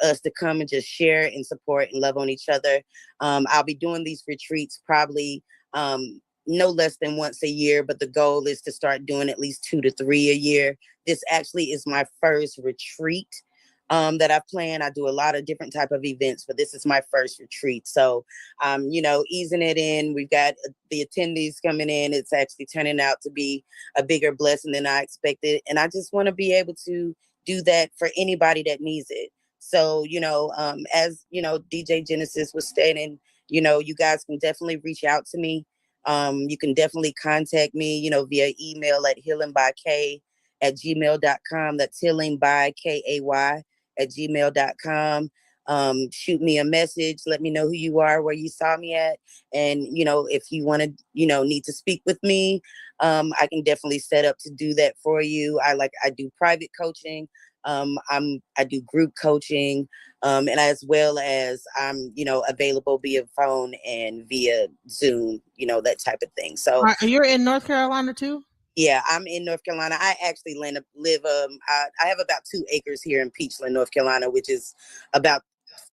us to come and just share and support and love on each other. I'll be doing these retreats probably, no less than once a year, but the goal is to start doing at least 2 to 3 a year. This actually is my first retreat that I've planned. I do a lot of different type of events, but this is my first retreat. So, easing it in. We've got the attendees coming in. It's actually turning out to be a bigger blessing than I expected. And I just want to be able to do that for anybody that needs it. So, as, DJ Genesis was stating, you guys can definitely reach out to me. You can definitely contact me, via email at healingbyk@gmail.com. That's healingbyKay@gmail.com. Shoot me a message. Let me know who you are, where you saw me at. And, if you want to, need to speak with me, I can definitely set up to do that for you. I do private coaching. I do group coaching, and as well as I'm, available via phone and via Zoom, that type of thing. So you're in North Carolina too? Yeah, I'm in North Carolina. I actually live. I have about 2 acres here in Peachland, North Carolina, which is about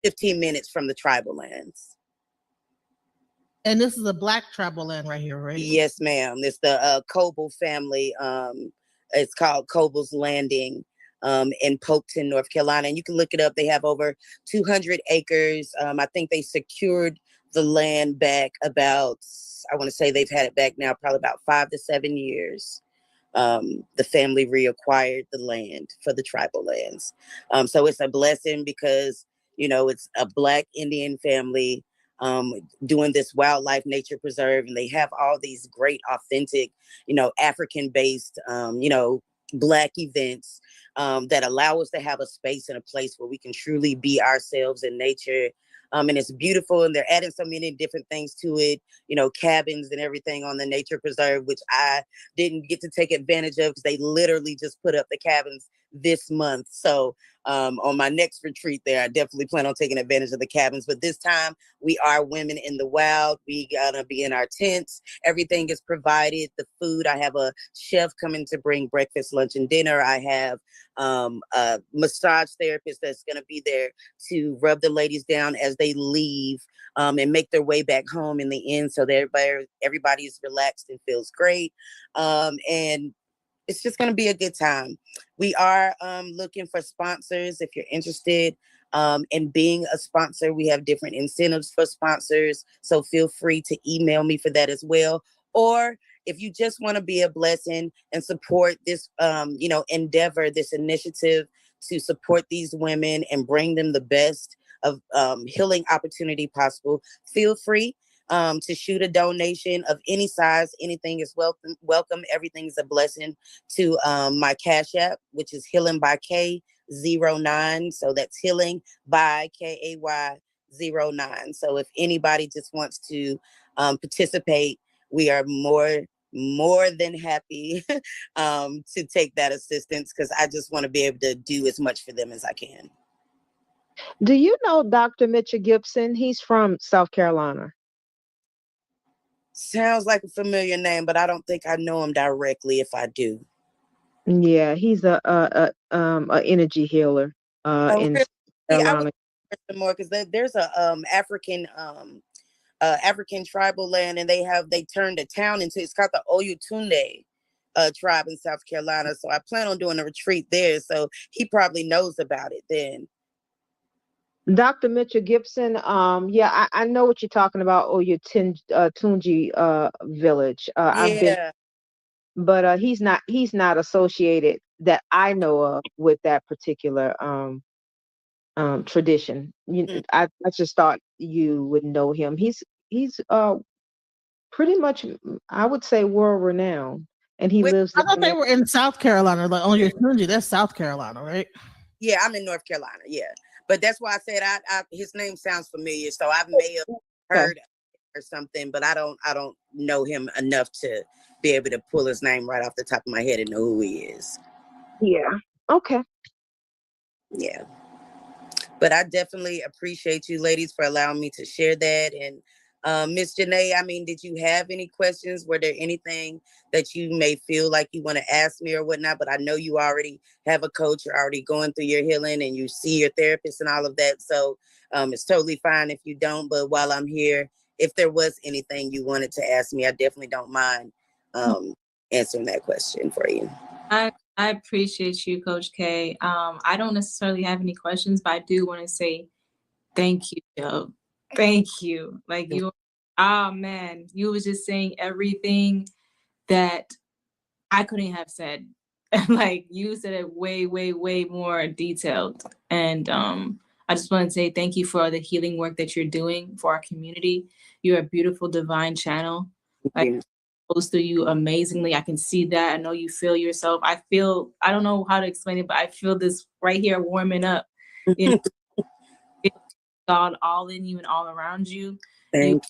15 minutes from the tribal lands. And this is a Black tribal land right here, right? Yes, ma'am. It's the Coble family. It's called Coble's Landing, in Polkton, North Carolina. And you can look it up. They have over 200 acres. I think they secured the land back about, I want to say they've had it back now probably about 5 to 7 years. The family reacquired the land for the tribal lands. So it's a blessing because, it's a Black Indian family doing this wildlife nature preserve, and they have all these great, authentic, African-based, Black events that allow us to have a space and a place where we can truly be ourselves in nature. And it's beautiful, and they're adding so many different things to it, cabins and everything on the nature preserve, which I didn't get to take advantage of because they literally just put up the cabins this month. So on my next retreat there, I definitely plan on taking advantage of the cabins. But this time we are women in the wild. We gotta be in our tents. Everything is provided. The food, I have a chef coming to bring breakfast, lunch, and dinner. I have a massage therapist that's gonna be there to rub the ladies down as they leave and make their way back home in the end, so that everybody's relaxed and feels great. And it's just going to be a good time. We are looking for sponsors. If you're interested in being a sponsor, we have different incentives for sponsors. So feel free to email me for that as well. Or if you just want to be a blessing and support this, endeavor, this initiative to support these women and bring them the best of healing opportunity possible, feel free to shoot a donation of any size. Anything is welcome. Everything is a blessing to my Cash App, which is Healing by K09. So that's Healing by KAY09. So if anybody just wants to participate, we are more than happy to take that assistance, because I just want to be able to do as much for them as I can. Do you know Dr. Mitchell Gibson? He's from South Carolina. Sounds like a familiar name, but I don't think I know him directly if I do. Yeah, he's a energy healer in Really? South Carolina. I would more because there's a African tribal land, and they turned a town into, it's called the Oyotunde tribe in South Carolina. So I plan on doing a retreat there. So he probably knows about it then. Dr. Mitchell Gibson, yeah, I know what you're talking about. Oh, your Tunji village. I've been, Yeah. but he's not associated that I know of with that particular tradition. I just thought you would know him. He's pretty much, I would say, world renowned, and he lives. I thought they were in South Carolina, like on your Tunji. That's South Carolina, right? Yeah, I'm in North Carolina. Yeah, but that's why I said his name sounds familiar, so I may have heard or something, but I don't know him enough to be able to pull his name right off the top of my head and know who he is. Yeah. Okay. Yeah. But I definitely appreciate you ladies for allowing me to share that. And Miss Janae, I mean, did you have any questions? Were there anything that you may feel like you want to ask me or whatnot? But I know you already have a coach, you're already going through your healing and you see your therapist and all of that. So it's totally fine if you don't. But while I'm here, if there was anything you wanted to ask me, I definitely don't mind answering that question for you. I appreciate you, Coach K. I don't necessarily have any questions, but I do want to say thank you, Joe. Thank you. Like you, oh man, you was just saying everything that I couldn't have said. Like you said it way, way, way more detailed. And I just want to say thank you for the healing work that you're doing for our community. You're a beautiful divine channel. Like goes through you amazingly. I can see that. I know you feel yourself. I don't know how to explain it, but I feel this right here warming up. You know, God all in you and all around you. Thank you.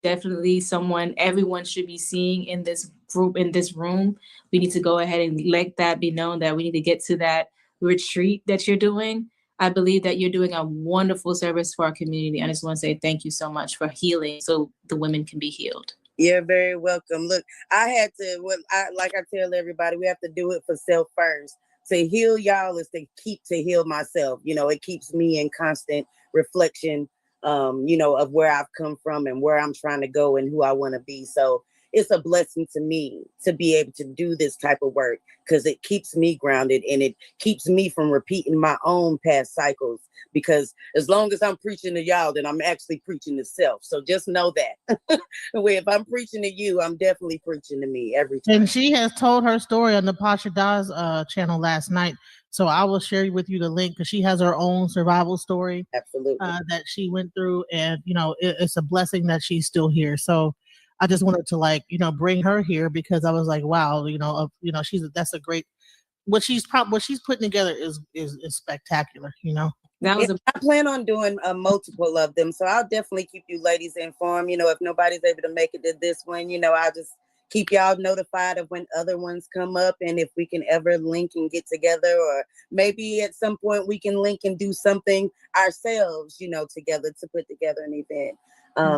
Definitely someone everyone should be seeing in this group, in this room. We need to go ahead and let that be known that we need to get to that retreat that you're doing. I believe that you're doing a wonderful service for our community. I just want to say thank you so much for healing so the women can be healed. You're very welcome. Look, I had to, like I tell everybody, we have to do it for self first. To heal y'all is to heal myself. You know, it keeps me in constant reflection, you know, of where I've come from and where I'm trying to go and who I want to be. So it's a blessing to me to be able to do this type of work because it keeps me grounded and it keeps me from repeating my own past cycles. Because as long as I'm preaching to y'all, then I'm actually preaching to self. So just know that. If I'm preaching to you, I'm definitely preaching to me every time. And she has told her story on the Pasha Dawes channel last night. So I will share with you the link because she has her own survival story. Absolutely. That she went through. And, you know, it's a blessing that she's still here. So I just wanted to, like, you know, bring her here because I was like, wow, that's a great, what she's putting together is spectacular, you know. I plan on doing multiple of them, so I'll definitely keep you ladies informed. You know, if nobody's able to make it to this one, you know, I'll just keep y'all notified of when other ones come up, and if we can ever link and get together, or maybe at some point we can link and do something ourselves, you know, together to put together an event.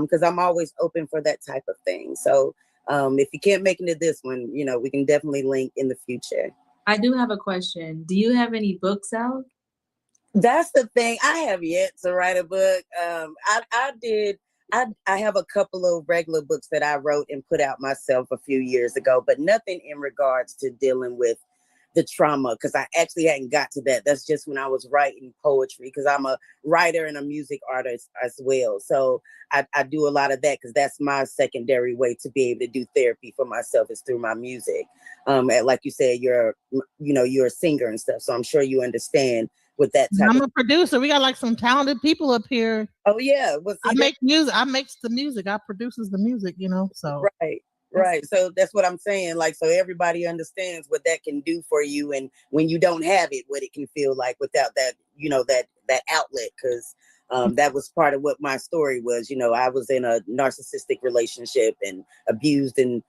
Because I'm always open for that type of thing. So if you can't make it to this one, you know, we can definitely link in the future. I do have a question. Do you have any books out? That's the thing. I have yet to write a book. I have a couple of regular books that I wrote and put out myself a few years ago, but nothing in regards to dealing with the trauma, because I actually hadn't got to that. That's just when I was writing poetry, because I'm a writer and a music artist as well. So I do a lot of that because that's my secondary way to be able to do therapy for myself is through my music. And like you said, you're a singer and stuff. So I'm sure you understand with that type. I'm a producer. We got like some talented people up here. Oh yeah. Well, I make music. I makes the music. I produces the music, you know. So Right. So that's what I'm saying. Like, so everybody understands what that can do for you. And when you don't have it, what it can feel like without that, you know, that outlet. Cause that was part of what my story was. You know, I was in a narcissistic relationship and abused and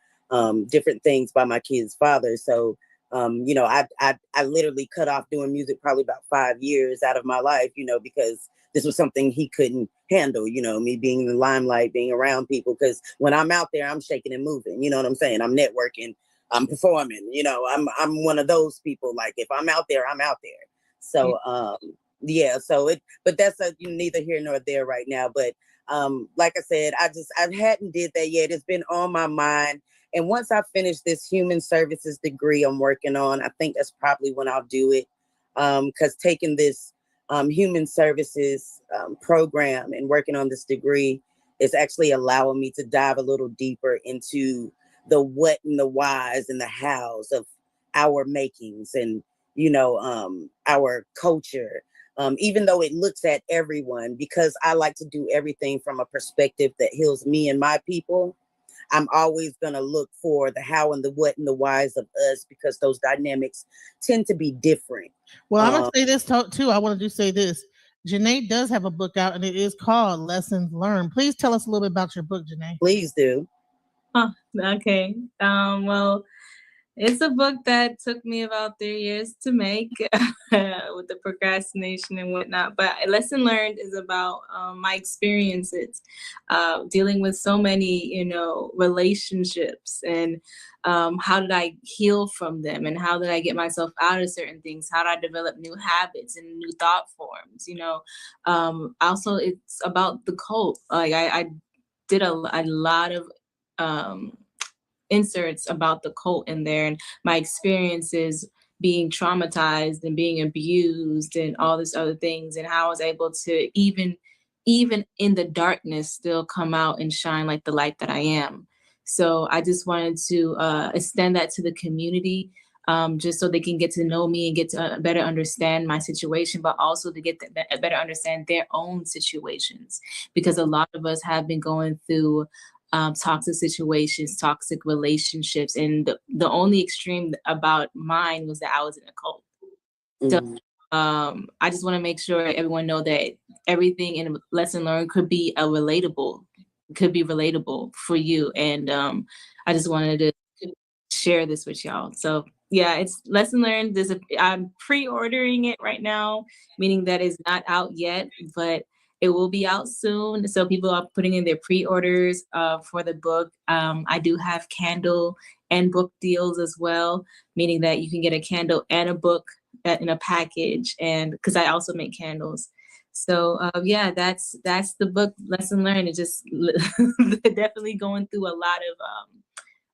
different things by my kid's father. So, you know, I literally cut off doing music probably about 5 years out of my life, you know, because this was something he couldn't handle, you know, me being in the limelight, being around people. Because when I'm out there, I'm shaking and moving. You know what I'm saying? I'm networking, I'm performing. You know, I'm one of those people. Like if I'm out there, I'm out there. So but that's neither here nor there right now. But like I said, I hadn't did that yet. It's been on my mind. And once I finish this human services degree I'm working on, I think that's probably when I'll do it. Because taking this human services program and working on this degree is actually allowing me to dive a little deeper into the what and the whys and the hows of our makings and, you know, our culture. Even though it looks at everyone, because I like to do everything from a perspective that heals me and my people. I'm always going to look for the how and the what and the whys of us, because those dynamics tend to be different. Well, I'm going to say this too. I want to say this. Janae does have a book out and it is called Lessons Learned. Please tell us a little bit about your book, Janae. Please do. Huh, okay. Well, it's a book that took me about 3 years to make with the procrastination and whatnot. But a lesson learned is about my experiences dealing with so many, relationships, and how did I heal from them, and how did I get myself out of certain things? How did I develop new habits and new thought forms? Also, it's about the cult. Like I did a lot of um, inserts about the cult in there, and my experiences being traumatized and being abused and all this other things, and how I was able to even in the darkness still come out and shine like the light that I am. So I just wanted to extend that to the community, just so they can get to know me and get to better understand my situation, but also to get to better understand their own situations, because a lot of us have been going through toxic situations, toxic relationships. And the only extreme about mine was that I was in a cult. So I just want to make sure everyone know that everything in lesson learned could be relatable for you. And I just wanted to share this with y'all. So yeah, it's lesson learned. I'm pre-ordering it right now, meaning that it's not out yet, but it will be out soon. So people are putting in their pre-orders for the book. I do have Kindle and book deals as well, meaning that you can get a Kindle and a book in a package, and because I also make candles. So yeah, that's the book, lesson learned. It's just definitely going through a lot of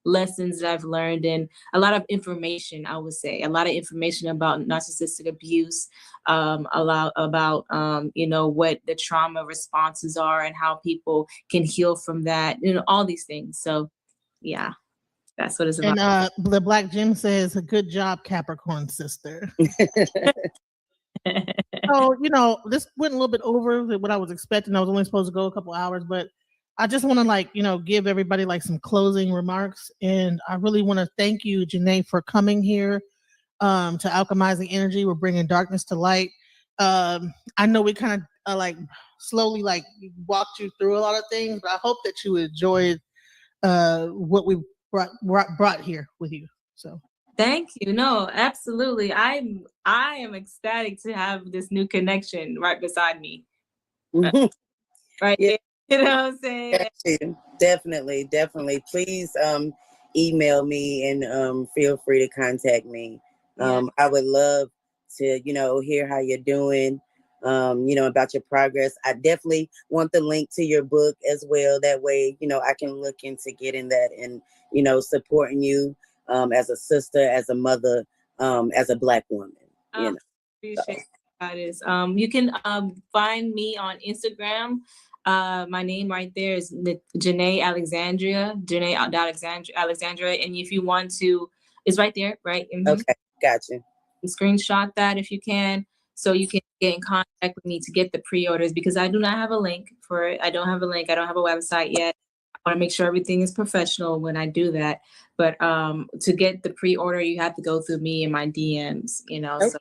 lessons that I've learned, and a lot of information. I would say a lot of information about narcissistic abuse, a lot about what the trauma responses are and how people can heal from that. All these things. So yeah, that's what it's about. And the Black Jim says, "Good job, Capricorn sister." So, this went a little bit over what I was expecting. I was only supposed to go a couple hours, but I just want to give everybody some closing remarks. And I really want to thank you, Janae, for coming here to Alchemizing Energy. We're bringing darkness to light. I know we kind of slowly walked you through a lot of things, but I hope that you enjoyed what we brought here with you. So. Thank you. No, absolutely. I am ecstatic to have this new connection right beside me. Right. Yeah. You know what I'm saying? Definitely. Please email me and feel free to contact me. I would love to, hear how you're doing, about your progress. I definitely want the link to your book as well. That way, I can look into getting that and, supporting you as a sister, as a mother, as a Black woman. Appreciate that is. You can find me on Instagram. My name right there is Janae Alexandria, Alexandria. And if you want to, it's right there, right? Mm-hmm. Okay, gotcha. Screenshot that if you can, so you can get in contact with me to get the pre-orders, because I do not have a link for it. I don't have a link. I don't have a website yet. I want to make sure everything is professional when I do that. But to get the pre-order, you have to go through me and my DMs, Okay. So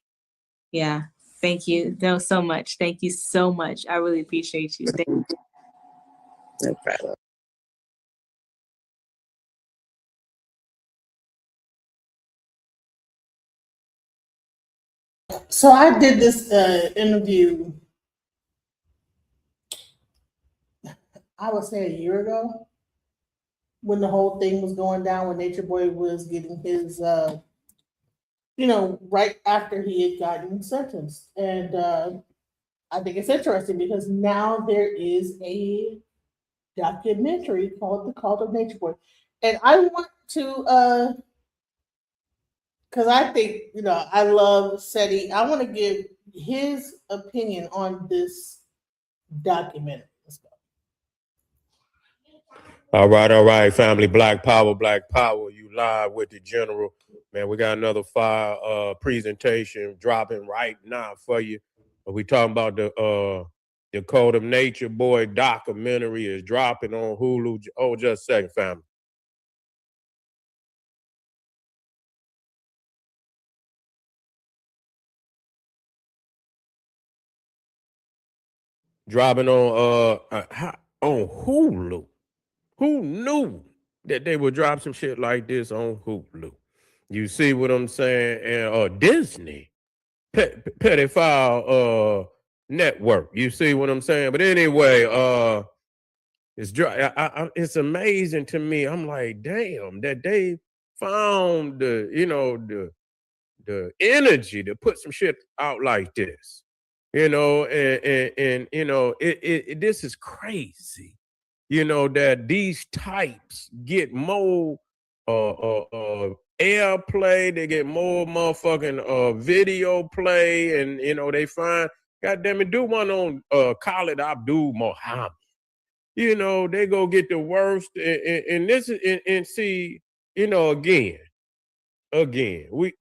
yeah. Thank you so much. Thank you so much. I really appreciate you. Thank you. No problem. So I did this interview, I would say a year ago, when the whole thing was going down, when NaturBoy was getting his, right after he had gotten sentenced. And I think it's interesting because now there is a documentary called The Cult of NaturBoy. And I want to, because I think, I love SETI. I want to give his opinion on this documentary. Let's go. All right, family. Black Power. You live with the general. Man, we got another fire presentation dropping right now for you. We talking about the Code of Nature Boy documentary is dropping on Hulu. Oh, just a second, family. Dropping on Hulu. Who knew? that they would drop some shit like this on Hulu. You see what I'm saying? And Disney, pedophile network. You see what I'm saying? But anyway, it's amazing to me. I'm like, damn, that they found the energy to put some shit out like this. And this is crazy. That these types get more airplay, they get more motherfucking video play, and they find, goddamn it, do one on Khalid Abdul Muhammad. They go get the worst, and this is, and see, again,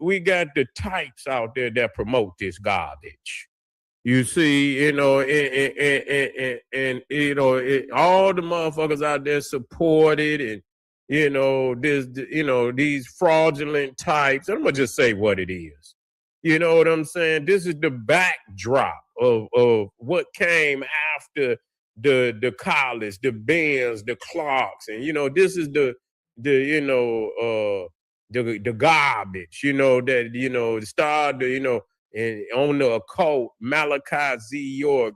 we got the types out there that promote this garbage. You see, all the motherfuckers out there support it, and these fraudulent types. I'm gonna just say what it is. You know what I'm saying? This is the backdrop of what came after the Collards, the Benz, the Clarks, and this is the garbage. That started. And on the occult, Malachi Z. York,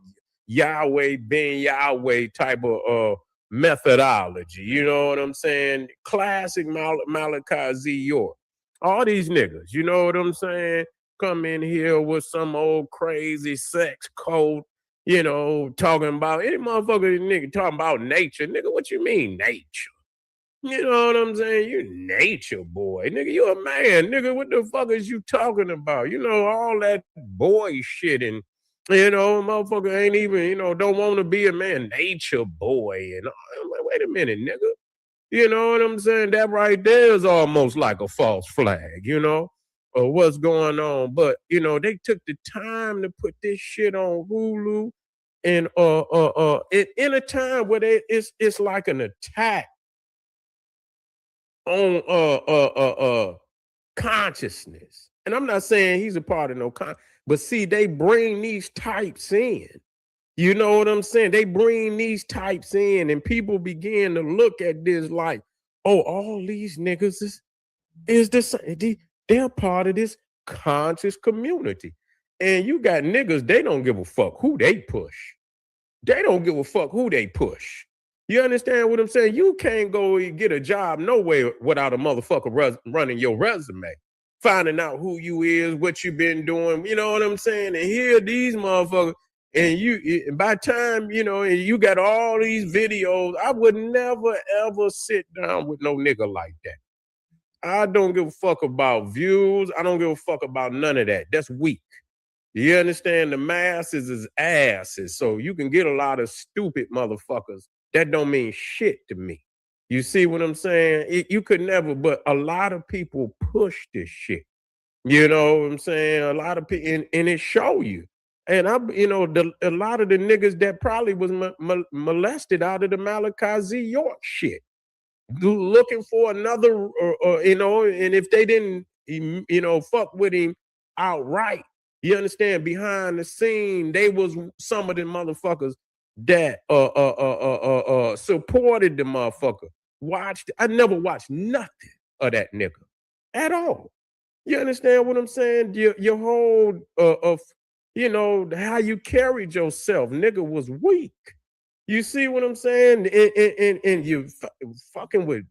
Yahweh Ben Yahweh type of methodology. You know what I'm saying? Classic Malachi Z. York. All these niggas, you know what I'm saying? Come in here with some old crazy sex cult, talking about any motherfucker nigga talking about nature. Nigga, what you mean nature? You know what I'm saying? You nature boy. Nigga, you a man. Nigga, what the fuck is you talking about? All that boy shit, and, motherfucker ain't even, don't want to be a man. Nature boy. And I'm like, wait a minute, nigga. You know what I'm saying? That right there is almost like a false flag, or what's going on. But, they took the time to put this shit on Hulu, and in a time where it's like an attack on consciousness. And I'm not saying he's a part of no but see, they bring these types in. You know what I'm saying? They bring these types in, and people begin to look at this like, oh, all these niggas is the same. They're part of this conscious community. And you got niggas, they don't give a fuck who they push. They don't give a fuck who they push. You understand what I'm saying? You can't go get a job nowhere without a motherfucker running your resume, finding out who you is, what you been doing. You know what I'm saying? And here these motherfuckers, and by time, and you got all these videos, I would never, ever sit down with no nigga like that. I don't give a fuck about views. I don't give a fuck about none of that. That's weak. You understand? The masses is asses. So you can get a lot of stupid motherfuckers. That don't mean shit to me. You see what I'm saying? You could never, but a lot of people push this shit. You know what I'm saying? A lot of people, and it show you. And a lot of the niggas that probably was molested out of the Malachi Z. York shit, looking for another, and if they didn't, fuck with him outright, you understand? Behind the scene, they was some of the motherfuckers that supported the motherfucker. I never watched nothing of that nigga at all. You understand what I'm saying? Your whole how you carried yourself, nigga, was weak. You see what I'm saying? And you fucking with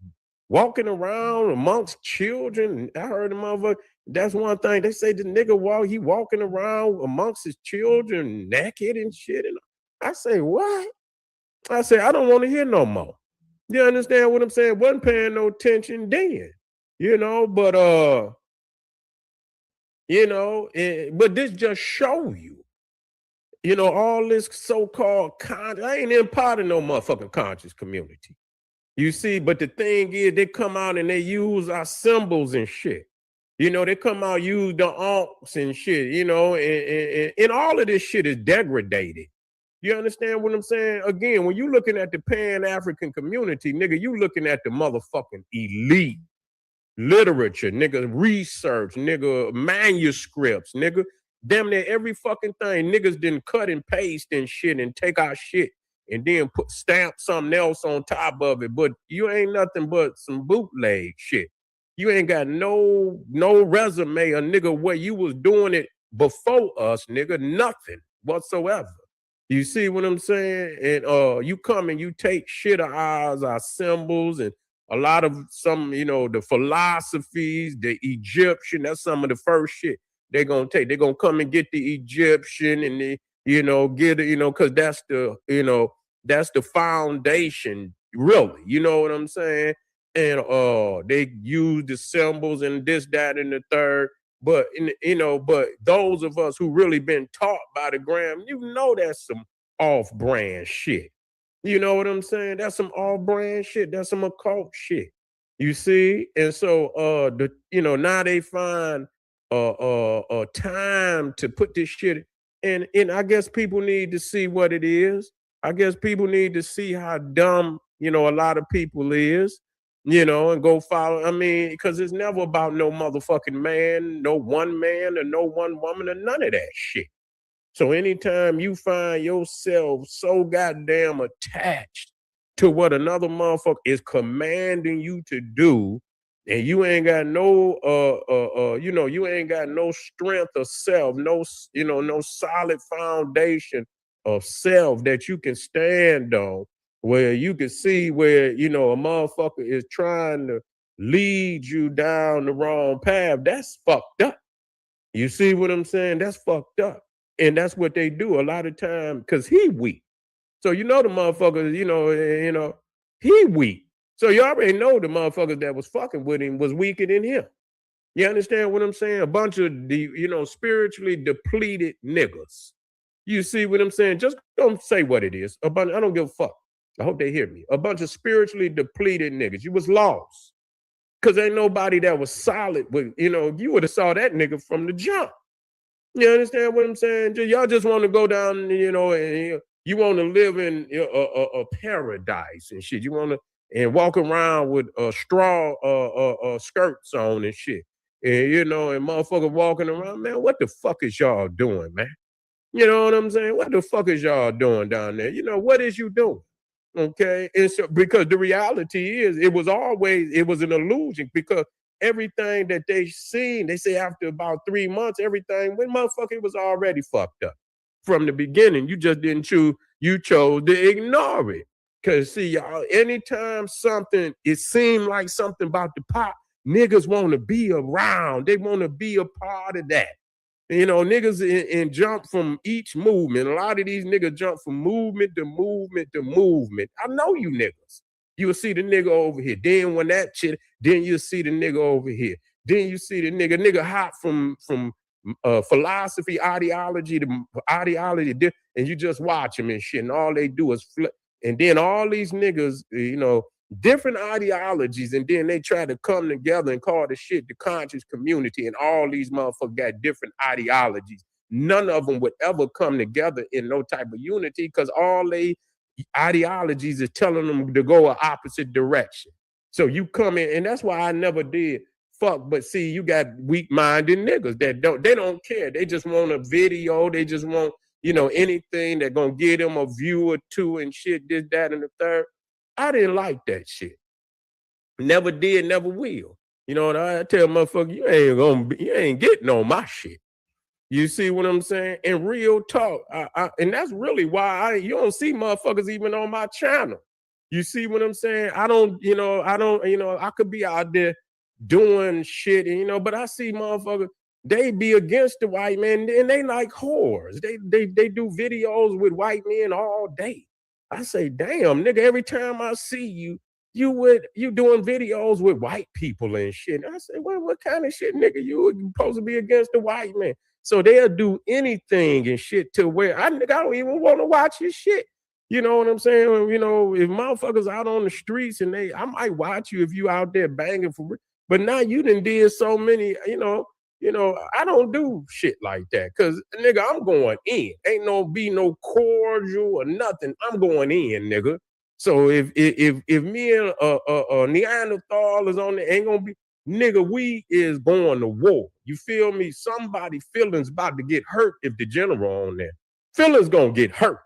walking around amongst children. I heard the motherfucker. That's one thing. They say the nigga he walking around amongst his children naked and shit. And I say, what? I say, I don't want to hear no more. You understand what I'm saying? Wasn't paying no attention then, but but this just show you, all this so-called I ain't in part of no motherfucking conscious community. You see, but the thing is, they come out and they use our symbols and shit. They come out, use the alts and shit, and all of this shit is degraded. You understand what I'm saying? Again, when you looking at the Pan-African community, nigga, you looking at the motherfucking elite literature, nigga, research, nigga, manuscripts, nigga. Damn near every fucking thing niggas didn't cut and paste and shit and take our shit and then stamp something else on top of it. But you ain't nothing but some bootleg shit. You ain't got no resume, a nigga, where you was doing it before us, nigga. Nothing whatsoever. You see what I'm saying? And you come and you take shit of ours, our symbols, and a lot of some, the philosophies, the Egyptian, that's some of the first shit they're gonna take. They're gonna come and get the Egyptian and get it, because that's that's the foundation, really. You know what I'm saying? And they use the symbols and this, that, and the third. But but those of us who really been taught by the gram, that's some off-brand shit. You know what I'm saying? That's some off-brand shit. That's some occult shit. You see? And so now they find time to put this shit in. And I guess people need to see what it is. I guess people need to see how dumb, a lot of people is, and go follow. I mean, because it's never about no motherfucking man, no one man, or no one woman, or none of that shit. So anytime you find yourself so goddamn attached to what another motherfucker is commanding you to do, and you ain't got no you ain't got no strength of self, no solid foundation of self that you can stand on, where you can see where a motherfucker is trying to lead you down the wrong path, that's fucked up. You see what I'm saying? That's fucked up. And that's what they do a lot of time, because he weak. So the motherfuckers, he weak. So you already know the motherfuckers that was fucking with him was weaker than him. You understand what I'm saying? A bunch of spiritually depleted niggas. You see what I'm saying? Just don't say what it is. I don't give a fuck. I hope they hear me. A bunch of spiritually depleted niggas. You was lost. Because ain't nobody that was solid with, you would have saw that nigga from the jump. You understand what I'm saying? Y'all just want to go down, and you want to live in a paradise and shit. You want to and walk around with straw skirts on and shit. And and motherfucker walking around, man. What the fuck is y'all doing, man? You know what I'm saying? What the fuck is y'all doing down there? What is you doing? Okay, and so because the reality is, it was an illusion, because everything that they seen, they say after about 3 months, everything, when motherfucker was already fucked up from the beginning. You just didn't choose. You chose to ignore it. Cause see, y'all, anytime it seemed like something about the pop, niggas want to be around. They want to be a part of that. Niggas and jump from each movement. A lot of these niggas jump from movement to movement to movement. I know you niggas. You'll see the nigga over here. Then when that shit, then you'll see the nigga over here. Then you see the nigga hop from philosophy, ideology to ideology, and you just watch them and shit. And all they do is flip. And then all these niggas, different ideologies, and then they try to come together and call the shit the conscious community, and all these motherfuckers got different ideologies. None of them would ever come together in no type of unity, because all they ideologies is telling them to go an opposite direction. So you come in, and that's why I never did fuck. But see, you got weak-minded niggas that don't care. They just want a video. They just want, anything that gonna get them a view or two and shit, this, that, and the third. I didn't like that shit. Never did, never will. You know what I tell motherfucker, you ain't getting on my shit. You see what I'm saying? And real talk, and that's really why you don't see motherfuckers even on my channel. You see what I'm saying? I could be out there doing shit, but I see motherfuckers, they be against the white man, and they like whores. They do videos with white men all day. I say, damn, nigga, every time I see you doing videos with white people and shit. I say, well, what kind of shit, nigga? You supposed to be against the white man. So they'll do anything and shit to where I don't even want to watch your shit. You know what I'm saying? If motherfuckers out on the streets and I might watch you if you out there banging for real. But now you done did so many, I don't do shit like that. Cause nigga, I'm going in. Ain't no cordial or nothing. I'm going in, nigga. So if me and Neanderthal is on there, ain't gonna be, nigga, we is going to war. You feel me? Somebody feelings about to get hurt if the general on there. Feelings gonna get hurt.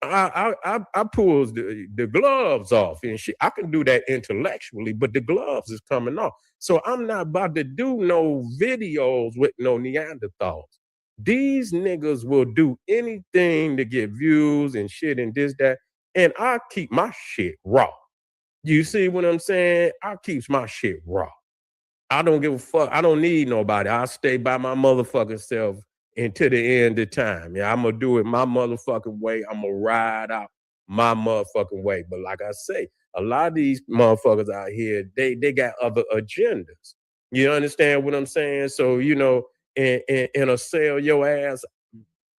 I pulls the gloves off and shit. I can do that intellectually, but the gloves is coming off. So I'm not about to do no videos with no Neanderthals. These niggas will do anything to get views and shit and this, that. And I keep my shit raw. You see what I'm saying? I keeps my shit raw. I don't give a fuck. I don't need nobody. I'll stay by my motherfucking self until the end of time. Yeah, I'm gonna do it my motherfucking way. I'm gonna ride out my motherfucking way. But like I say, a lot of these motherfuckers out here, they got other agendas. You understand what I'm saying? So, you know, and sell your ass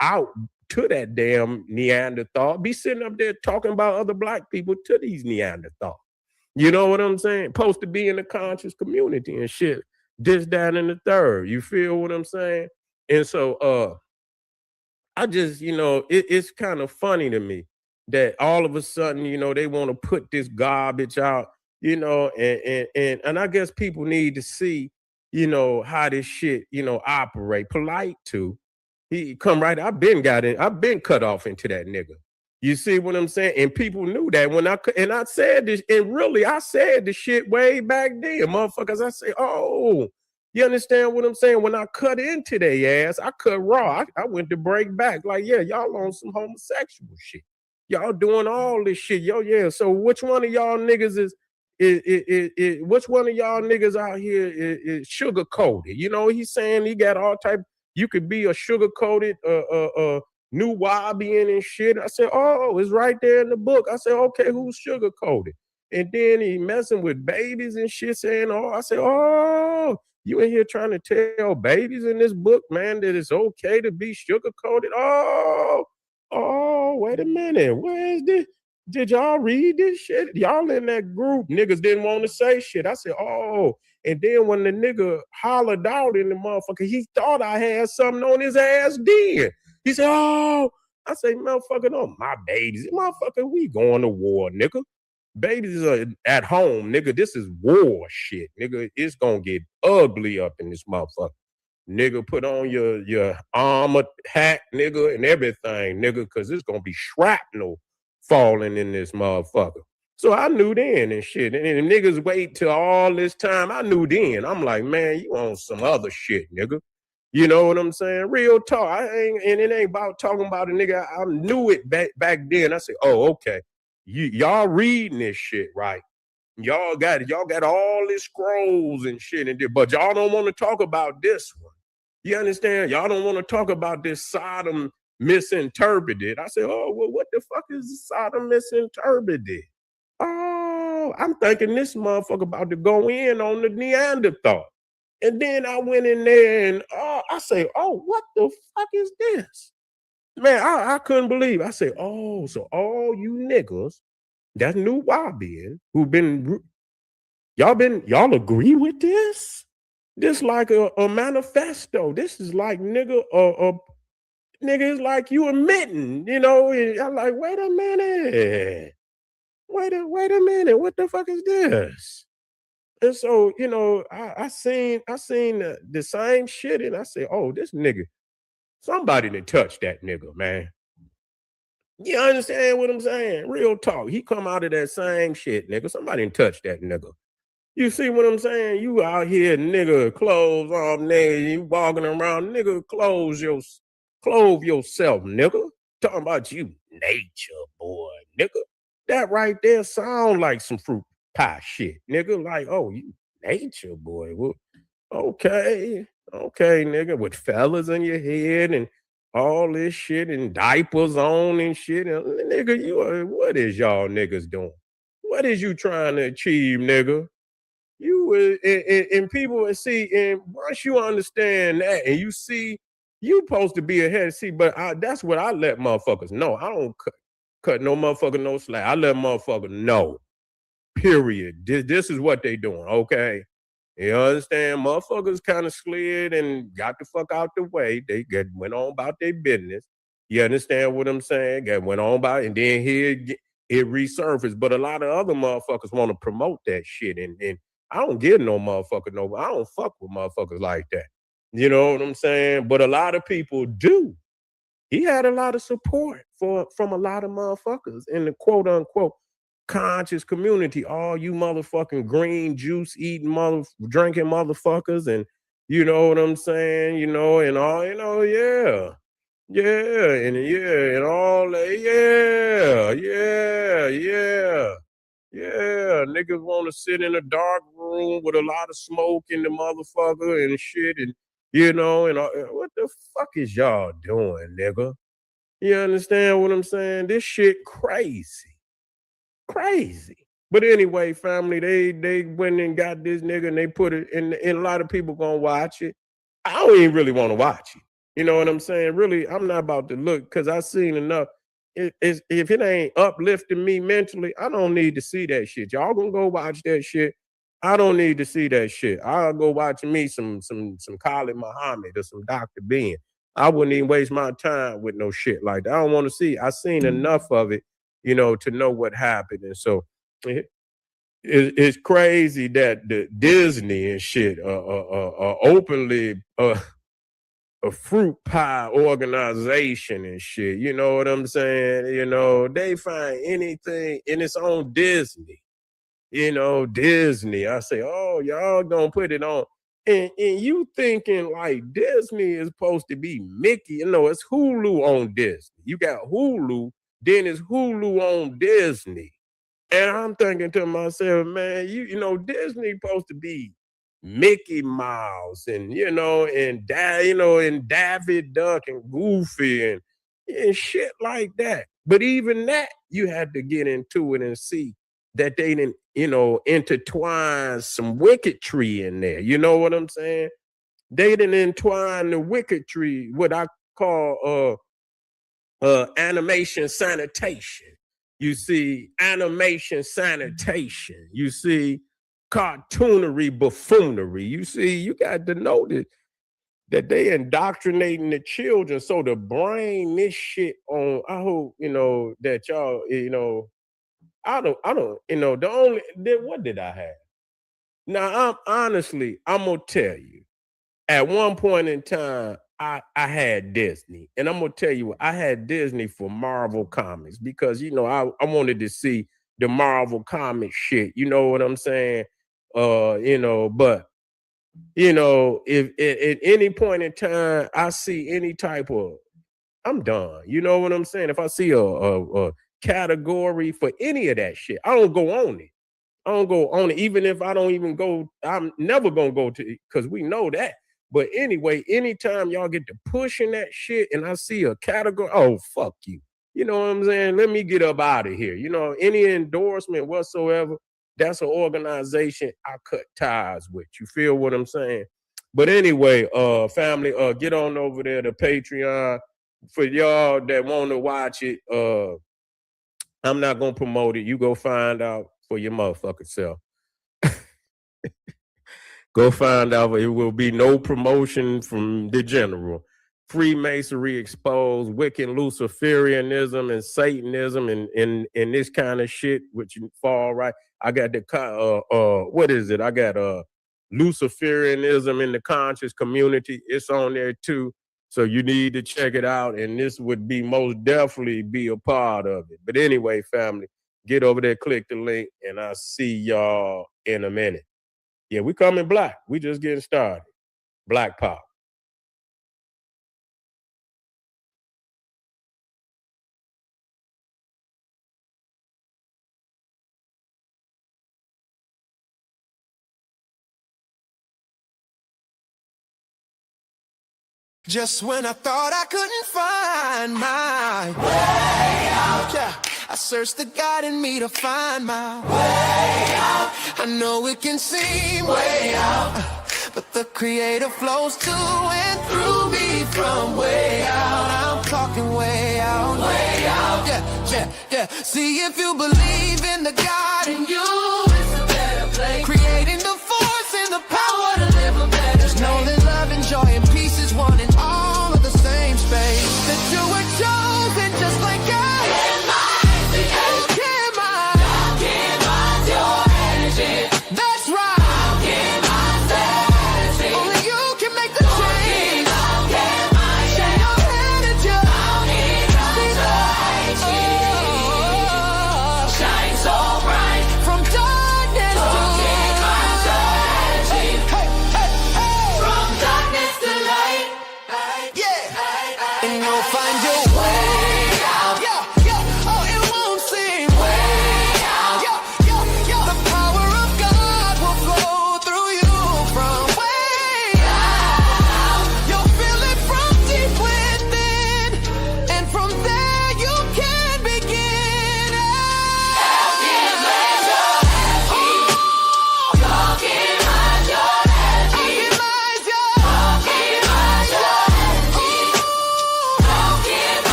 out to that damn Neanderthal. Be sitting up there talking about other black people to these Neanderthals. You know what I'm saying? Supposed to be in the conscious community and shit. This, that, and the third. You feel what I'm saying? And so I just, you know, it's kind of funny to me that all of a sudden, you know, they want to put this garbage out, you know, and I guess people need to see, you know, how this shit, you know, operate. Polite too. He come right. I've been cut off into that nigga. You see what I'm saying? And people knew that when I said this, and really I said the shit way back then, motherfuckers. I say, oh, you understand what I'm saying? When I cut into their ass, I cut raw. I went to break back. Like, yeah, y'all on some homosexual shit. Y'all doing all this shit. Yo, yeah. So which one of y'all niggas is which one of y'all niggas out here is sugar coated? You know, he's saying he got all type. You could be a sugar coated new Wabian and shit. I said, oh, it's right there in the book. I said, okay, who's sugar coated? And then he messing with babies and shit, saying, oh, I said, oh, you in here trying to tell babies in this book, man, that it's okay to be sugar coated? Oh, wait a minute. Where is this? Did y'all read this shit? Y'all in that group. Niggas didn't want to say shit. I said, oh. And then when the nigga hollered out in the motherfucker, he thought I had something on his ass then. He said, oh. I say, motherfucker, no, my babies. Motherfucker, we going to war, nigga. Babies are at home, nigga. This is war shit, nigga. It's gonna get ugly up in this motherfucker. Nigga, put on your armor hat, nigga, and everything, nigga, because it's gonna be shrapnel falling in this motherfucker. So I knew then and shit. And niggas wait till all this time. I knew then. I'm like, man, you on some other shit, nigga. You know what I'm saying? Real talk. And it ain't about talking about a nigga. I knew it back then. I said, oh, okay. Y'all reading this shit, right? Y'all got all these scrolls and shit in there, but y'all don't want to talk about this one. You understand? Y'all don't want to talk about this Sodom misinterpreted. I said, oh, well, what the fuck is Sodom misinterpreted? Oh, I'm thinking this motherfucker about to go in on the Neanderthal. And then I went in there and I say, oh, what the fuck is this? Man, I couldn't believe. I say, oh, so all you niggas that's new Wabian who y'all agree with this? This like a manifesto. This is like nigga it's like you admitting, you know. And I'm like, wait a minute. Wait a minute. What the fuck is this? And so, you know, I seen the same shit, and I said, oh, this nigga, somebody done touched that nigga, man. You understand what I'm saying? Real talk. He come out of that same shit, nigga. Somebody done touched that nigga. You see what I'm saying? You out here, nigga, clothes off, nigga. You walking around, nigga, clothe yourself, nigga. Talking about you, nature boy, nigga. That right there sound like some fruit pie shit, nigga. Like, oh, you nature boy. Well, okay, nigga, with fellas in your head and all this shit and diapers on and shit. And, nigga, what is y'all niggas doing? What is you trying to achieve, nigga? You and people will see, and once you understand that and you see, you supposed to be ahead of see, but that's what I let motherfuckers know. I don't cut no motherfucker no slack. I let motherfucker know. Period. This is what they doing, okay? You understand? Motherfuckers kind of slid and got the fuck out the way. They went on about their business. You understand what I'm saying? Went on about, and then here it resurfaced. But a lot of other motherfuckers want to promote that shit, and I don't give no motherfucker no. I don't fuck with motherfuckers like that. You know what I'm saying? But a lot of people do. He had a lot of support from a lot of motherfuckers in the quote unquote conscious community. All you motherfucking green juice eating drinking motherfuckers, and you know what I'm saying, you know, and all, you know, yeah. Yeah, and all that, yeah. Niggas want to sit in a dark room with a lot of smoke in the motherfucker and shit, and you know, and what the fuck is y'all doing, nigga? You understand what I'm saying? This shit crazy. But anyway, family, they went and got this nigga and they put it in, and a lot of people gonna watch it. I don't even really want to watch it. You know what I'm saying? Really, I'm not about to look, because I've seen enough. If it ain't uplifting me mentally, I don't need to see that shit. Y'all gonna go watch that shit. I don't need to see that shit. I'll go watch me some Khalid Muhammad or some Dr. Ben. I wouldn't even waste my time with no shit like that. I don't want to see. I've seen enough of it, you know, to know what happened. And so it's crazy that the Disney and shit openly a fruit pie organization and shit. You know what I'm saying? You know, they find anything, and it's on Disney. You know, Disney. I say, oh, y'all gonna put it on. And you thinking like Disney is supposed to be Mickey. You know, it's Hulu on Disney. You got Hulu, then it's Hulu on Disney. And I'm thinking to myself, man, you know, Disney supposed to be Mickey Mouse and, you know, and Daffy Duck and Goofy and shit like that. But even that, you had to get into it and see that they didn't, you know, intertwine some wicketry in there. You know what I'm saying? They didn't entwine the wicketry, what I call animation sanitation. You see, animation sanitation. You see, cartoonery, buffoonery. You see, you got to know that they indoctrinating the children. So to bring this shit on, I hope, you know, that y'all, you know, I don't, you know, what did I have? Now, I'm gonna tell you, at one point in time, I had Disney, and I'm gonna tell you, I had Disney for Marvel Comics because, you know, I wanted to see the Marvel comic shit. You know what I'm saying? You know, but you know, if at any point in time I see any type of, I'm done. You know what I'm saying? If I see a category for any of that shit, I don't go on it. I don't go on it, even if I don't even go. I'm never gonna go to it because we know that. But anyway, anytime y'all get to pushing that shit and I see a category, oh, fuck you. You know what I'm saying? Let me get up out of here. You know, any endorsement whatsoever, that's an organization I cut ties with. You feel what I'm saying? But anyway, family, get on over there to Patreon. For y'all that want to watch it, I'm not going to promote it. You go find out for your motherfucking self. Go find out. It will be no promotion from the general. Freemasonry exposed, Wiccan Luciferianism and Satanism and this kind of shit, which you fall right. I got the what is it? I got Luciferianism in the conscious community. It's on there too. So you need to check it out, and this would be most definitely be a part of it. But anyway, family, get over there, click the link, and I'll see y'all in a minute. Yeah, we coming black. We just getting started. Black Power. Just when I thought I couldn't find my way out, yeah, I searched the God in me to find my way out. I know it can seem way out, but the Creator flows to and through me from way out. I'm talking way out, yeah. See if you believe in the God in you.